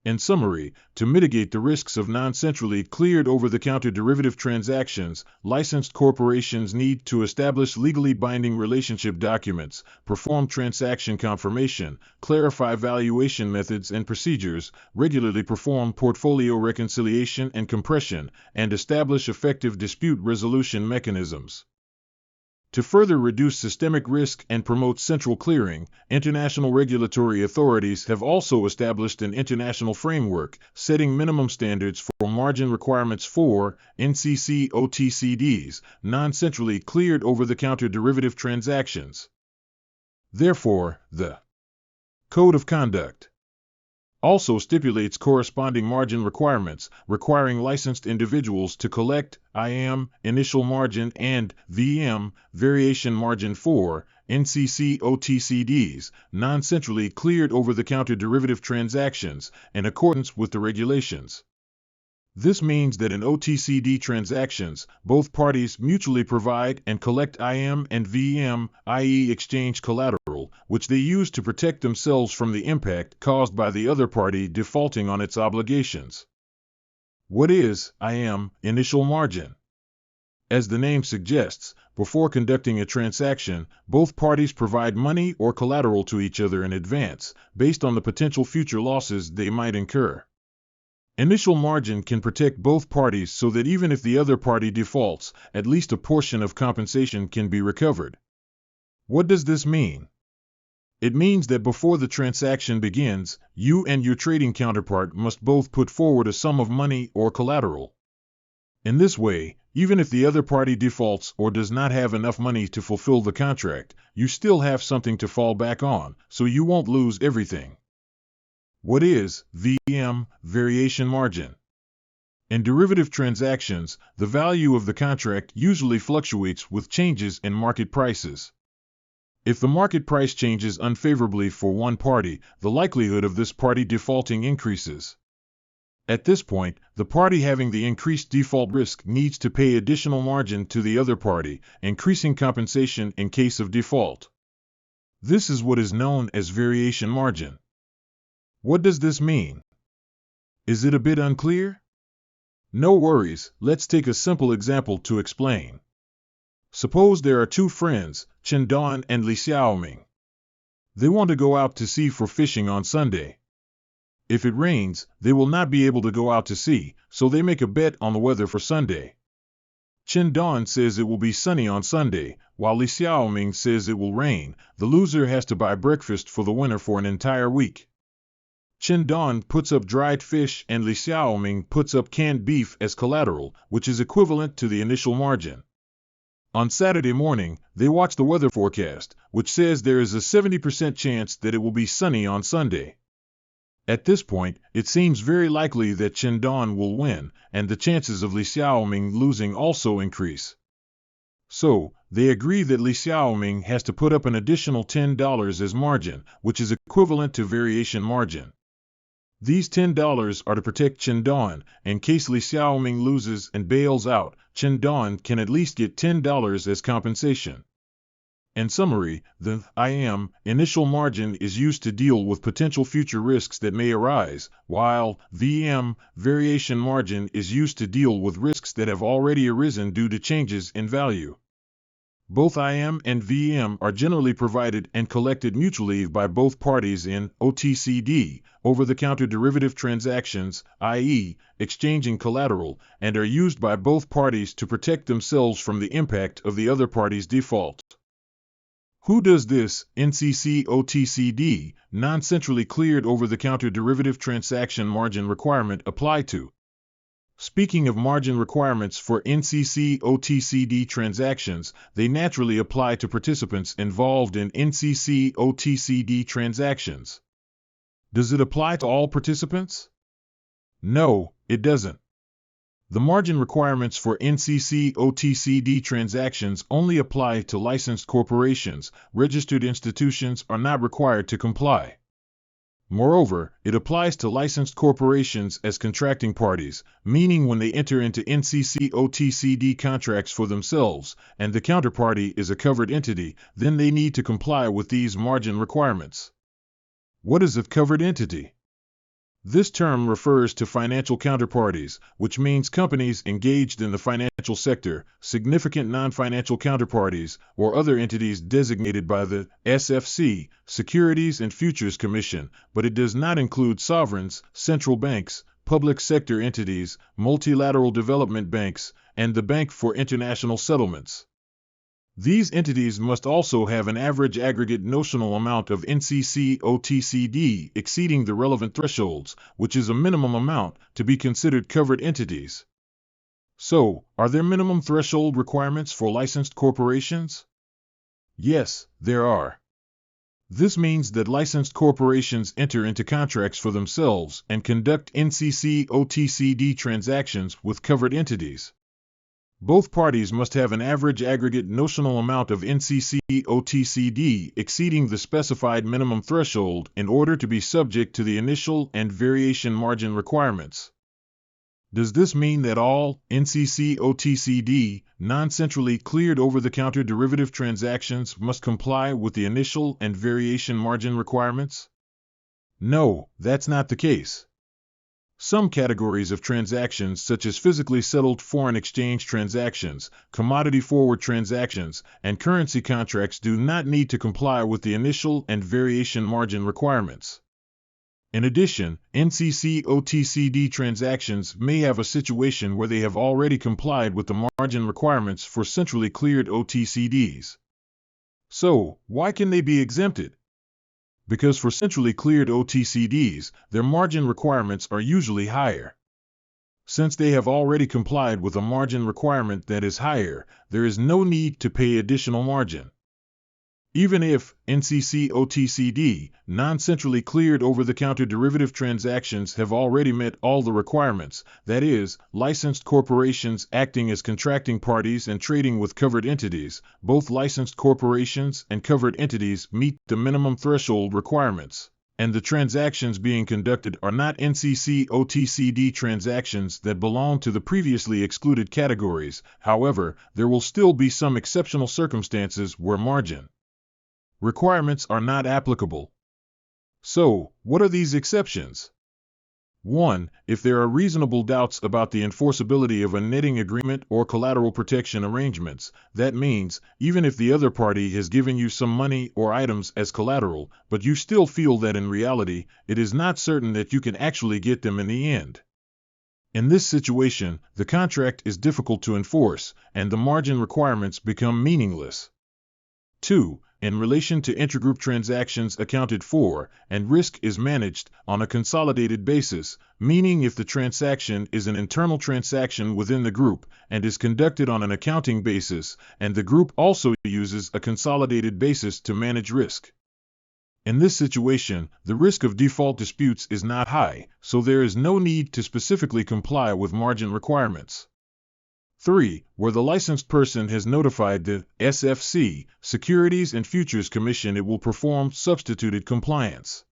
In summary, to mitigate the risks of non-centrally cleared over-the-counter derivative transactions, licensed corporations need to establish legally binding relationship documents, perform transaction confirmation, clarify valuation methods and procedures, regularly perform portfolio reconciliation and compression, and establish effective dispute resolution mechanisms. To further reduce systemic risk and promote central clearing, international regulatory authorities have also established an international framework, setting minimum standards for margin requirements for NCC OTCDs, non-centrally cleared over-the-counter derivative transactions. Therefore, the Code of Conduct also stipulates corresponding margin requirements, requiring licensed individuals to collect IM, initial margin, and VM, variation margin for NCC OTCDs, non-centrally cleared over-the-counter derivative transactions, in accordance with the regulations. This means that in OTCD transactions, both parties mutually provide and collect IM and VM, i.e. exchange collateral, which they use to protect themselves from the impact caused by the other party defaulting on its obligations. What is IM, initial margin? As the name suggests, before conducting a transaction, both parties provide money or collateral to each other in advance, based on the potential future losses they might incur. Initial margin can protect both parties so that even if the other party defaults, at least a portion of compensation can be recovered. What does this mean? It means that before the transaction begins, you and your trading counterpart must both put forward a sum of money or collateral. In this way, even if the other party defaults or does not have enough money to fulfill the contract, you still have something to fall back on, so you won't lose everything. What is VM, variation margin? In derivative transactions, the value of the contract usually fluctuates with changes in market prices. If the market price changes unfavorably for one party, the likelihood of this party defaulting increases. At this point, the party having the increased default risk needs to pay additional margin to the other party, increasing compensation in case of default. This is what is known as variation margin. What does this mean? Is it a bit unclear? No worries, let's take a simple example to explain. Suppose there are two friends, Chen Dan and Li Xiaoming. They want to go out to sea for fishing on Sunday. If it rains, they will not be able to go out to sea, so they make a bet on the weather for Sunday. Chen Dan says it will be sunny on Sunday, while Li Xiaoming says it will rain. The loser has to buy breakfast for the winner for an entire week. Chen Dan puts up dried fish and Li Xiaoming puts up canned beef as collateral, which is equivalent to the initial margin. On Saturday morning, they watch the weather forecast, which says there is a 70% chance that it will be sunny on Sunday. At this point, it seems very likely that Chen Dan will win, and the chances of Li Xiaoming losing also increase. So, they agree that Li Xiaoming has to put up an additional $10 as margin, which is equivalent to variation margin. These $10 are to protect Chen Dan. In case Li Xiaoming loses and bails out, Chen Dan can at least get $10 as compensation. In summary, the IM, initial margin, is used to deal with potential future risks that may arise, while VM, variation margin, is used to deal with risks that have already arisen due to changes in value. Both IM and VM are generally provided and collected mutually by both parties in OTCD, over-the-counter derivative transactions, i.e., exchanging collateral, and are used by both parties to protect themselves from the impact of the other party's default. Who does this NCC OTCD, non-centrally cleared over-the-counter derivative transaction margin requirement apply to? Speaking of margin requirements for NCC OTCD transactions, they naturally apply to participants involved in NCC OTCD transactions. Does it apply to all participants? No, it doesn't. The margin requirements for NCC OTCD transactions only apply to licensed corporations. Registered institutions are not required to comply. Moreover, it applies to licensed corporations as contracting parties, meaning when they enter into NCC OTCD contracts for themselves, and the counterparty is a covered entity, then they need to comply with these margin requirements. What is a covered entity? This term refers to financial counterparties, which means companies engaged in the financial sector, significant non-financial counterparties, or other entities designated by the SFC, Securities and Futures Commission, but it does not include sovereigns, central banks, public sector entities, multilateral development banks, and the Bank for International Settlements. These entities must also have an average aggregate notional amount of NCC/OTCD exceeding the relevant thresholds, which is a minimum amount, to be considered covered entities. So, are there minimum threshold requirements for licensed corporations? Yes, there are. This means that licensed corporations enter into contracts for themselves and conduct NCC/OTCD transactions with covered entities. Both parties must have an average aggregate notional amount of NCC/OTCD exceeding the specified minimum threshold in order to be subject to the initial and variation margin requirements. Does this mean that all NCC/OTCD non-centrally cleared over-the-counter derivative transactions must comply with the initial and variation margin requirements? No, that's not the case. Some categories of transactions, such as physically settled foreign exchange transactions, commodity forward transactions, and currency contracts, do not need to comply with the initial and variation margin requirements. In addition, NCC/OTCD transactions may have a situation where they have already complied with the margin requirements for centrally cleared OTCDs. So, why can they be exempted? Because for centrally cleared OTCDs, their margin requirements are usually higher. Since they have already complied with a margin requirement that is higher, there is no need to pay additional margin. Even if NCC/OTCD non-centrally cleared over-the-counter derivative transactions have already met all the requirements, that is, licensed corporations acting as contracting parties and trading with covered entities, both licensed corporations and covered entities meet the minimum threshold requirements, and the transactions being conducted are not NCC/OTCD transactions that belong to the previously excluded categories. However, there will still be some exceptional circumstances where margin requirements are not applicable. So, what are these exceptions? 1. If there are reasonable doubts about the enforceability of a netting agreement or collateral protection arrangements, that means, even if the other party has given you some money or items as collateral, but you still feel that in reality, it is not certain that you can actually get them in the end. In this situation, the contract is difficult to enforce, and the margin requirements become meaningless. 2. In relation to intragroup transactions accounted for, and risk is managed on a consolidated basis, meaning if the transaction is an internal transaction within the group and is conducted on an accounting basis, and the group also uses a consolidated basis to manage risk. In this situation, the risk of default disputes is not high, so there is no need to specifically comply with margin requirements. 3. Where the licensed person has notified the SFC, Securities and Futures Commission, it will perform substituted compliance.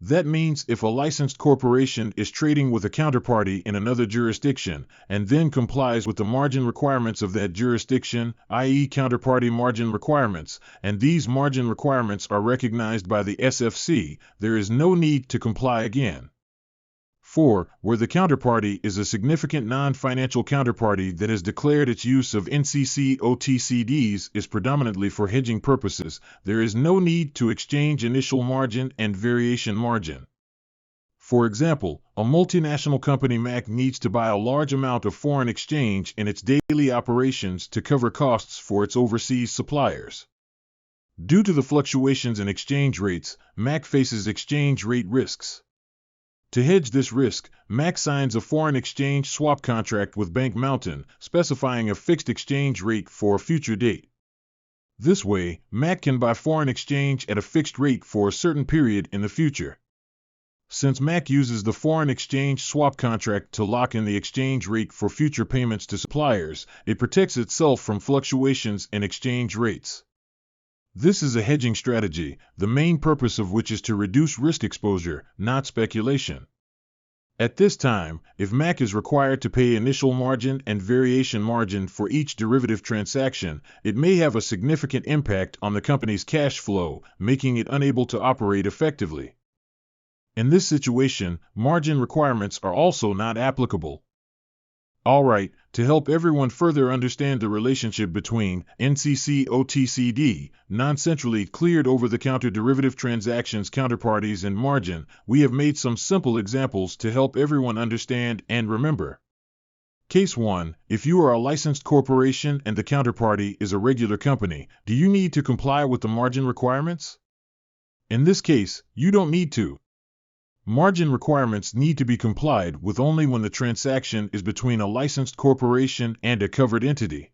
That means if a licensed corporation is trading with a counterparty in another jurisdiction and then complies with the margin requirements of that jurisdiction, i.e. counterparty margin requirements, and these margin requirements are recognized by the SFC, there is no need to comply again. 4. Where the counterparty is a significant non-financial counterparty that has declared its use of NCC/OTCDs is predominantly for hedging purposes, there is no need to exchange initial margin and variation margin. For example, a multinational company MAC needs to buy a large amount of foreign exchange in its daily operations to cover costs for its overseas suppliers. Due to the fluctuations in exchange rates, MAC faces exchange rate risks. To hedge this risk, MAC signs a foreign exchange swap contract with Bank Mountain, specifying a fixed exchange rate for a future date. This way, MAC can buy foreign exchange at a fixed rate for a certain period in the future. Since MAC uses the foreign exchange swap contract to lock in the exchange rate for future payments to suppliers, it protects itself from fluctuations in exchange rates. This is a hedging strategy, the main purpose of which is to reduce risk exposure, not speculation. At this time, if MAC is required to pay initial margin and variation margin for each derivative transaction, it may have a significant impact on the company's cash flow, making it unable to operate effectively. In this situation, margin requirements are also not applicable. Alright, to help everyone further understand the relationship between NCC/OTCD, non-centrally cleared over-the-counter derivative transactions counterparties and margin, we have made some simple examples to help everyone understand and remember. Case 1. If you are a licensed corporation and the counterparty is a regular company, do you need to comply with the margin requirements? In this case, you don't need to. Margin requirements need to be complied with only when the transaction is between a licensed corporation and a covered entity.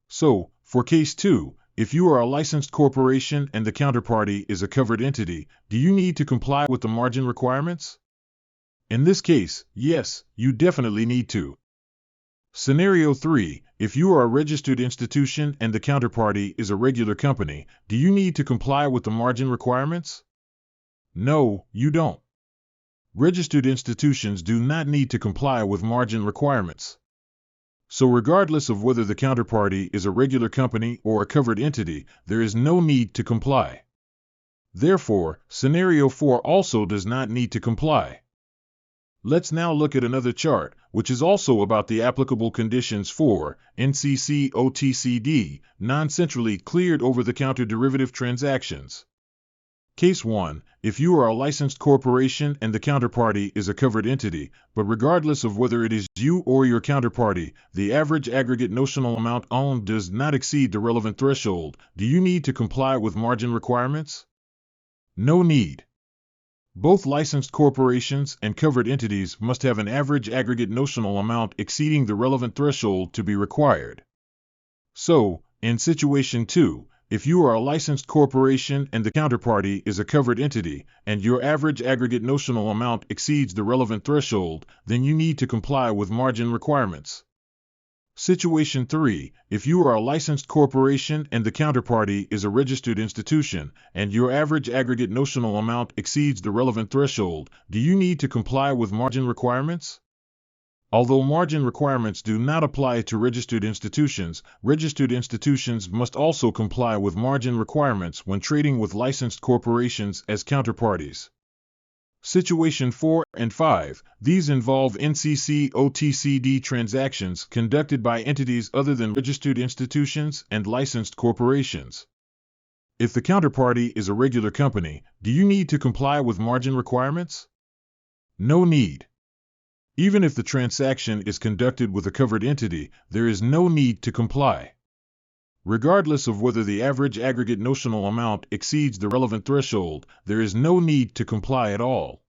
So, for Case 2, if you are a licensed corporation and the counterparty is a covered entity, do you need to comply with the margin requirements? In this case, yes, you definitely need to. Scenario 3. If you are a registered institution and the counterparty is a regular company, do you need to comply with the margin requirements? No, you don't. Registered institutions do not need to comply with margin requirements. So regardless of whether the counterparty is a regular company or a covered entity, there is no need to comply. Therefore, Scenario 4 also does not need to comply. Let's now look at another chart, which is also about the applicable conditions for NCC/OTCD, non-centrally cleared over-the-counter derivative transactions. Case 1. If you are a licensed corporation and the counterparty is a covered entity, but regardless of whether it is you or your counterparty, the average aggregate notional amount owned does not exceed the relevant threshold, do you need to comply with margin requirements? No need. Both licensed corporations and covered entities must have an average aggregate notional amount exceeding the relevant threshold to be required. So, in Situation 2, if you are a licensed corporation and the counterparty is a covered entity, and your average aggregate notional amount exceeds the relevant threshold, then you need to comply with margin requirements. Situation 3. If you are a licensed corporation and the counterparty is a registered institution, and your average aggregate notional amount exceeds the relevant threshold, do you need to comply with margin requirements? Although margin requirements do not apply to registered institutions must also comply with margin requirements when trading with licensed corporations as counterparties. Situation 4 and 5. These involve NCC/OTCD transactions conducted by entities other than registered institutions and licensed corporations. If the counterparty is a regular company, do you need to comply with margin requirements? No need. Even if the transaction is conducted with a covered entity, there is no need to comply. Regardless of whether the average aggregate notional amount exceeds the relevant threshold, there is no need to comply at all.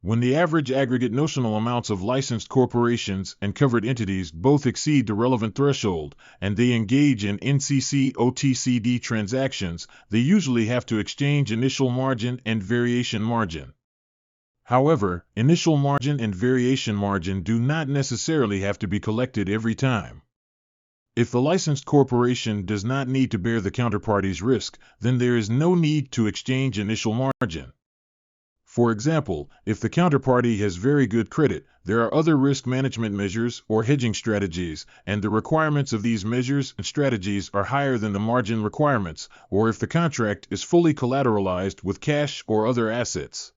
When the average aggregate notional amounts of licensed corporations and covered entities both exceed the relevant threshold, and they engage in NCC/OTCD transactions, they usually have to exchange initial margin and variation margin. However, initial margin and variation margin do not necessarily have to be collected every time. If the licensed corporation does not need to bear the counterparty's risk, then there is no need to exchange initial margin. For example, if the counterparty has very good credit, there are other risk management measures or hedging strategies, and the requirements of these measures and strategies are higher than the margin requirements, or if the contract is fully collateralized with cash or other assets.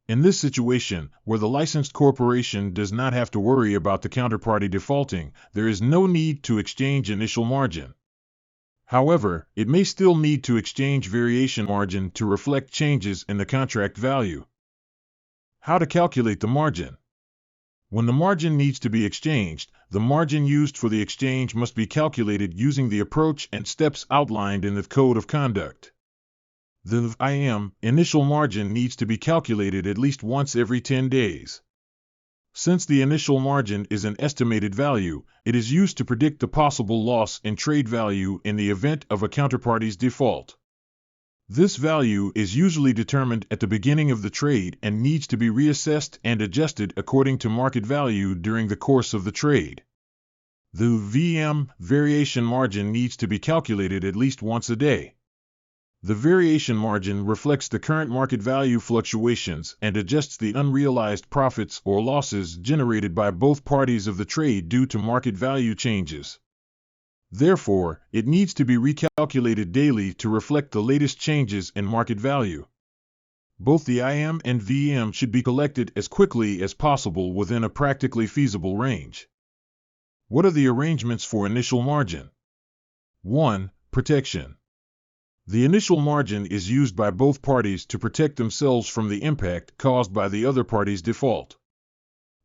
In this situation, where the licensed corporation does not have to worry about the counterparty defaulting, there is no need to exchange initial margin. However, it may still need to exchange variation margin to reflect changes in the contract value. How to calculate the margin? When the margin needs to be exchanged, the margin used for the exchange must be calculated using the approach and steps outlined in the Code of Conduct. The initial margin needs to be calculated at least once every 10 days. Since the initial margin is an estimated value, it is used to predict the possible loss in trade value in the event of a counterparty's default. This value is usually determined at the beginning of the trade and needs to be reassessed and adjusted according to market value during the course of the trade. The variation margin needs to be calculated at least once a day. The variation margin reflects the current market value fluctuations and adjusts the unrealized profits or losses generated by both parties of the trade due to market value changes. Therefore, it needs to be recalculated daily to reflect the latest changes in market value. Both the IM and VM should be collected as quickly as possible within a practically feasible range. What are the arrangements for initial margin? 1. Protection. The initial margin is used by both parties to protect themselves from the impact caused by the other party's default.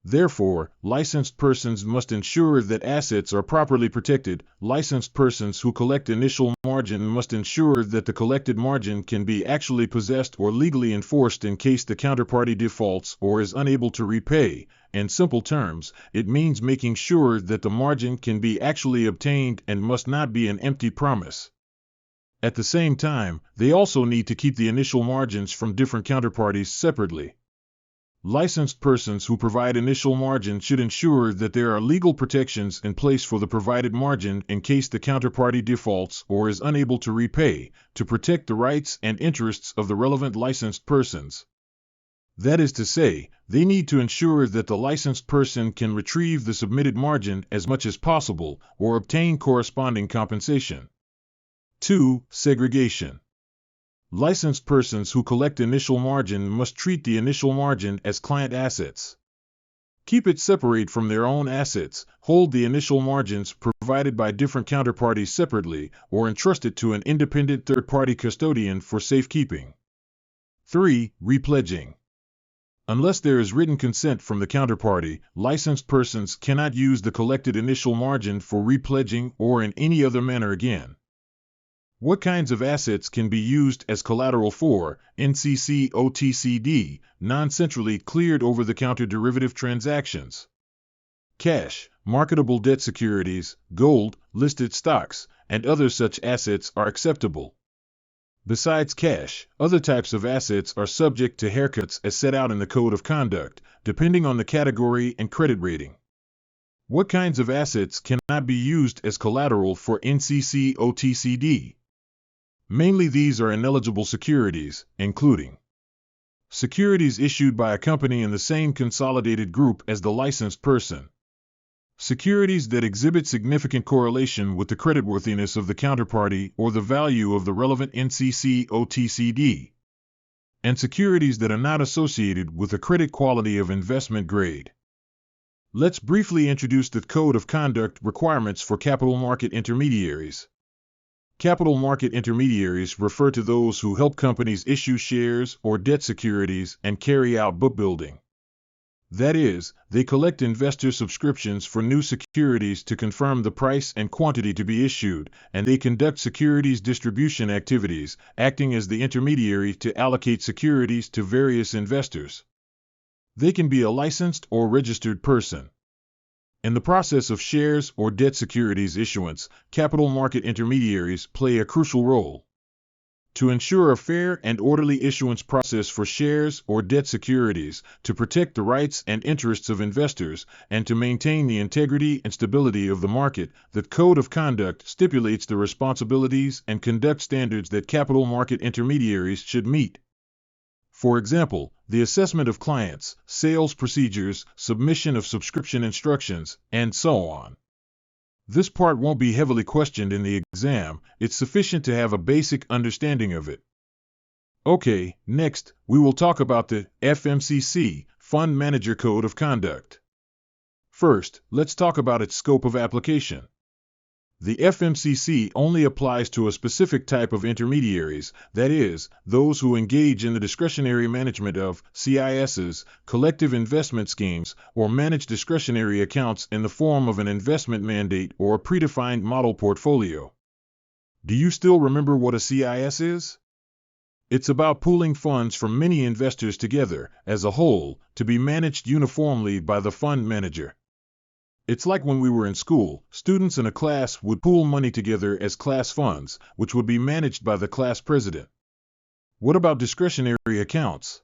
Therefore, licensed persons must ensure that assets are properly protected. Licensed persons who collect initial margin must ensure that the collected margin can be actually possessed or legally enforced in case the counterparty defaults or is unable to repay. In simple terms, it means making sure that the margin can be actually obtained and must not be an empty promise. At the same time, they also need to keep the initial margins from different counterparties separately. Licensed persons who provide initial margin should ensure that there are legal protections in place for the provided margin in case the counterparty defaults or is unable to repay, to protect the rights and interests of the relevant licensed persons. That is to say, they need to ensure that the licensed person can retrieve the submitted margin as much as possible or obtain corresponding compensation. 2. Segregation. Licensed persons who collect initial margin must treat the initial margin as client assets. Keep it separate from their own assets, hold the initial margins provided by different counterparties separately, or entrust it to an independent third-party custodian for safekeeping. 3. Repledging. Unless there is written consent from the counterparty, licensed persons cannot use the collected initial margin for repledging or in any other manner again. What kinds of assets can be used as collateral for FMCC OTCD, non-centrally cleared over-the-counter derivative transactions? Cash, marketable debt securities, gold, listed stocks, and other such assets are acceptable. Besides cash, other types of assets are subject to haircuts as set out in the Code of Conduct, depending on the category and credit rating. What kinds of assets cannot be used as collateral for FMCC OTCD? Mainly these are ineligible securities, including securities issued by a company in the same consolidated group as the licensed person, securities that exhibit significant correlation with the creditworthiness of the counterparty or the value of the relevant FMCC OTCD, and securities that are not associated with the credit quality of investment grade. Let's briefly introduce the Code of Conduct requirements for capital market intermediaries. Capital market intermediaries refer to those who help companies issue shares or debt securities and carry out book building. That is, they collect investor subscriptions for new securities to confirm the price and quantity to be issued, and they conduct securities distribution activities, acting as the intermediary to allocate securities to various investors. They can be a licensed or registered person. In the process of shares or debt securities issuance, capital market intermediaries play a crucial role. To ensure a fair and orderly issuance process for shares or debt securities, to protect the rights and interests of investors, and to maintain the integrity and stability of the market, the Code of Conduct stipulates the responsibilities and conduct standards that capital market intermediaries should meet. For example, the assessment of clients, sales procedures, submission of subscription instructions, and so on. This part won't be heavily questioned in the exam, it's sufficient to have a basic understanding of it. Okay, next, we will talk about the FMCC, Fund Manager Code of Conduct. First, let's talk about its scope of application. The FMCC only applies to a specific type of intermediaries, that is, those who engage in the discretionary management of CISs, collective investment schemes, or manage discretionary accounts in the form of an investment mandate or a predefined model portfolio. Do you still remember what a CIS is? It's about pooling funds from many investors together, as a whole, to be managed uniformly by the fund manager. It's like when we were in school, students in a class would pool money together as class funds, which would be managed by the class president. What about discretionary accounts?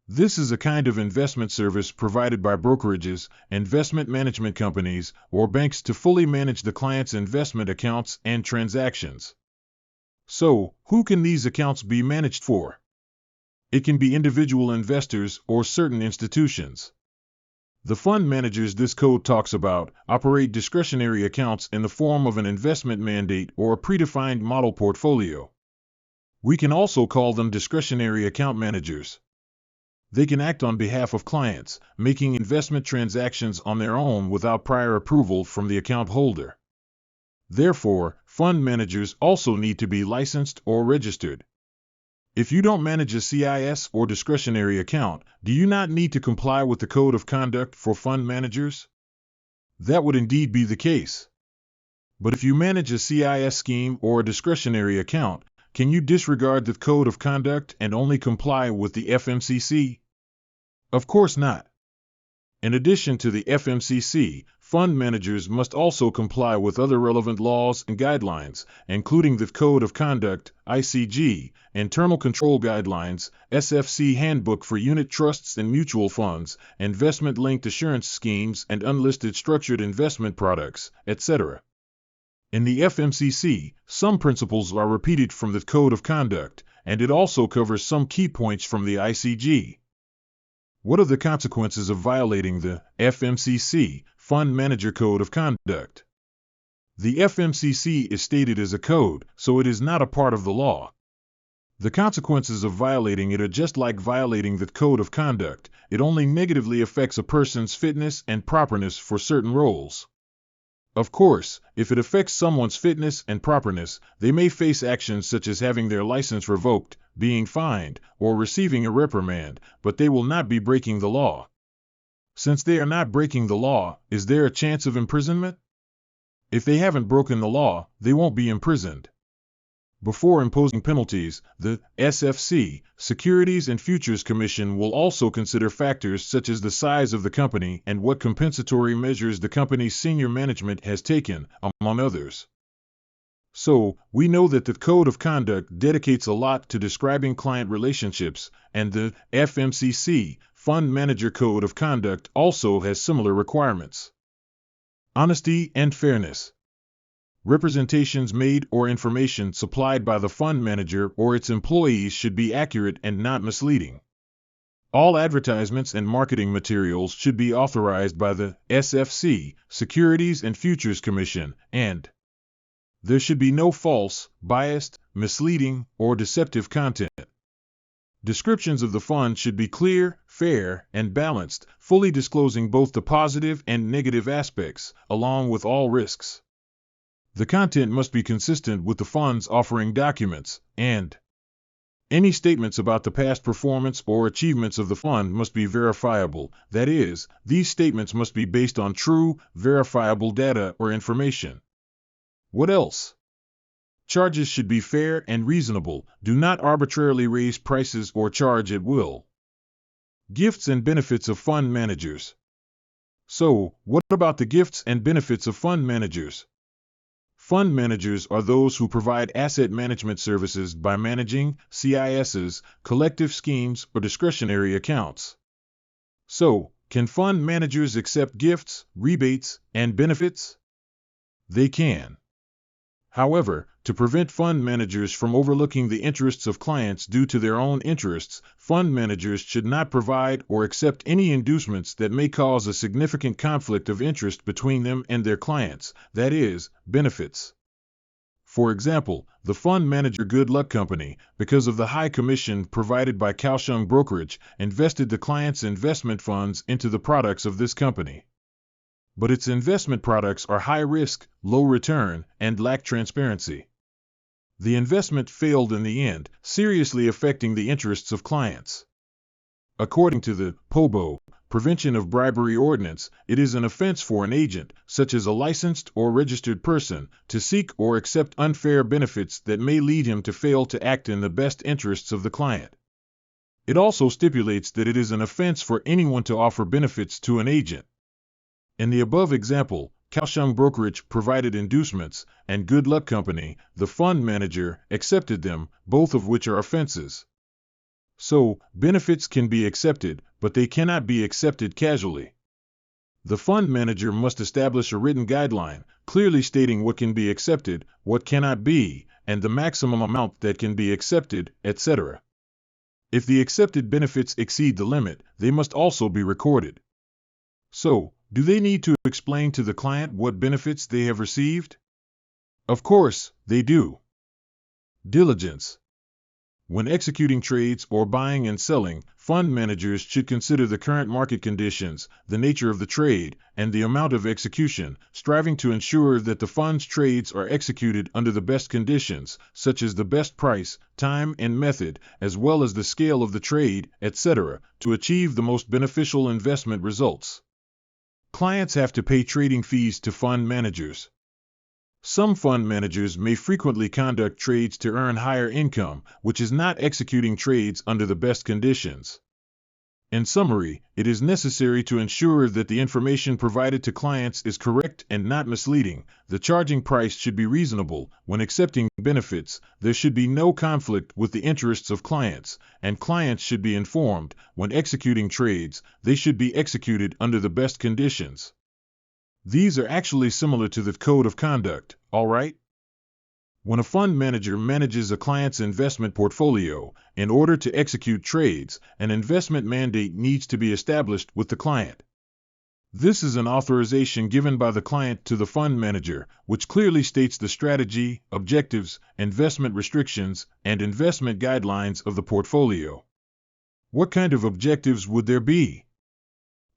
This is a kind of investment service provided by brokerages, investment management companies, or banks to fully manage the client's investment accounts and transactions. So, who can these accounts be managed for? It can be individual investors or certain institutions. The fund managers this code talks about operate discretionary accounts in the form of an investment mandate or a predefined model portfolio. We can also call them discretionary account managers. They can act on behalf of clients, making investment transactions on their own without prior approval from the account holder. Therefore, fund managers also need to be licensed or registered. If you don't manage a CIS or discretionary account, do you not need to comply with the Code of Conduct for fund managers? That would indeed be the case. But if you manage a CIS scheme or a discretionary account, can you disregard the Code of Conduct and only comply with the FMCC? Of course not. In addition to the FMCC, fund managers must also comply with other relevant laws and guidelines, including the Code of Conduct, ICG, Internal Control Guidelines, SFC Handbook for Unit Trusts and Mutual Funds, Investment-Linked Assurance Schemes and Unlisted Structured Investment Products, etc. In the FMCC, some principles are repeated from the Code of Conduct, and it also covers some key points from the ICG. What are the consequences of violating the FMCC, Fund Manager Code of Conduct? The FMCC is stated as a code, so it is not a part of the law. The consequences of violating it are just like violating the Code of Conduct. It only negatively affects a person's fitness and properness for certain roles. Of course, if it affects someone's fitness and properness, they may face actions such as having their license revoked, being fined, or receiving a reprimand, but they will not be breaking the law. Since they are not breaking the law, is there a chance of imprisonment? If they haven't broken the law, they won't be imprisoned. Before imposing penalties, the SFC, Securities and Futures Commission, will also consider factors such as the size of the company and what compensatory measures the company's senior management has taken, among others. So, we know that the Code of Conduct dedicates a lot to describing client relationships, and the FMCC, Fund Manager Code of Conduct, also has similar requirements. Honesty and fairness. Representations made or information supplied by the fund manager or its employees should be accurate and not misleading. All advertisements and marketing materials should be authorized by the SFC, Securities and Futures Commission, and there should be no false, biased, misleading, or deceptive content. Descriptions of the fund should be clear, fair, and balanced, fully disclosing both the positive and negative aspects, along with all risks. The content must be consistent with the fund's offering documents, and any statements about the past performance or achievements of the fund must be verifiable. That is, these statements must be based on true, verifiable data or information. What else? Charges should be fair and reasonable. Do not arbitrarily raise prices or charge at will. Gifts and benefits of fund managers. So, what about the gifts and benefits of fund managers? Fund managers are those who provide asset management services by managing CISs, collective schemes, or discretionary accounts. So, can fund managers accept gifts, rebates, and benefits? They can. However, to prevent fund managers from overlooking the interests of clients due to their own interests, fund managers should not provide or accept any inducements that may cause a significant conflict of interest between them and their clients, that is, benefits. For example, the fund manager Good Luck Company, because of the high commission provided by Kaohsiung Brokerage, invested the client's investment funds into the products of this company. But its investment products are high risk, low return, and lack transparency. The investment failed in the end, seriously affecting the interests of clients. According to the POBO, Prevention of Bribery Ordinance, it is an offense for an agent, such as a licensed or registered person, to seek or accept unfair benefits that may lead him to fail to act in the best interests of the client. It also stipulates that it is an offense for anyone to offer benefits to an agent. In the above example, Kaohsiung Brokerage provided inducements, and Good Luck Company, the fund manager, accepted them, both of which are offenses. So, benefits can be accepted, but they cannot be accepted casually. The fund manager must establish a written guideline, clearly stating what can be accepted, what cannot be, and the maximum amount that can be accepted, etc. If the accepted benefits exceed the limit, they must also be recorded. So, do they need to explain to the client what benefits they have received? Of course, they do. Diligence. When executing trades or buying and selling, fund managers should consider the current market conditions, the nature of the trade, and the amount of execution, striving to ensure that the fund's trades are executed under the best conditions, such as the best price, time, and method, as well as the scale of the trade, etc., to achieve the most beneficial investment results. Clients have to pay trading fees to fund managers. Some fund managers may frequently conduct trades to earn higher income, which is not executing trades under the best conditions. In summary, it is necessary to ensure that the information provided to clients is correct and not misleading. The charging price should be reasonable. When accepting benefits, there should be no conflict with the interests of clients, and clients should be informed. When executing trades, they should be executed under the best conditions. These are actually similar to the code of conduct, all right? When a fund manager manages a client's investment portfolio, in order to execute trades, an investment mandate needs to be established with the client. This is an authorization given by the client to the fund manager, which clearly states the strategy, objectives, investment restrictions, and investment guidelines of the portfolio. What kind of objectives would there be?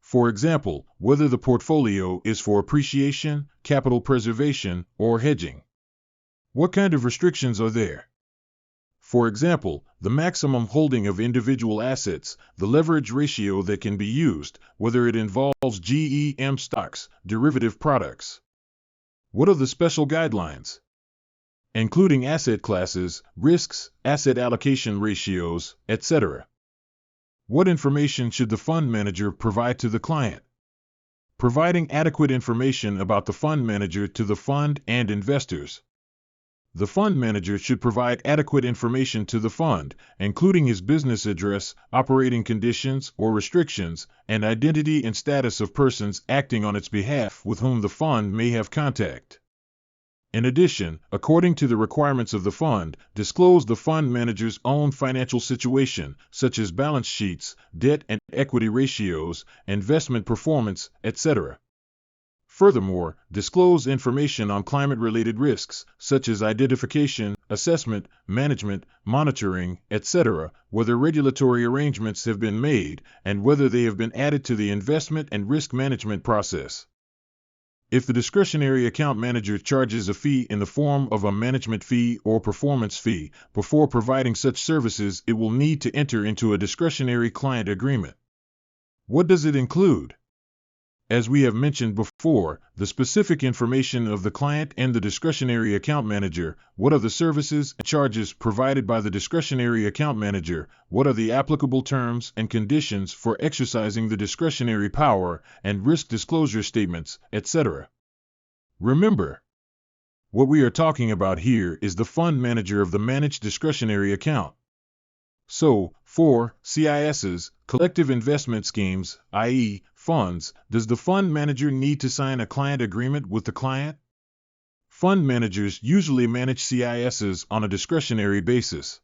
For example, whether the portfolio is for appreciation, capital preservation, or hedging. What kind of restrictions are there? For example, the maximum holding of individual assets, the leverage ratio that can be used, whether it involves GEM stocks, derivative products. What are the special guidelines? Including asset classes, risks, asset allocation ratios, etc. What information should the fund manager provide to the client? Providing adequate information about the fund manager to the fund and investors. The fund manager should provide adequate information to the fund, including his business address, operating conditions or restrictions, and identity and status of persons acting on its behalf with whom the fund may have contact. In addition, according to the requirements of the fund, disclose the fund manager's own financial situation, such as balance sheets, debt and equity ratios, investment performance, etc. Furthermore, disclose information on climate-related risks, such as identification, assessment, management, monitoring, etc., whether regulatory arrangements have been made, and whether they have been added to the investment and risk management process. If the discretionary account manager charges a fee in the form of a management fee or performance fee, before providing such services, it will need to enter into a discretionary client agreement. What does it include? As we have mentioned before, the specific information of the client and the discretionary account manager. What are the services and charges provided by the discretionary account manager? What are the applicable terms and conditions for exercising the discretionary power and risk disclosure statements, etc.? Remember, what we are talking about here is the fund manager of the managed discretionary account. So, for CISs, collective investment schemes, i.e., funds, does the fund manager need to sign a client agreement with the client? Fund managers usually manage CISs on a discretionary basis.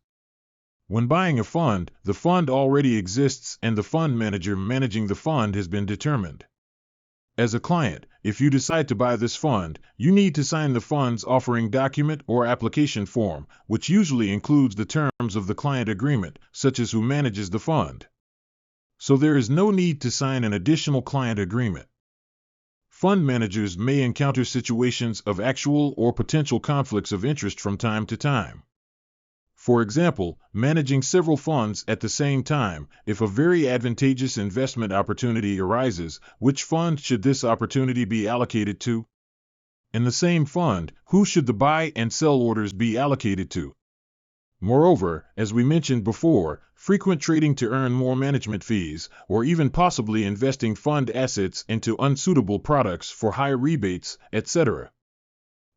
When buying a fund, the fund already exists and the fund manager managing the fund has been determined. As a client, if you decide to buy this fund, you need to sign the fund's offering document or application form, which usually includes the terms of the client agreement, such as who manages the fund. So there is no need to sign an additional client agreement. Fund managers may encounter situations of actual or potential conflicts of interest from time to time. For example, managing several funds at the same time, if a very advantageous investment opportunity arises, which fund should this opportunity be allocated to? In the same fund, who should the buy and sell orders be allocated to? Moreover, as we mentioned before, frequent trading to earn more management fees, or even possibly investing fund assets into unsuitable products for higher rebates, etc.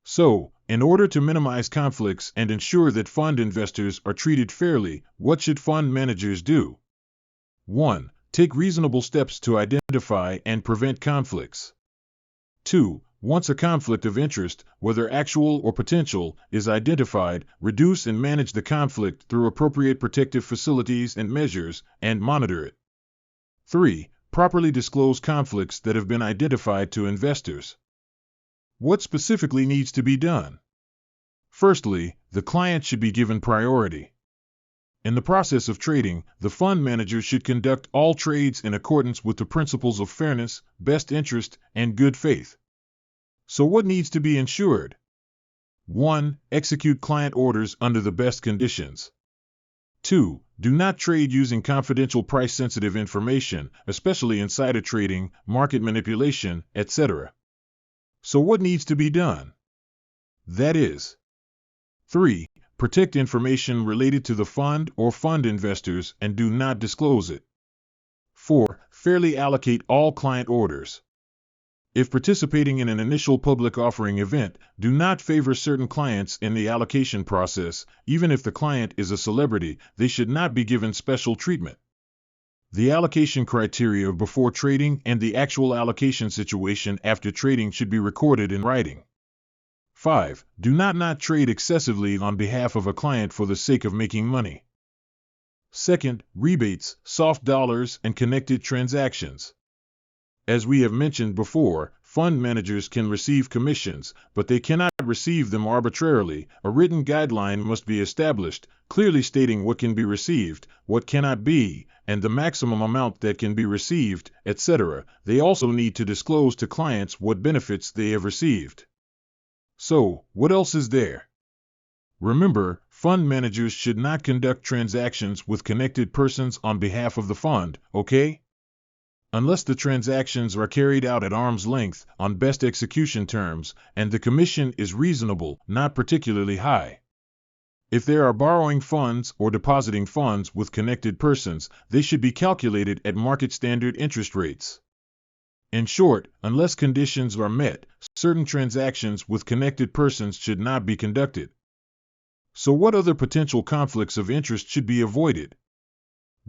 So, in order to minimize conflicts and ensure that fund investors are treated fairly, what should fund managers do? 1. Take reasonable steps to identify and prevent conflicts. 2. Once a conflict of interest, whether actual or potential, is identified, reduce and manage the conflict through appropriate protective facilities and measures, and monitor it. 3. Properly disclose conflicts that have been identified to investors. What specifically needs to be done? Firstly, the client should be given priority. In the process of trading, the fund manager should conduct all trades in accordance with the principles of fairness, best interest, and good faith. So what needs to be ensured? 1. Execute client orders under the best conditions. 2. Do not trade using confidential price-sensitive information, especially insider trading, market manipulation, etc. So what needs to be done? That is, 3. Protect information related to the fund or fund investors and do not disclose it. 4. Fairly allocate all client orders. If participating in an initial public offering event, do not favor certain clients in the allocation process. Even if the client is a celebrity, they should not be given special treatment. The allocation criteria before trading and the actual allocation situation after trading should be recorded in writing. 5. Do not trade excessively on behalf of a client for the sake of making money. Second, rebates, soft dollars, and connected transactions. As we have mentioned before, fund managers can receive commissions, but they cannot receive them arbitrarily. A written guideline must be established, clearly stating what can be received, what cannot be, and the maximum amount that can be received, etc. They also need to disclose to clients what benefits they have received. So, what else is there? Remember, fund managers should not conduct transactions with connected persons on behalf of the fund, okay? Unless the transactions are carried out at arm's length, on best execution terms, and the commission is reasonable, not particularly high. If there are borrowing funds or depositing funds with connected persons, they should be calculated at market standard interest rates. In short, unless conditions are met, certain transactions with connected persons should not be conducted. So what other potential conflicts of interest should be avoided?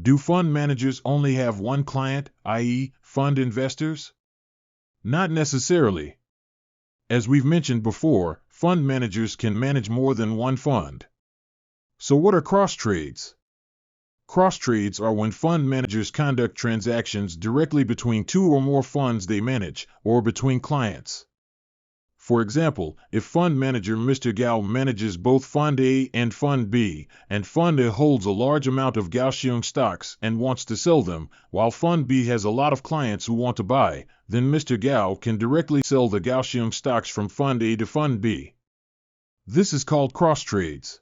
Do fund managers only have one client, i.e., fund investors? Not necessarily. As we've mentioned before, fund managers can manage more than one fund. So what are cross trades? Cross trades are when fund managers conduct transactions directly between two or more funds they manage, or between clients. For example, if fund manager Mr. Gao manages both Fund A and Fund B, and Fund A holds a large amount of Kaohsiung stocks and wants to sell them, while Fund B has a lot of clients who want to buy, then Mr. Gao can directly sell the Kaohsiung stocks from Fund A to Fund B. This is called cross trades.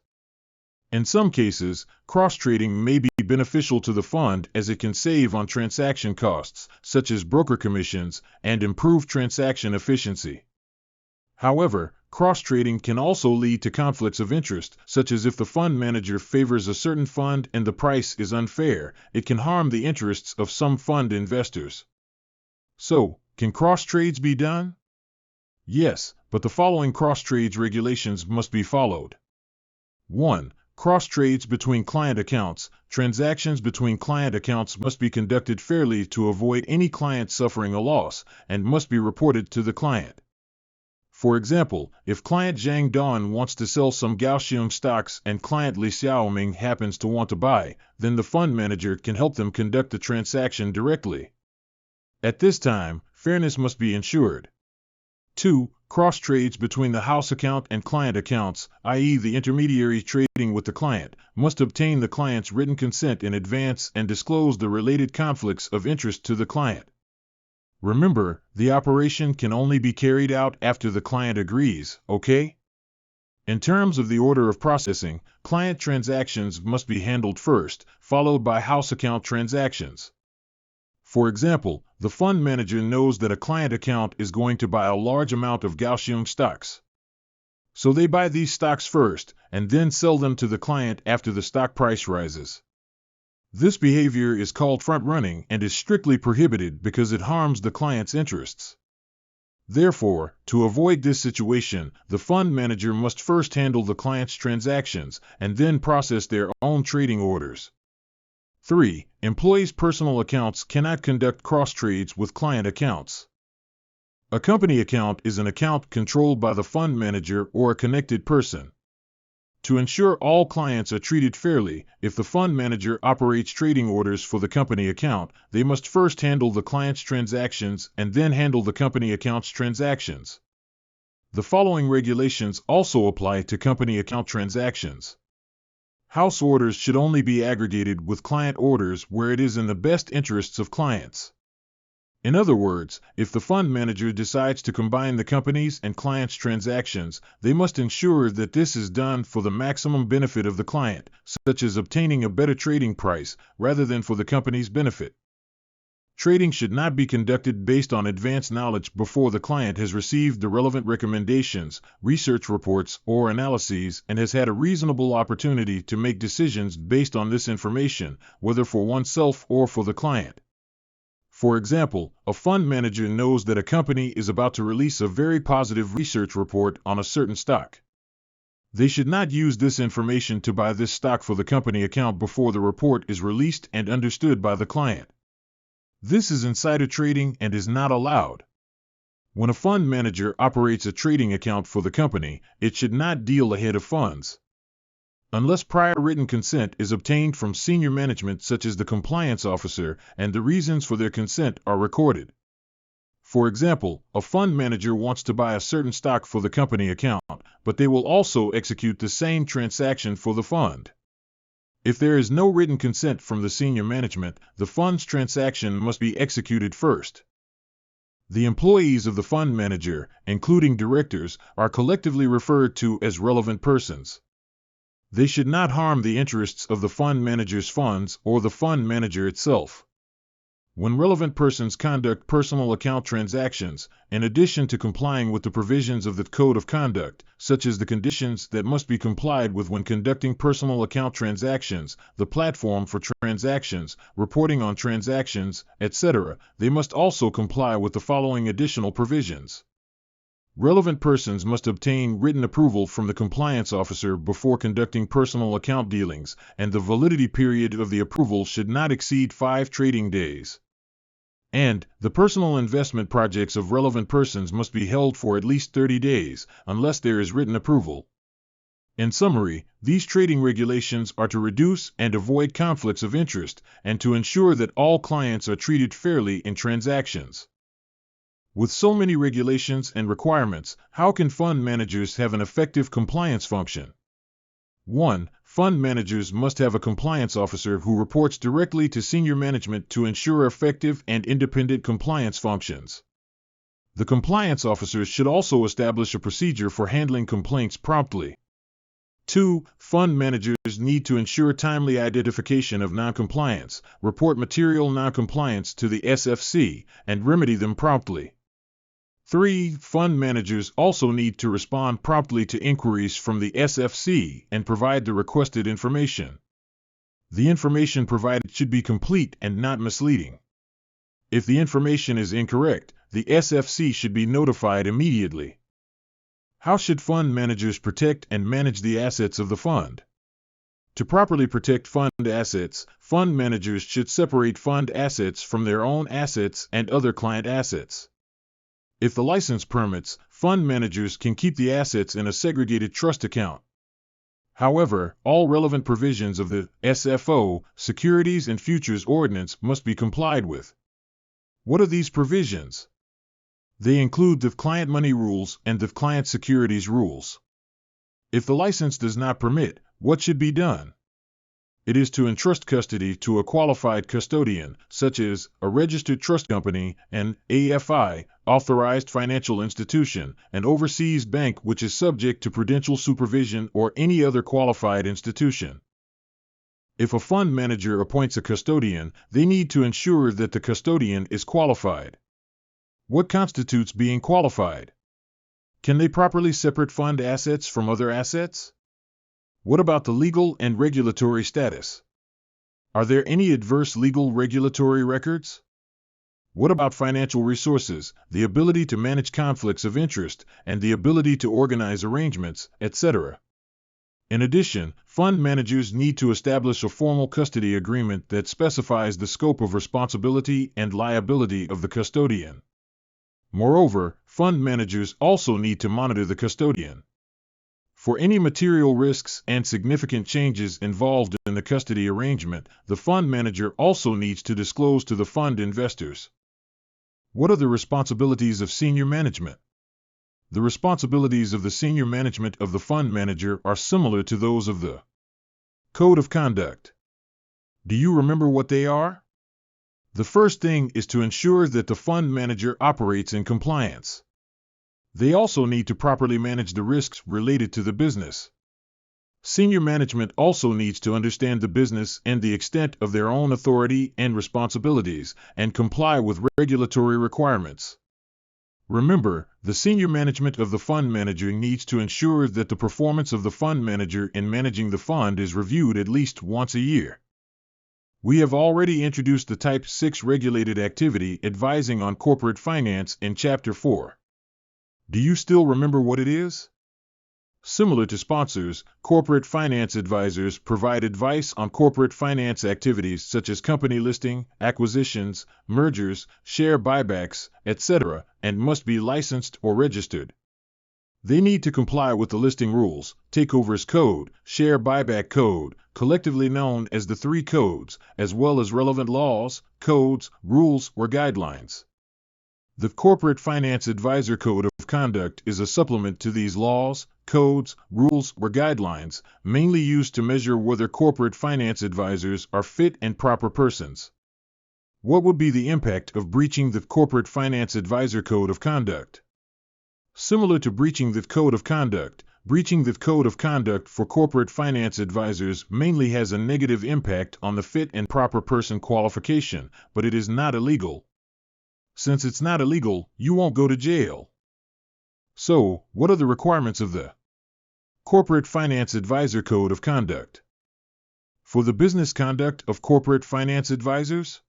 In some cases, cross-trading may be beneficial to the fund as it can save on transaction costs, such as broker commissions, and improve transaction efficiency. However, cross-trading can also lead to conflicts of interest, such as if the fund manager favors a certain fund and the price is unfair, it can harm the interests of some fund investors. So, can cross-trades be done? Yes, but the following cross-trades regulations must be followed. 1. Cross trades between client accounts. Transactions between client accounts must be conducted fairly to avoid any client suffering a loss, and must be reported to the client. For example, if client Zhang Don wants to sell some Kaohsiung stocks and client Li Xiaoming happens to want to buy, then the fund manager can help them conduct the transaction directly. At this time, fairness must be ensured. 2. Cross trades between the house account and client accounts, i.e. the intermediary trading with the client, must obtain the client's written consent in advance and disclose the related conflicts of interest to the client. Remember, the operation can only be carried out after the client agrees, okay? In terms of the order of processing, client transactions must be handled first, followed by house account transactions. For example, the fund manager knows that a client account is going to buy a large amount of Kaohsiung stocks. So they buy these stocks first, and then sell them to the client after the stock price rises. This behavior is called front-running and is strictly prohibited because it harms the client's interests. Therefore, to avoid this situation, the fund manager must first handle the client's transactions and then process their own trading orders. 3. Employees' personal accounts cannot conduct cross-trades with client accounts. A company account is an account controlled by the fund manager or a connected person. To ensure all clients are treated fairly, if the fund manager operates trading orders for the company account, they must first handle the client's transactions and then handle the company account's transactions. The following regulations also apply to company account transactions. House orders should only be aggregated with client orders where it is in the best interests of clients. In other words, if the fund manager decides to combine the company's and client's transactions, they must ensure that this is done for the maximum benefit of the client, such as obtaining a better trading price, rather than for the company's benefit. Trading should not be conducted based on advanced knowledge before the client has received the relevant recommendations, research reports, or analyses and has had a reasonable opportunity to make decisions based on this information, whether for oneself or for the client. For example, a fund manager knows that a company is about to release a very positive research report on a certain stock. They should not use this information to buy this stock for the company account before the report is released and understood by the client. This is insider trading and is not allowed. When a fund manager operates a trading account for the company, it should not deal ahead of funds. Unless prior written consent is obtained from senior management such as the compliance officer and the reasons for their consent are recorded. For example, a fund manager wants to buy a certain stock for the company account, but they will also execute the same transaction for the fund. If there is no written consent from the senior management, the fund's transaction must be executed first. The employees of the fund manager, including directors, are collectively referred to as relevant persons. They should not harm the interests of the fund manager's funds or the fund manager itself. When relevant persons conduct personal account transactions, in addition to complying with the provisions of the Code of Conduct, such as the conditions that must be complied with when conducting personal account transactions, the platform for transactions, reporting on transactions, etc., they must also comply with the following additional provisions. Relevant persons must obtain written approval from the compliance officer before conducting personal account dealings, and the validity period of the approval should not exceed 5 trading days. And the personal investment projects of relevant persons must be held for at least 30 days, unless there is written approval. In summary, these trading regulations are to reduce and avoid conflicts of interest, and to ensure that all clients are treated fairly in transactions. With so many regulations and requirements, how can fund managers have an effective compliance function? 1. Fund managers must have a compliance officer who reports directly to senior management to ensure effective and independent compliance functions. The compliance officers should also establish a procedure for handling complaints promptly. 2. Fund managers need to ensure timely identification of noncompliance, report material noncompliance to the SFC, and remedy them promptly. 3. Fund managers also need to respond promptly to inquiries from the SFC and provide the requested information. The information provided should be complete and not misleading. If the information is incorrect, the SFC should be notified immediately. How should fund managers protect and manage the assets of the fund? To properly protect fund assets, fund managers should separate fund assets from their own assets and other client assets. If the license permits, fund managers can keep the assets in a segregated trust account. However, all relevant provisions of the SFO, Securities and Futures Ordinance, must be complied with. What are these provisions? They include the client money rules and the client securities rules. If the license does not permit, what should be done? It is to entrust custody to a qualified custodian, such as a registered trust company, an AFI, authorized financial institution, an overseas bank which is subject to prudential supervision, or any other qualified institution. If a fund manager appoints a custodian, they need to ensure that the custodian is qualified. What constitutes being qualified? Can they properly separate fund assets from other assets? What about the legal and regulatory status? Are there any adverse legal regulatory records? What about financial resources, the ability to manage conflicts of interest, and the ability to organize arrangements, etc.? In addition, fund managers need to establish a formal custody agreement that specifies the scope of responsibility and liability of the custodian. Moreover, fund managers also need to monitor the custodian. For any material risks and significant changes involved in the custody arrangement, the fund manager also needs to disclose to the fund investors. What are the responsibilities of senior management? The responsibilities of the senior management of the fund manager are similar to those of the Code of Conduct. Do you remember what they are? The first thing is to ensure that the fund manager operates in compliance. They also need to properly manage the risks related to the business. Senior management also needs to understand the business and the extent of their own authority and responsibilities, and comply with regulatory requirements. Remember, the senior management of the fund manager needs to ensure that the performance of the fund manager in managing the fund is reviewed at least once a year. We have already introduced the Type 6 regulated activity advising on corporate finance in Chapter 4. Do you still remember what it is? Similar to sponsors, corporate finance advisors provide advice on corporate finance activities such as company listing, acquisitions, mergers, share buybacks, etc., and must be licensed or registered. They need to comply with the listing rules, takeovers code, share buyback code, collectively known as the 3 codes, as well as relevant laws, codes, rules, or guidelines. The Corporate Finance Advisor Code of Conduct is a supplement to these laws, codes, rules, or guidelines, mainly used to measure whether corporate finance advisors are fit and proper persons. What would be the impact of breaching the Corporate Finance Advisor Code of Conduct? Similar to breaching the Code of Conduct, breaching the Code of Conduct for corporate finance advisors mainly has a negative impact on the fit and proper person qualification, but it is not illegal. Since it's not illegal, you won't go to jail. So, what are the requirements of the Corporate Finance Advisor Code of Conduct? For the business conduct of corporate finance advisors?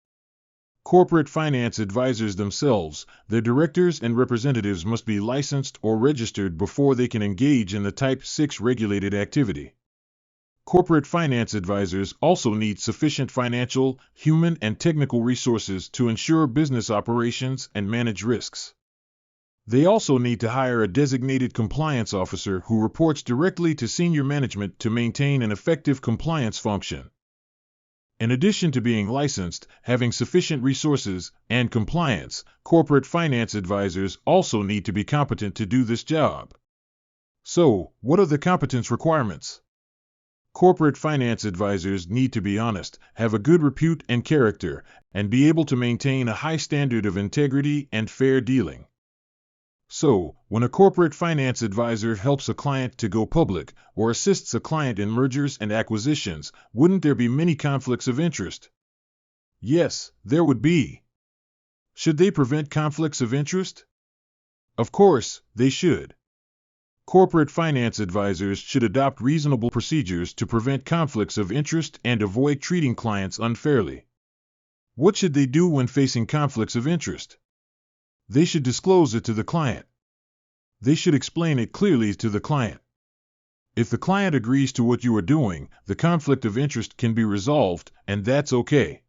Corporate finance advisors themselves, their directors and representatives must be licensed or registered before they can engage in the Type 6 regulated activity. Corporate finance advisors also need sufficient financial, human, and technical resources to ensure business operations and manage risks. They also need to hire a designated compliance officer who reports directly to senior management to maintain an effective compliance function. In addition to being licensed, having sufficient resources, and compliance, corporate finance advisors also need to be competent to do this job. So, what are the competence requirements? Corporate finance advisors need to be honest, have a good repute and character, and be able to maintain a high standard of integrity and fair dealing. So, when a corporate finance advisor helps a client to go public, or assists a client in mergers and acquisitions, wouldn't there be many conflicts of interest? Yes, there would be. Should they prevent conflicts of interest? Of course, they should. Corporate finance advisors should adopt reasonable procedures to prevent conflicts of interest and avoid treating clients unfairly. What should they do when facing conflicts of interest? They should disclose it to the client. They should explain it clearly to the client. If the client agrees to what you are doing, the conflict of interest can be resolved, and that's okay.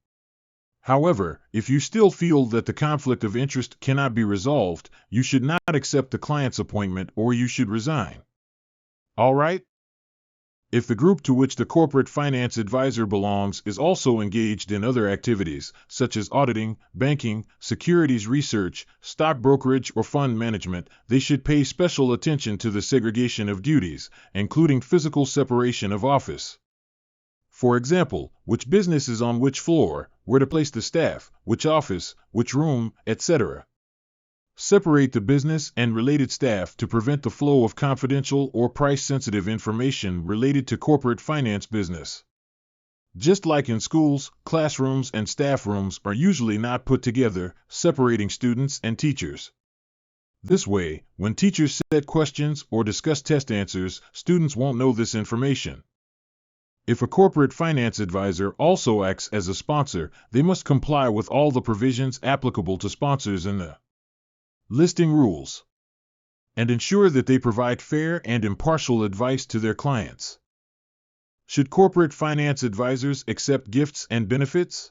However, if you still feel that the conflict of interest cannot be resolved, you should not accept the client's appointment or you should resign. All right? If the group to which the corporate finance advisor belongs is also engaged in other activities, such as auditing, banking, securities research, stock brokerage, or fund management, they should pay special attention to the segregation of duties, including physical separation of office. For example, which business is on which floor, where to place the staff, which office, which room, etc. Separate the business and related staff to prevent the flow of confidential or price-sensitive information related to corporate finance business. Just like in schools, classrooms and staff rooms are usually not put together, separating students and teachers. This way, when teachers set questions or discuss test answers, students won't know this information. If a corporate finance advisor also acts as a sponsor, they must comply with all the provisions applicable to sponsors in the listing rules, and ensure that they provide fair and impartial advice to their clients. Should corporate finance advisors accept gifts and benefits?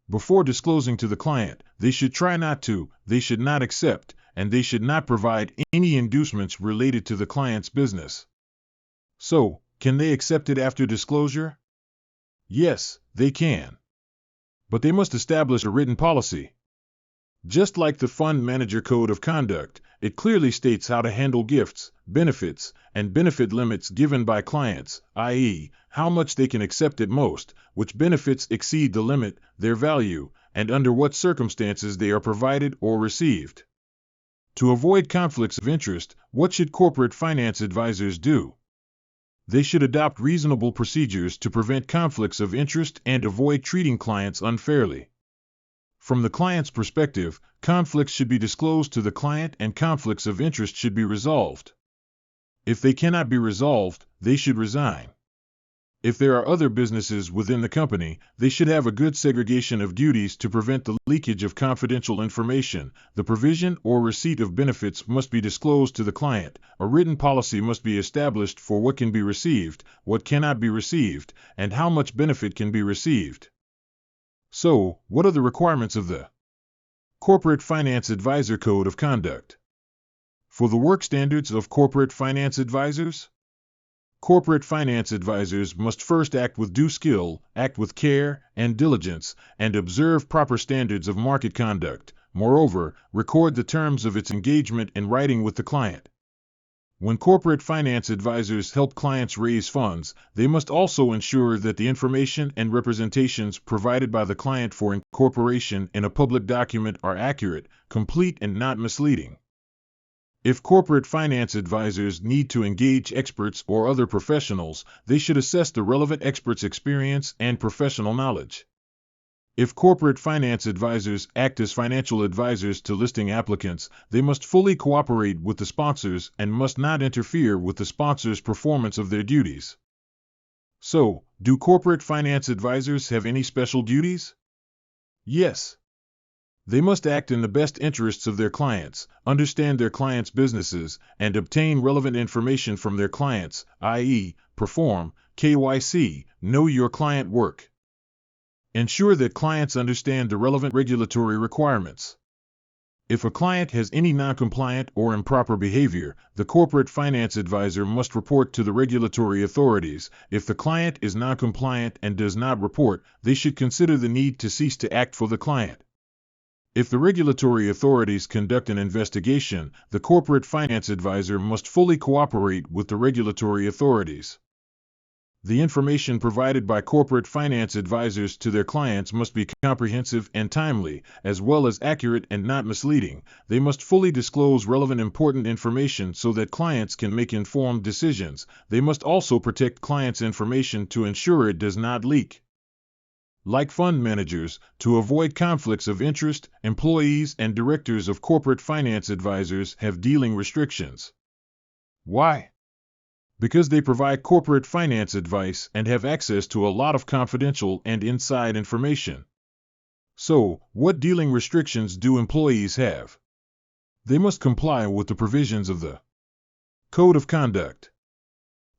Before disclosing to the client, they should try not to, they should not accept, and they should not provide any inducements related to the client's business. So, can they accept it after disclosure? Yes, they can. But they must establish a written policy. Just like the Fund Manager Code of Conduct, it clearly states how to handle gifts, benefits, and benefit limits given by clients, i.e., how much they can accept at most, which benefits exceed the limit, their value, and under what circumstances they are provided or received. To avoid conflicts of interest, what should corporate finance advisors do? They should adopt reasonable procedures to prevent conflicts of interest and avoid treating clients unfairly. From the client's perspective, conflicts should be disclosed to the client and conflicts of interest should be resolved. If they cannot be resolved, they should resign. If there are other businesses within the company, they should have a good segregation of duties to prevent the leakage of confidential information. The provision or receipt of benefits must be disclosed to the client. A written policy must be established for what can be received, what cannot be received, and how much benefit can be received. So, what are the requirements of the Corporate Finance Advisor Code of Conduct? For the work standards of corporate finance advisors, corporate finance advisors must first act with due skill, act with care and diligence, and observe proper standards of market conduct. Moreover, record the terms of its engagement in writing with the client. When corporate finance advisors help clients raise funds, they must also ensure that the information and representations provided by the client for incorporation in a public document are accurate, complete, and not misleading. If corporate finance advisors need to engage experts or other professionals, they should assess the relevant expert's experience and professional knowledge. If corporate finance advisors act as financial advisors to listing applicants, they must fully cooperate with the sponsors and must not interfere with the sponsors' performance of their duties. So, do corporate finance advisors have any special duties? Yes. They must act in the best interests of their clients, understand their clients' businesses, and obtain relevant information from their clients, i.e., perform KYC, know your client work. Ensure that clients understand the relevant regulatory requirements. If a client has any non-compliant or improper behavior, the corporate finance advisor must report to the regulatory authorities. If the client is non-compliant and does not report, they should consider the need to cease to act for the client. If the regulatory authorities conduct an investigation, the corporate finance advisor must fully cooperate with the regulatory authorities. The information provided by corporate finance advisors to their clients must be comprehensive and timely, as well as accurate and not misleading. They must fully disclose relevant important information so that clients can make informed decisions. They must also protect clients' information to ensure it does not leak. Like fund managers, to avoid conflicts of interest, employees and directors of corporate finance advisors have dealing restrictions. Why? Because they provide corporate finance advice and have access to a lot of confidential and inside information. So, what dealing restrictions do employees have? They must comply with the provisions of the Code of Conduct.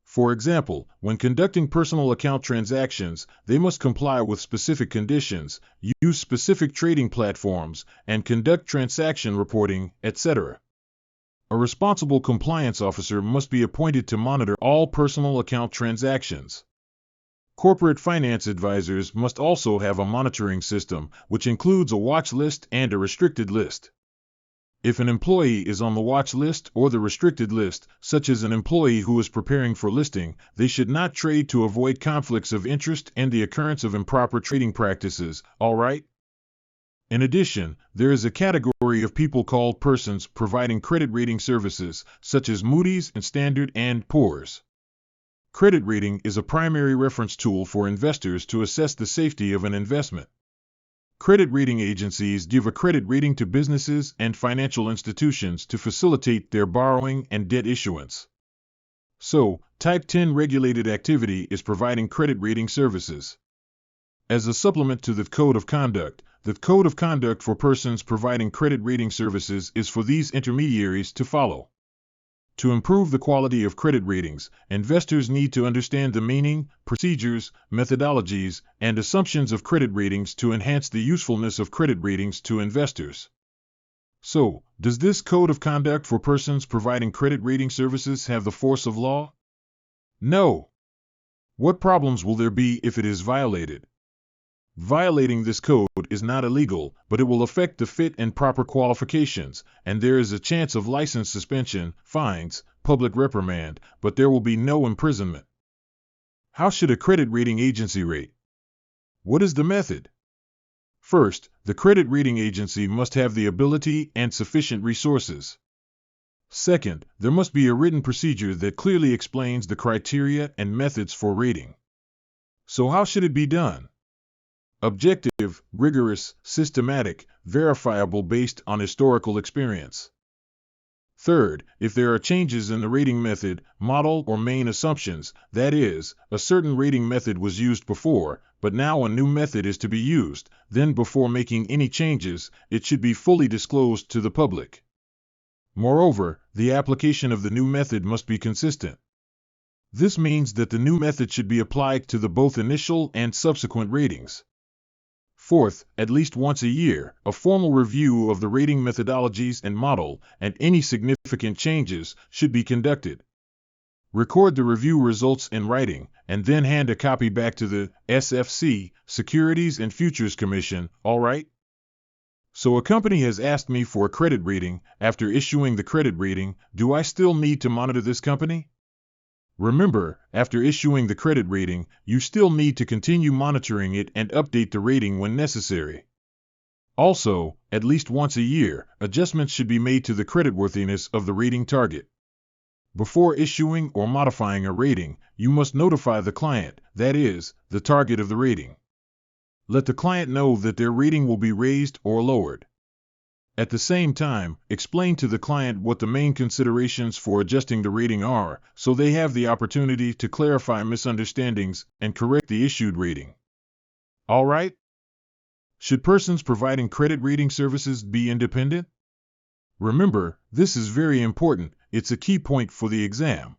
For example, when conducting personal account transactions, they must comply with specific conditions, use specific trading platforms, and conduct transaction reporting, etc. A responsible compliance officer must be appointed to monitor all personal account transactions. Corporate finance advisors must also have a monitoring system, which includes a watch list and a restricted list. If an employee is on the watch list or the restricted list, such as an employee who is preparing for listing, they should not trade to avoid conflicts of interest and the occurrence of improper trading practices, all right? In addition, there is a category of people called persons providing credit rating services, such as Moody's and Standard & Poor's. Credit rating is a primary reference tool for investors to assess the safety of an investment. Credit rating agencies give a credit rating to businesses and financial institutions to facilitate their borrowing and debt issuance. So, Type 10 regulated activity is providing credit rating services. As a supplement to the Code of Conduct, the Code of Conduct for persons providing credit rating services is for these intermediaries to follow. To improve the quality of credit ratings, investors need to understand the meaning, procedures, methodologies, and assumptions of credit ratings to enhance the usefulness of credit ratings to investors. So, does this Code of Conduct for persons providing credit rating services have the force of law? No. What problems will there be if it is violated? Violating this code is not illegal, but it will affect the fit and proper qualifications, and there is a chance of license suspension, fines, public reprimand, but there will be no imprisonment. How should a credit rating agency rate? What is the method? First, the credit rating agency must have the ability and sufficient resources. Second, there must be a written procedure that clearly explains the criteria and methods for rating. So how should it be done? Objective, rigorous, systematic, verifiable based on historical experience. Third, if there are changes in the rating method, model, or main assumptions, that is, a certain rating method was used before, but now a new method is to be used, then before making any changes, it should be fully disclosed to the public. Moreover, the application of the new method must be consistent. This means that the new method should be applied to the both initial and subsequent ratings. Fourth, at least once a year, a formal review of the rating methodologies and model, and any significant changes, should be conducted. Record the review results in writing, and then hand a copy back to the SFC, Securities and Futures Commission, all right? So a company has asked me for a credit rating. After issuing the credit rating, do I still need to monitor this company? Remember, after issuing the credit rating, you still need to continue monitoring it and update the rating when necessary. Also, at least once a year, adjustments should be made to the creditworthiness of the rating target. Before issuing or modifying a rating, you must notify the client, that is, the target of the rating. Let the client know that their rating will be raised or lowered. At the same time, explain to the client what the main considerations for adjusting the rating are, so they have the opportunity to clarify misunderstandings and correct the issued rating. All right? Should persons providing credit rating services be independent? Remember, this is very important. It's a key point for the exam.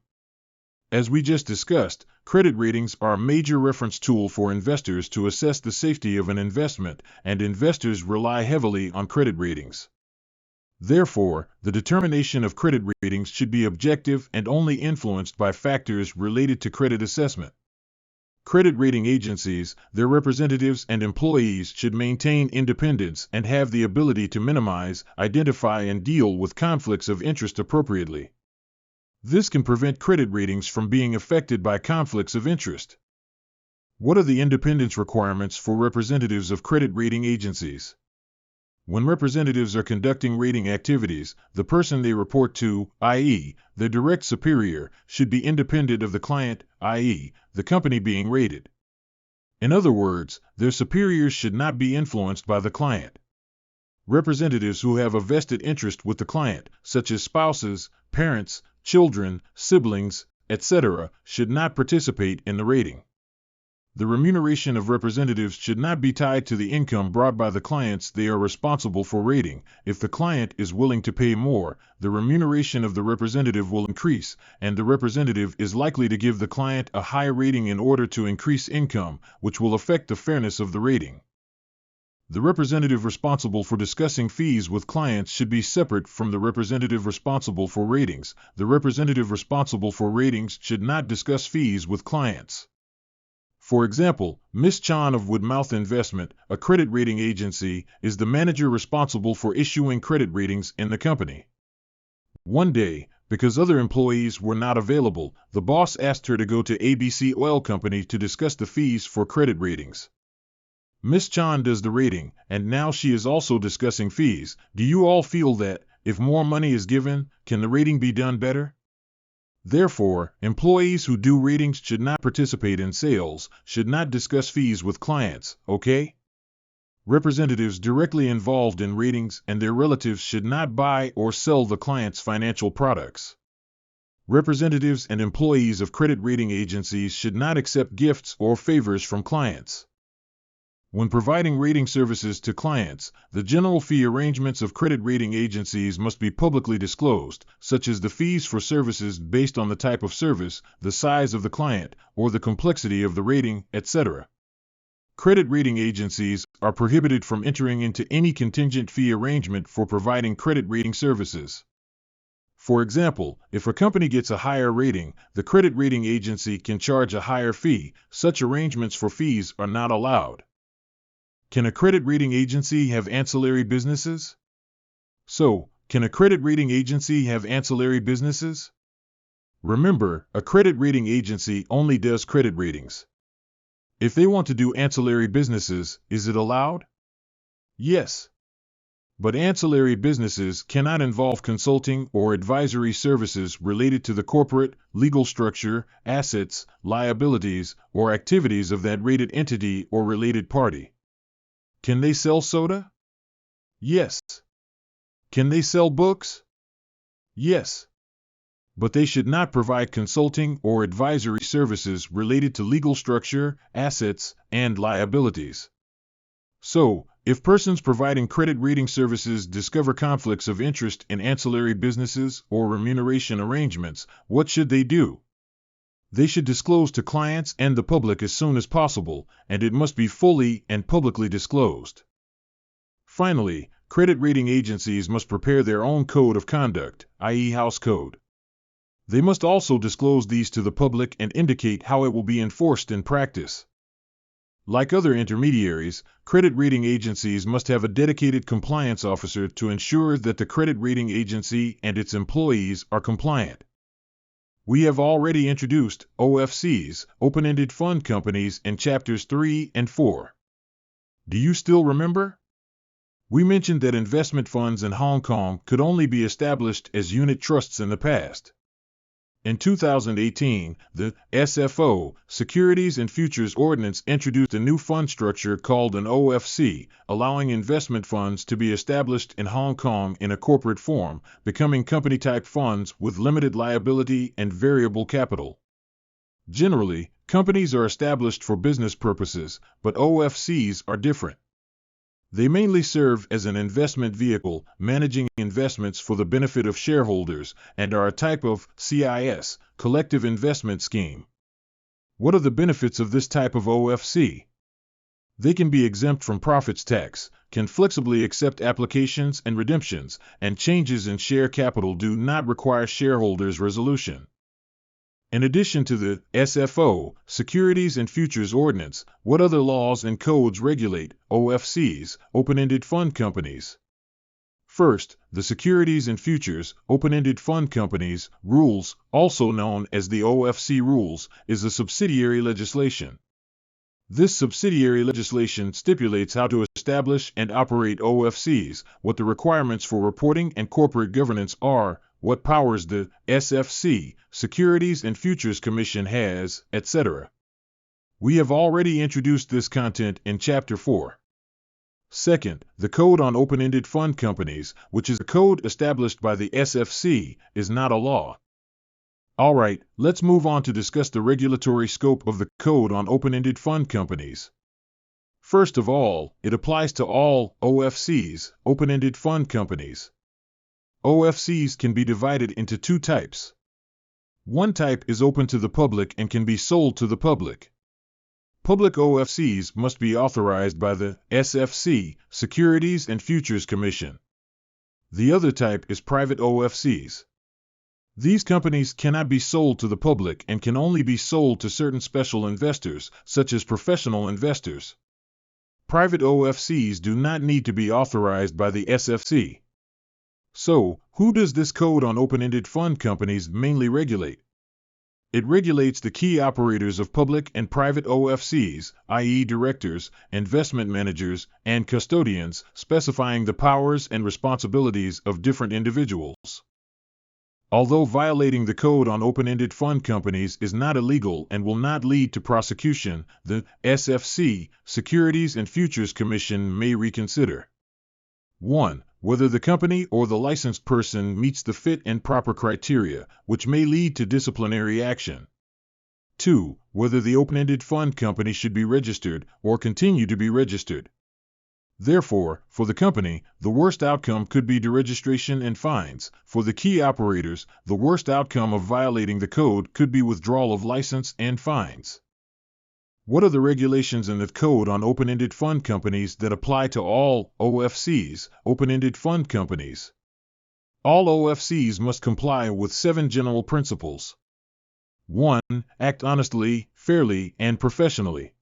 As we just discussed, credit ratings are a major reference tool for investors to assess the safety of an investment, and investors rely heavily on credit ratings. Therefore, the determination of credit ratings should be objective and only influenced by factors related to credit assessment. Credit rating agencies, their representatives and employees should maintain independence and have the ability to minimize, identify, and deal with conflicts of interest appropriately. This can prevent credit ratings from being affected by conflicts of interest. What are the independence requirements for representatives of credit rating agencies? When representatives are conducting rating activities, the person they report to, i.e., their direct superior, should be independent of the client, i.e., the company being rated. In other words, their superiors should not be influenced by the client. Representatives who have a vested interest with the client, such as spouses, parents, children, siblings, etc., should not participate in the rating. The remuneration of representatives should not be tied to the income brought by the clients they are responsible for rating. If the client is willing to pay more, the remuneration of the representative will increase, and the representative is likely to give the client a high rating in order to increase income, which will affect the fairness of the rating. The representative responsible for discussing fees with clients should be separate from the representative responsible for ratings. The representative responsible for ratings should not discuss fees with clients. For example, Ms. Chan of Woodmouth Investment, a credit rating agency, is the manager responsible for issuing credit ratings in the company. One day, because other employees were not available, the boss asked her to go to ABC Oil Company to discuss the fees for credit ratings. Ms. Chan does the rating, and now she is also discussing fees. Do you all feel that, if more money is given, can the rating be done better? Therefore, employees who do ratings should not participate in sales, should not discuss fees with clients, okay? Representatives directly involved in ratings and their relatives should not buy or sell the client's financial products. Representatives and employees of credit rating agencies should not accept gifts or favors from clients. When providing rating services to clients, the general fee arrangements of credit rating agencies must be publicly disclosed, such as the fees for services based on the type of service, the size of the client, or the complexity of the rating, etc. Credit rating agencies are prohibited from entering into any contingent fee arrangement for providing credit rating services. For example, if a company gets a higher rating, the credit rating agency can charge a higher fee. Such arrangements for fees are not allowed. Can a credit rating agency have ancillary businesses? So, can a credit rating agency have ancillary businesses? Remember, a credit rating agency only does credit ratings. If they want to do ancillary businesses, is it allowed? Yes. But ancillary businesses cannot involve consulting or advisory services related to the corporate, legal structure, assets, liabilities, or activities of that rated entity or related party. Can they sell soda? Yes. Can they sell books? Yes. But they should not provide consulting or advisory services related to legal structure, assets, and liabilities. So, if persons providing credit rating services discover conflicts of interest in ancillary businesses or remuneration arrangements, what should they do? They should disclose to clients and the public as soon as possible, and it must be fully and publicly disclosed. Finally, credit rating agencies must prepare their own code of conduct, i.e. house code. They must also disclose these to the public and indicate how it will be enforced in practice. Like other intermediaries, credit rating agencies must have a dedicated compliance officer to ensure that the credit rating agency and its employees are compliant. We have already introduced OFCs, open-ended fund companies, in chapters 3 and 4. Do you still remember? We mentioned that investment funds in Hong Kong could only be established as unit trusts in the past. In 2018, the SFO, Securities and Futures Ordinance, introduced a new fund structure called an OFC, allowing investment funds to be established in Hong Kong in a corporate form, becoming company-type funds with limited liability and variable capital. Generally, companies are established for business purposes, but OFCs are different. They mainly serve as an investment vehicle, managing investments for the benefit of shareholders, and are a type of CIS, collective investment scheme. What are the benefits of this type of OFC? They can be exempt from profits tax, can flexibly accept applications and redemptions, and changes in share capital do not require shareholders' resolution. In addition to the SFO, Securities and Futures Ordinance, what other laws and codes regulate OFCs, open-ended fund companies? First, the Securities and Futures, open-ended fund companies, rules, also known as the OFC rules, is a subsidiary legislation. This subsidiary legislation stipulates how to establish and operate OFCs, what the requirements for reporting and corporate governance are, what powers the SFC, Securities and Futures Commission has, etc. We have already introduced this content in Chapter 4. Second, the Code on Open-Ended Fund Companies, which is a code established by the SFC, is not a law. Alright, let's move on to discuss the regulatory scope of the Code on Open-Ended Fund Companies. First of all, it applies to all OFCs, open-ended fund companies. OFCs can be divided into two types. One type is open to the public and can be sold to the public. Public OFCs must be authorized by the SFC, Securities and Futures Commission. The other type is private OFCs. These companies cannot be sold to the public and can only be sold to certain special investors, such as professional investors. Private OFCs do not need to be authorized by the SFC. So, who does this Code on Open-Ended Fund Companies mainly regulate? It regulates the key operators of public and private OFCs, i.e. directors, investment managers, and custodians, specifying the powers and responsibilities of different individuals. Although violating the Code on Open-Ended Fund Companies is not illegal and will not lead to prosecution, the SFC, Securities and Futures Commission, may reconsider 1. Whether the company or the licensed person meets the fit and proper criteria, which may lead to disciplinary action. 2. Whether the open-ended fund company should be registered or continue to be registered. Therefore, for the company, the worst outcome could be deregistration and fines. For the key operators, the worst outcome of violating the code could be withdrawal of license and fines. What are the regulations in the Code on Open-Ended Fund Companies that apply to all OFCs, open-ended fund companies? All OFCs must comply with 7 general principles. 1. Act honestly, fairly, and professionally.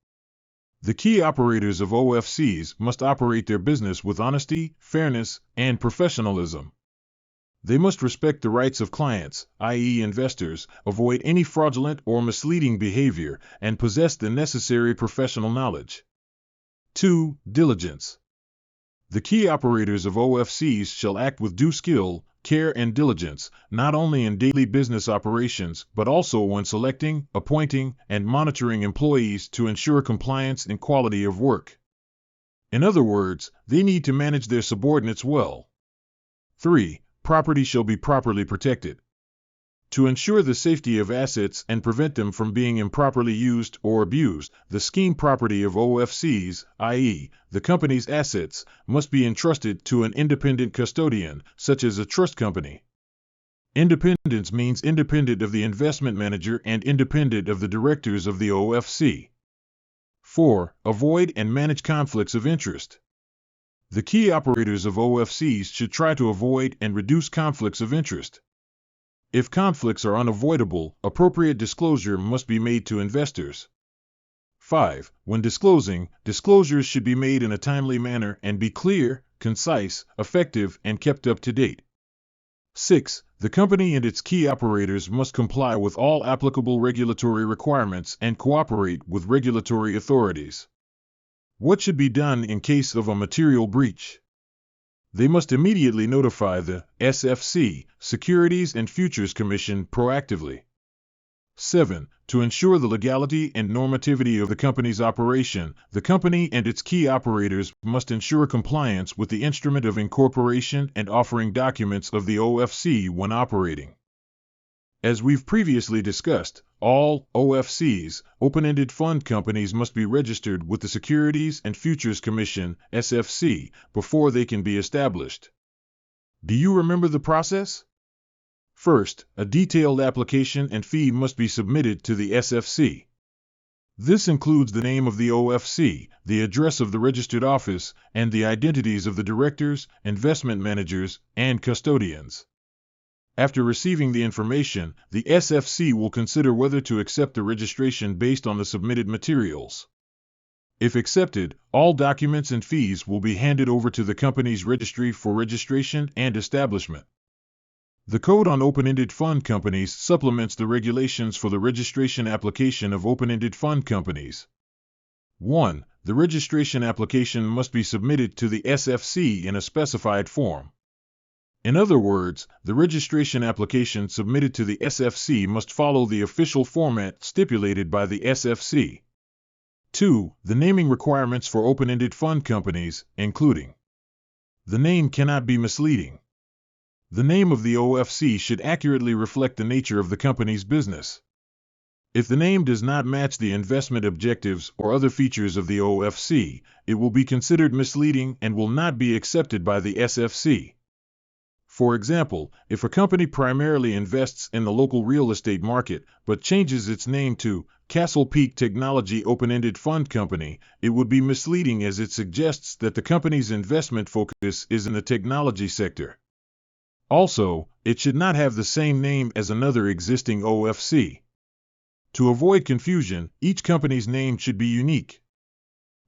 The key operators of OFCs must operate their business with honesty, fairness, and professionalism. They must respect the rights of clients, i.e. investors, avoid any fraudulent or misleading behavior, and possess the necessary professional knowledge. 2. Diligence. The key operators of OFCs shall act with due skill, care, and diligence, not only in daily business operations, but also when selecting, appointing, and monitoring employees to ensure compliance and quality of work. In other words, they need to manage their subordinates well. 3. Property shall be properly protected. To ensure the safety of assets and prevent them from being improperly used or abused, the scheme property of OFCs, i.e., the company's assets, must be entrusted to an independent custodian, such as a trust company. Independence means independent of the investment manager and independent of the directors of the OFC. 4. Avoid and manage conflicts of interest. The key operators of OFCs should try to avoid and reduce conflicts of interest. If conflicts are unavoidable, appropriate disclosure must be made to investors. 5. When disclosing, disclosures should be made in a timely manner and be clear, concise, effective, and kept up to date. 6. The company and its key operators must comply with all applicable regulatory requirements and cooperate with regulatory authorities. What should be done in case of a material breach? They must immediately notify the SFC, Securities and Futures Commission, proactively. 7. To ensure the legality and normativity of the company's operation, the company and its key operators must ensure compliance with the instrument of incorporation and offering documents of the OFC when operating. As we've previously discussed, all OFCs, open-ended fund companies, must be registered with the Securities and Futures Commission, SFC, before they can be established. Do you remember the process? First, a detailed application and fee must be submitted to the SFC. This includes the name of the OFC, the address of the registered office, and the identities of the directors, investment managers, and custodians. After receiving the information, the SFC will consider whether to accept the registration based on the submitted materials. If accepted, all documents and fees will be handed over to the company's registry for registration and establishment. The Code on Open-Ended Fund Companies supplements the regulations for the registration application of open-ended fund companies. 1. The registration application must be submitted to the SFC in a specified form. In other words, the registration application submitted to the SFC must follow the official format stipulated by the SFC. 2. The naming requirements for open-ended fund companies, including: the name cannot be misleading. The name of the OFC should accurately reflect the nature of the company's business. If the name does not match the investment objectives or other features of the OFC, it will be considered misleading and will not be accepted by the SFC. For example, if a company primarily invests in the local real estate market but changes its name to Castle Peak Technology Open-Ended Fund Company, it would be misleading as it suggests that the company's investment focus is in the technology sector. Also, it should not have the same name as another existing OFC. To avoid confusion, each company's name should be unique.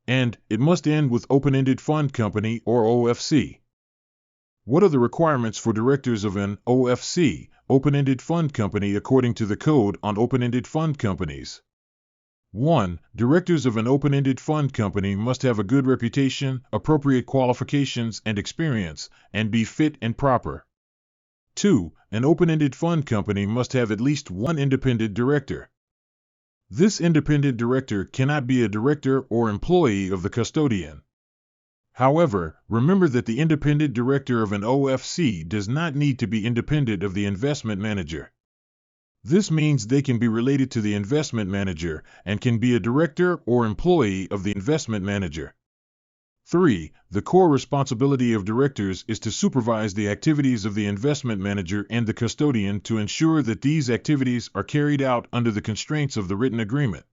And it must end with Open-Ended Fund Company or OFC. What are the requirements for directors of an OFC, open-ended fund company, according to the Code on Open-Ended Fund Companies? 1. Directors of an open-ended fund company must have a good reputation, appropriate qualifications and experience, and be fit and proper. 2. An open-ended fund company must have at least one independent director. This independent director cannot be a director or employee of the custodian. However, remember that the independent director of an OFC does not need to be independent of the investment manager. This means they can be related to the investment manager and can be a director or employee of the investment manager. 3. The core responsibility of directors is to supervise the activities of the investment manager and the custodian to ensure that these activities are carried out under the constraints of the written agreement.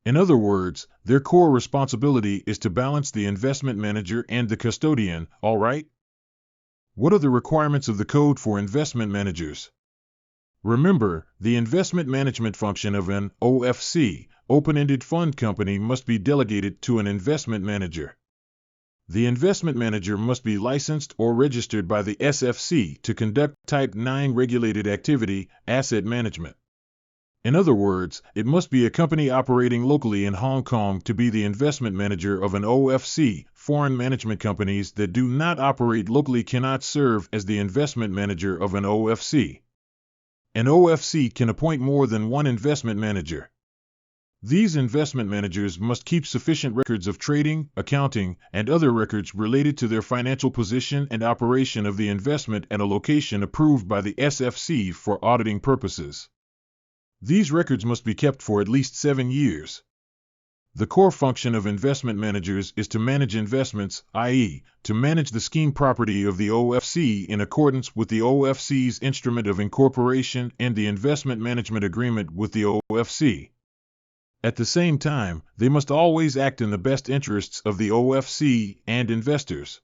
In other words, their core responsibility is to balance the investment manager and the custodian, all right? What are the requirements of the Code for investment managers? Remember, the investment management function of an OFC, open-ended fund company must be delegated to an investment manager. The investment manager must be licensed or registered by the SFC to conduct Type 9 regulated activity, asset management. In other words, it must be a company operating locally in Hong Kong to be the investment manager of an OFC. Foreign management companies that do not operate locally cannot serve as the investment manager of an OFC. An OFC can appoint more than one investment manager. These investment managers must keep sufficient records of trading, accounting, and other records related to their financial position and operation of the investment at a location approved by the SFC for auditing purposes. These records must be kept for at least 7 years. The core function of investment managers is to manage investments, i.e., to manage the scheme property of the OFC in accordance with the OFC's Instrument of Incorporation and the Investment Management Agreement with the OFC. At the same time, they must always act in the best interests of the OFC and investors.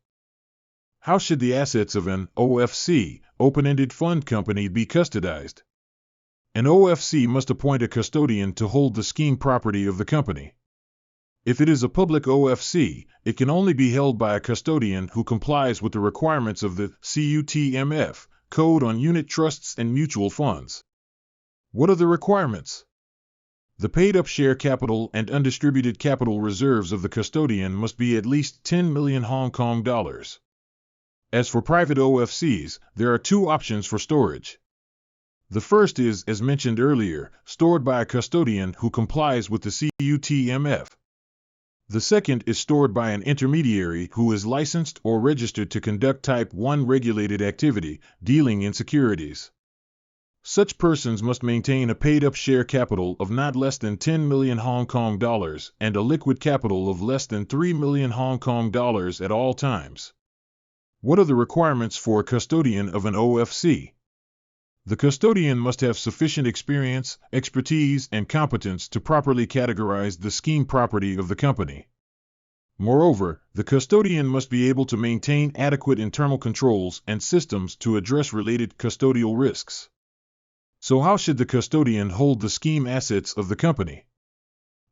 How should the assets of an OFC, open-ended fund company, be custodized? An OFC must appoint a custodian to hold the scheme property of the company. If it is a public OFC, it can only be held by a custodian who complies with the requirements of the CUTMF, Code on Unit Trusts and Mutual Funds. What are the requirements? The paid-up share capital and undistributed capital reserves of the custodian must be at least 10 million Hong Kong dollars. As for private OFCs, there are 2 options for storage. The first is, as mentioned earlier, stored by a custodian who complies with the CUTMF. The second is stored by an intermediary who is licensed or registered to conduct Type 1 regulated activity, dealing in securities. Such persons must maintain a paid-up share capital of not less than 10 million Hong Kong dollars and a liquid capital of less than 3 million Hong Kong dollars at all times. What are the requirements for a custodian of an OFC? The custodian must have sufficient experience, expertise, and competence to properly categorize the scheme property of the company. Moreover, the custodian must be able to maintain adequate internal controls and systems to address related custodial risks. So how should the custodian hold the scheme assets of the company?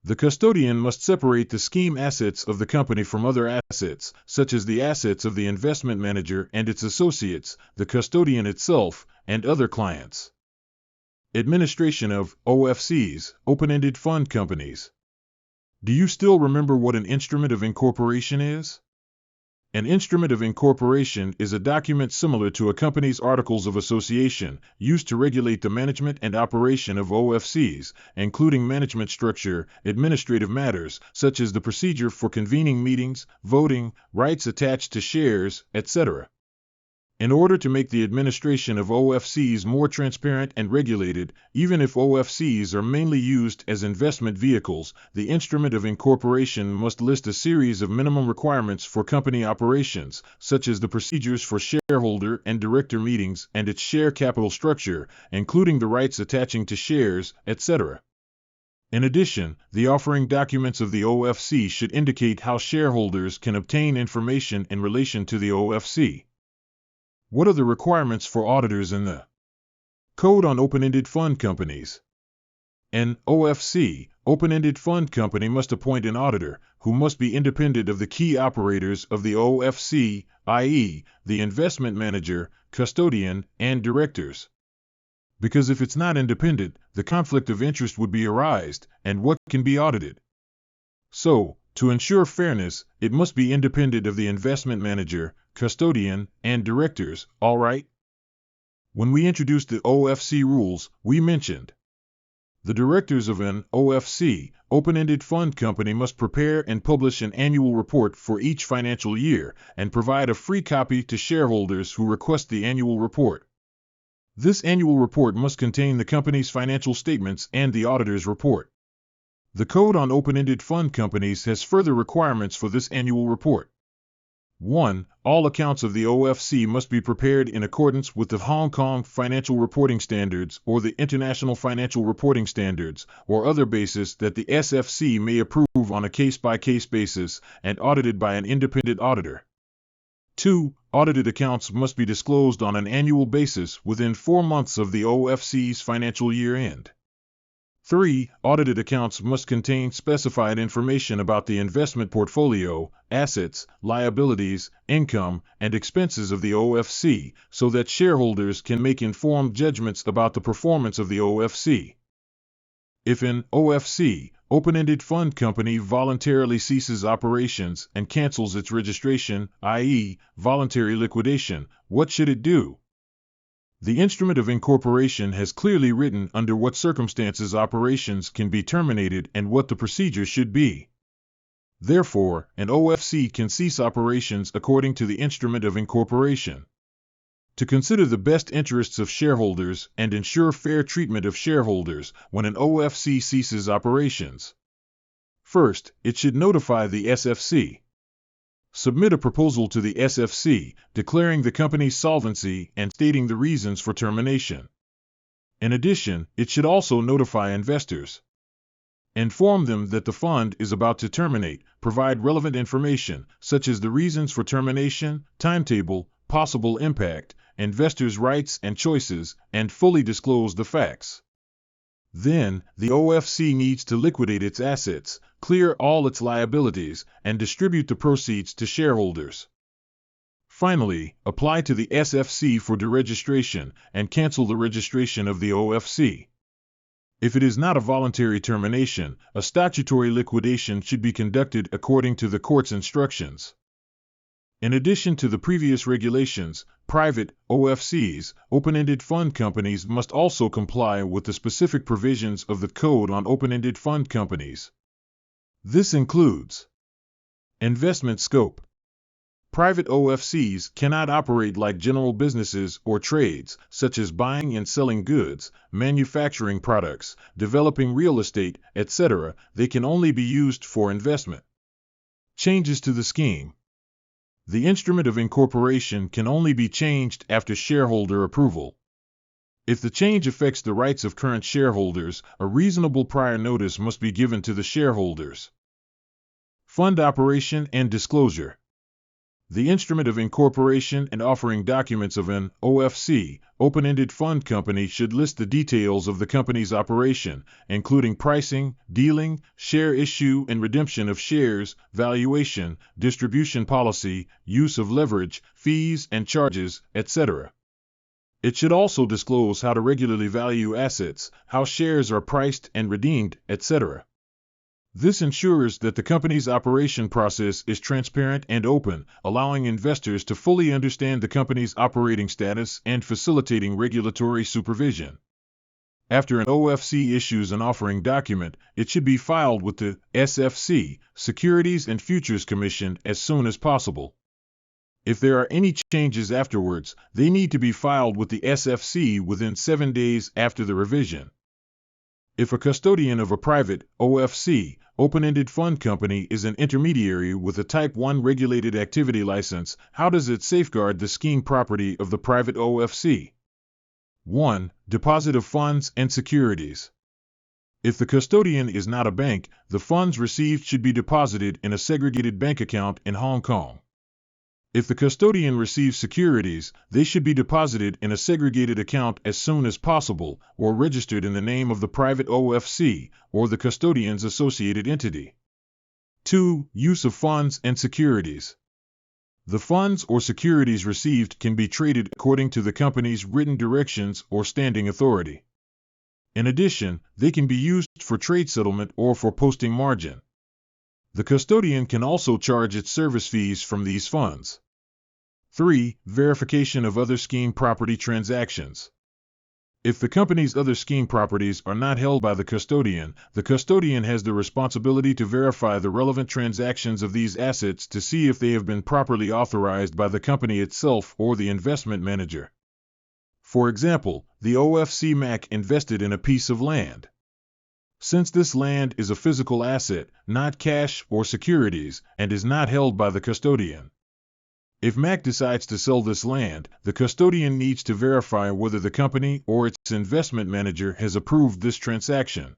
The custodian must separate the scheme assets of the company from other assets, such as the assets of the investment manager and its associates, the custodian itself, and other clients. Administration of OFCs, open-ended fund companies. Do you still remember what an instrument of incorporation is? An instrument of incorporation is a document similar to a company's articles of association, used to regulate the management and operation of OFCs, including management structure, administrative matters, such as the procedure for convening meetings, voting, rights attached to shares, etc. In order to make the administration of OFCs more transparent and regulated, even if OFCs are mainly used as investment vehicles, the instrument of incorporation must list a series of minimum requirements for company operations, such as the procedures for shareholder and director meetings and its share capital structure, including the rights attaching to shares, etc. In addition, the offering documents of the OFC should indicate how shareholders can obtain information in relation to the OFC. What are the requirements for auditors in the Code on Open-Ended Fund Companies? An OFC, open-ended fund company, must appoint an auditor, who must be independent of the key operators of the OFC, i.e., the investment manager, custodian, and directors. Because if it's not independent, the conflict of interest would be arised, and what can be audited? So, to ensure fairness, it must be independent of the investment manager, custodian, and directors, all right? When we introduced the OFC rules, we mentioned the directors of an OFC, open-ended fund company, must prepare and publish an annual report for each financial year and provide a free copy to shareholders who request the annual report. This annual report must contain the company's financial statements and the auditor's report. The Code on Open-Ended Fund Companies has further requirements for this annual report. 1. All accounts of the OFC must be prepared in accordance with the Hong Kong Financial Reporting Standards or the International Financial Reporting Standards, or other basis that the SFC may approve on a case-by-case basis and audited by an independent auditor. 2. Audited accounts must be disclosed on an annual basis within 4 months of the OFC's financial year end. 3. Audited accounts must contain specified information about the investment portfolio, assets, liabilities, income, and expenses of the OFC, so that shareholders can make informed judgments about the performance of the OFC. If an OFC, open-ended fund company, voluntarily ceases operations and cancels its registration, i.e., voluntary liquidation, what should it do? The instrument of incorporation has clearly written under what circumstances operations can be terminated and what the procedure should be. Therefore, an OFC can cease operations according to the instrument of incorporation. To consider the best interests of shareholders and ensure fair treatment of shareholders when an OFC ceases operations. First, it should notify the SFC. Submit a proposal to the SFC, declaring the company's solvency and stating the reasons for termination. In addition, it should also notify investors. Inform them that the fund is about to terminate, provide relevant information, such as the reasons for termination, timetable, possible impact, investors' rights and choices, and fully disclose the facts. Then, the OFC needs to liquidate its assets, clear all its liabilities, and distribute the proceeds to shareholders. Finally, apply to the SFC for deregistration and cancel the registration of the OFC. If it is not a voluntary termination, a statutory liquidation should be conducted according to the court's instructions. In addition to the previous regulations, private OFCs, open-ended fund companies, must also comply with the specific provisions of the Code on Open-Ended Fund Companies. This includes investment scope. Private OFCs cannot operate like general businesses or trades, such as buying and selling goods, manufacturing products, developing real estate, etc. They can only be used for investment. Changes to the scheme. The instrument of incorporation can only be changed after shareholder approval. If the change affects the rights of current shareholders, a reasonable prior notice must be given to the shareholders. Fund operation and disclosure. The instrument of incorporation and offering documents of an OFC, open-ended fund company, should list the details of the company's operation, including pricing, dealing, share issue and redemption of shares, valuation, distribution policy, use of leverage, fees and charges, etc. It should also disclose how to regularly value assets, how shares are priced and redeemed, etc. This ensures that the company's operation process is transparent and open, allowing investors to fully understand the company's operating status and facilitating regulatory supervision. After an OFC issues an offering document, it should be filed with the SFC, Securities and Futures Commission, as soon as possible. If there are any changes afterwards, they need to be filed with the SFC within 7 days after the revision. If a custodian of a private OFC, open-ended fund company, is an intermediary with a Type 1 regulated activity license, how does it safeguard the scheme property of the private OFC? 1. Deposit of funds and securities. If the custodian is not a bank, the funds received should be deposited in a segregated bank account in Hong Kong. If the custodian receives securities, they should be deposited in a segregated account as soon as possible, or registered in the name of the private OFC or the custodian's associated entity. 2. Use of funds and securities. The funds or securities received can be traded according to the company's written directions or standing authority. In addition, they can be used for trade settlement or for posting margin. The custodian can also charge its service fees from these funds. 3. Verification of other scheme property transactions. If the company's other scheme properties are not held by the custodian has the responsibility to verify the relevant transactions of these assets to see if they have been properly authorized by the company itself or the investment manager. For example, the OFC MAC invested in a piece of land. Since this land is a physical asset, not cash or securities, and is not held by the custodian. If MAC decides to sell this land, the custodian needs to verify whether the company or its investment manager has approved this transaction.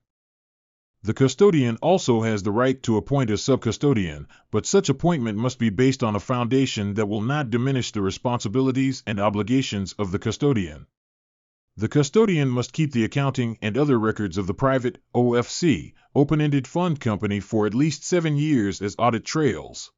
The custodian also has the right to appoint a sub-custodian, but such appointment must be based on a foundation that will not diminish the responsibilities and obligations of the custodian. The custodian must keep the accounting and other records of the private OFC, open-ended fund company for at least 7 years as audit trails.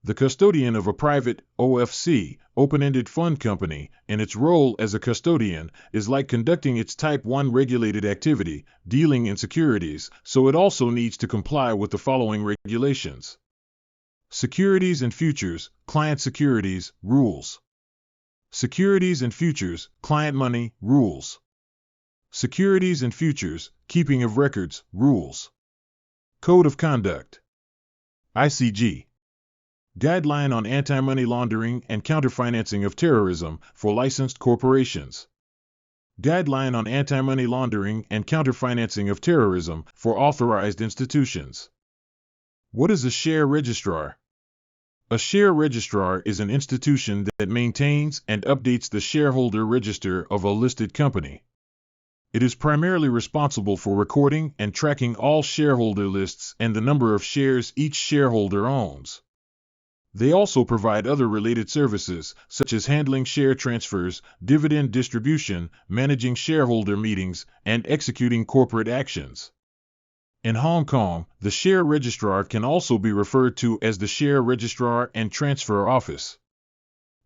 The custodian of a private OFC, open-ended fund company, in its role as a custodian, is like conducting its Type 1 regulated activity, dealing in securities, so it also needs to comply with the following regulations. Securities and Futures, Client Securities, Rules. Securities and Futures, Client Money, Rules. Securities and Futures, Keeping of Records, Rules. Code of Conduct. ICG. Guideline on Anti-Money Laundering and Counterfinancing of Terrorism for Licensed Corporations. Guideline on Anti-Money Laundering and Counterfinancing of Terrorism for Authorized Institutions. What is a share registrar? A share registrar is an institution that maintains and updates the shareholder register of a listed company. It is primarily responsible for recording and tracking all shareholder lists and the number of shares each shareholder owns. They also provide other related services, such as handling share transfers, dividend distribution, managing shareholder meetings, and executing corporate actions. In Hong Kong, the share registrar can also be referred to as the Share Registrar and Transfer Office.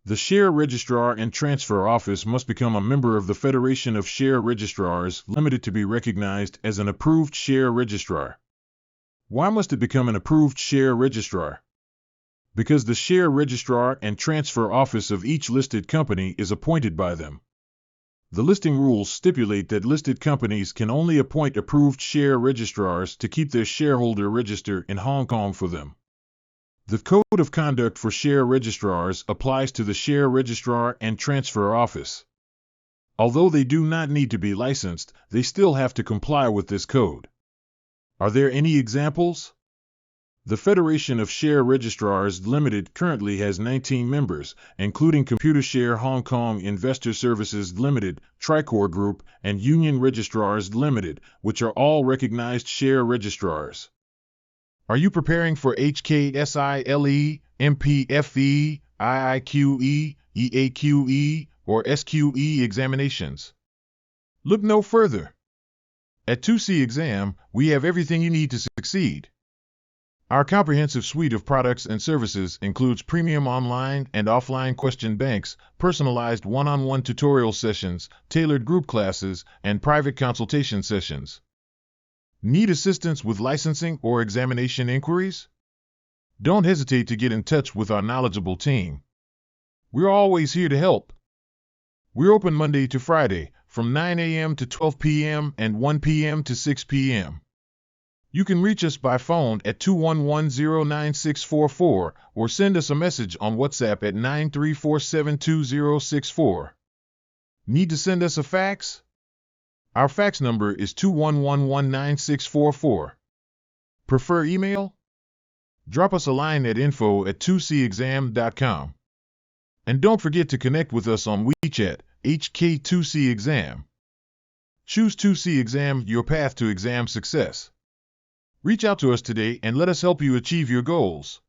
The Share Registrar and Transfer Office must become a member of the Federation of Share Registrars Limited to be recognized as an approved share registrar. Why must it become an approved share registrar? Because the Share Registrar and Transfer Office of each listed company is appointed by them. The listing rules stipulate that listed companies can only appoint approved share registrars to keep their shareholder register in Hong Kong for them. The Code of Conduct for Share Registrars applies to the Share Registrar and Transfer Office. Although they do not need to be licensed, they still have to comply with this code. Are there any examples? The Federation of Share Registrars Limited currently has 19 members, including Computershare Hong Kong Investor Services Limited, Tricor Group, and Union Registrars Limited, which are all recognized share registrars. Are you preparing for HKSI LE, MPFE, IIQE, EAQE, or SQE examinations? Look no further. At 2C Exam, we have everything you need to succeed. Our comprehensive suite of products and services includes premium online and offline question banks, personalized one-on-one tutorial sessions, tailored group classes, and private consultation sessions. Need assistance with licensing or examination inquiries? Don't hesitate to get in touch with our knowledgeable team. We're always here to help. We're open Monday to Friday, from 9 a.m. to 12 p.m. and 1 p.m. to 6 p.m. You can reach us by phone at 211-09644 or send us a message on WhatsApp at 934-72064. Need to send us a fax? Our fax number is 211-19644. Prefer email? Drop us a line at info@2cexam.com. And don't forget to connect with us on WeChat, HK2C Exam. Choose 2C Exam, your path to exam success. Reach out to us today and let us help you achieve your goals.